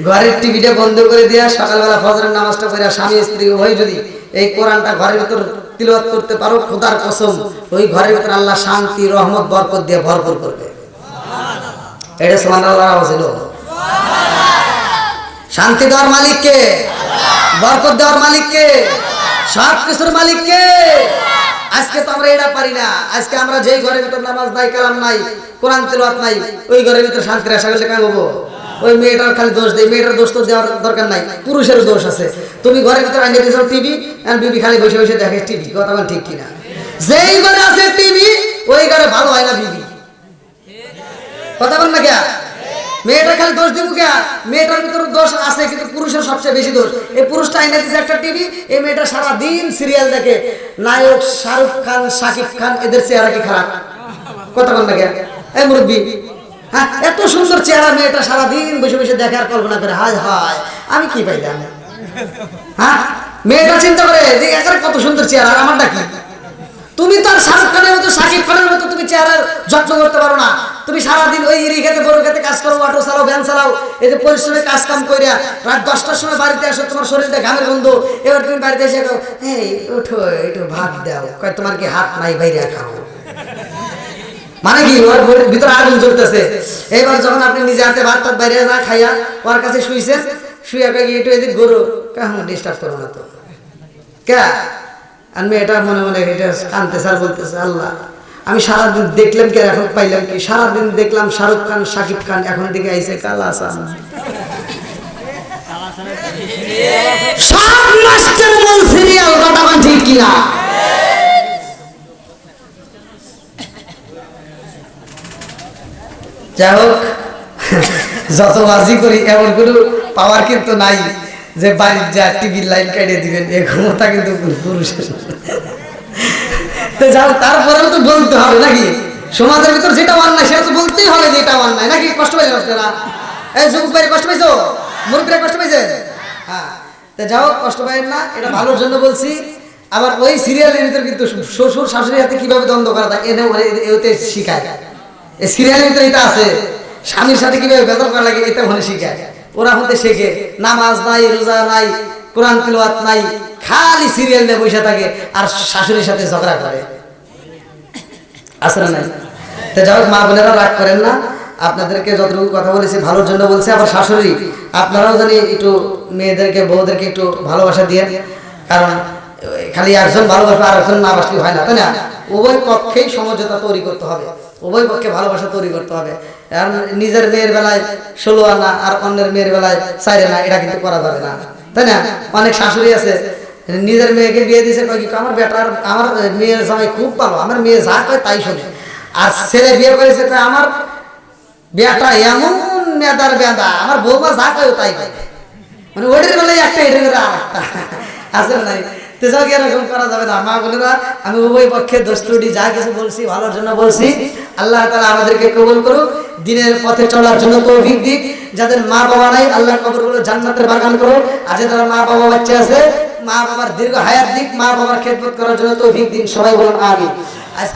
ঘরের টিভিটা বন্ধ করে দিয়া সকালবেলা ফজরের নামাজটা পড়ে স্বামী স্ত্রী উভয় যদি এই কোরআনটা ঘরের ভিতর তিলাওয়াত করতে পারো, খোদার কসম ওই ঘরের ভিতর আল্লাহ শান্তি, রহমত, বরকত দিয়ে ভরপুর করবে। এটা সুবহানাল্লাহ আওয়াজ হলো। শান্তি দেওয়ার মালিক কে? বরকত দেওয়ার মালিক কে? সব কিছুর মালিক কে? আজকে তো আমরা এটা পারি না। আজকে আমরা যেই ঘরের ভিতর নামাজ নাই, কালাম নাই, কোরআন তেলাওয়াত নাই, ওই ঘরের ভিতর শান্তির আশা করলে কেন হবো? ওই মেয়েটার খালি দোষ দেয়, মেয়েটার দোষ তো দেওয়ার দরকার নাই, পুরুষের দোষ আছে। তুমি ঘরের ভিতর আনিয়ে দিয়েছো টিভি, আর বিবি খালি বসে বসে দেখে টিভি। কথা বল ঠিক কিনা? যেই ঘরে আছে টিভি, ওই ঘরে ভালো হয় না বিবি। কথা বল না কে? মেয়েটা খালি দোষ দিব কে? মেয়েটার ভিতর দোষ আছে, কিন্তু পুরুষের সবচেয়ে বেশি দোষ। এই পুরুষটা আইনে দিয়েছে একটা টিভি, এই মেয়েটা সারাদিন সিরিয়াল দেখে, নায়ক শাহরুখ খান, শাকিব খান, এদের চেহারা কি খারাপ? কথা বল না কে? এই মুরব্বী, হ্যাঁ, এত সুন্দর চেহারা মেয়েটা সারাদিন বসে বসে দেখে আর কল্পনা করে, হায় হায় আমি কি পাইলাম। হ্যাঁ, মেয়েটা চিন্তা করে যে একার কত সুন্দর চেহারা, আর আমারটা কি? তুমি তো আর শাহরুখ খানের মতো, শাকিব খানের মতো তুমি চেহারার যত্ন করতে পারো না। তুমি সারাদিন ওই ইরি খেতে, বড় খেতে কাজ করো, অটো চালাও, ভ্যান চালাও, এই যে পরিশ্রমে কাজ কাম করিয়া রাত 10টার সময় বাড়িতে আসো, তোমার শরীরটা ঘামের গন্ধ। এবার তুমি বাড়িতে এসে কও, এই ওঠো একটু ভাত দাও, কয় তোমার কি হাত নাই, বাইরে খাও। মানে কি? ওর ভিতরে আগুন জ্বলতেছে। এবার যখন আপনি নিজে হাতে ভাত টাত বাইরে যা খাইয়া ওর কাছে শুইছেন, শুয়ে গিয়ে একটু এদিক গরু, কেমন ডিস্টার্ব করো না তো কে? আর মেয়েটা মনে মনে এটা কানতেছে আর বলতেছে, আল্লাহ আমি সারাদিন দেখলাম কে, এখন পাইলাম কি? সারাদিন দেখলাম শাহরুখ খান, শাকিব খান, এখন দিকে আইসে কালাসান। সব নষ্টের মূল সিরিয়াল। কথা বল ঠিক কিনা? যাই হোক, যত বাজি করি এমন কোনো পাওয়ার কিন্তু নাই যে বাড়ির যা টিভির লাইন কেটে দিবেন, এই ক্ষমতা কিন্তু পুরুষের। তো যাও, তারপরেও তো বলতে হবে নাকি? সমাজের ভিতর যেটা অন্যায় সেটা তো বলতেই হবে যে এটা অন্যায় নাকি? কষ্ট পাইলেন আপনারা? এই যুবক ভাই কষ্ট পাইছো? মুরব্বীরা কষ্ট পাইছে? হ্যাঁ, তো যাও, কষ্ট পাইেন না, এটা ভালোর জন্য বলছি। আবার ওই সিরিয়ালের ভিতর কিন্তু শ্বশুর শাশুড়ির হাতে কিভাবে দ্বন্দ্ব করা যায় এতে শিখায়। এই সিরিয়ালের ভিতরে এটা আছে, স্বামীর সাথে কিভাবে বেজাল করা লাগে এটা ওখানে শিখায়। ওরা হতে শেখে, নামাজ নাই, রোজা নাই, কোরআন তিলাওয়াত নাই, খালি সিরিয়াল নিয়ে বসে থাকে আর শাশুড়ির সাথে ঝগড়া করে। আছে না নাই? তো যাই হোক, মা বোনেরা রাগ করেন না, আপনাদেরকে যতটুকু কথা বলেছি ভালোর জন্য বলছি। আবার শাশুড়ি আপনারাও জানি একটু মেয়েদেরকে বউদেরকে একটু ভালোবাসা দিয়ে, কারণ খালি একজন ভালোবাসবে আর একজন না বাসলে হয় না, তাই না? উভয় পক্ষেই সমঝোতা তৈরি করতে হবে, উভয় পক্ষে ভালোবাসা তৈরি করতে হবে। আর নিজের মেয়ের বেলায় 16 আনা আর অন্যের মেয়ের বেলায় 4 আনা, এটা কিন্তু করা যাবে না, তাই না? অনেক শাশুড়ি আছে নিজের মেয়েকে বিয়ে দিয়েছে, কয় কি আমার বেটার, আমার মেয়ের জামাই খুব ভালো, আমার মেয়ে যা কয় তাই শোনে। আর ছেলে বিয়ে করেছে কয় আমার বেটা এমন মেদার বেদা, আমার বৌমা যা কয় তাই কয়, মানে ওদের বেলায় একটা এটার বেলা আর একটা। আছে নাই? তো যাও, এরকম করা যাবে না। মা বোনেরা, আমি উভয় পক্ষে দোষ ত্রুটি যা কিছু বলছি ভালোর জন্য বলছি। আল্লাহ তাআলা আমাদেরকে কবুল করুক, দ্বীনের পথে চলার জন্য তৌফিক দিক। যাদের মা বাবা নাই, আল্লাহ কবরগুলো জান্নাতের বাগান করুক। আর যাদের মা বাবা বাচ্চা আছে, মা বাবার দীর্ঘ হায়াত দিক, মা বাবার খেদমত করার জন্য তৌফিক দিন। সবাই বলুন আমিন।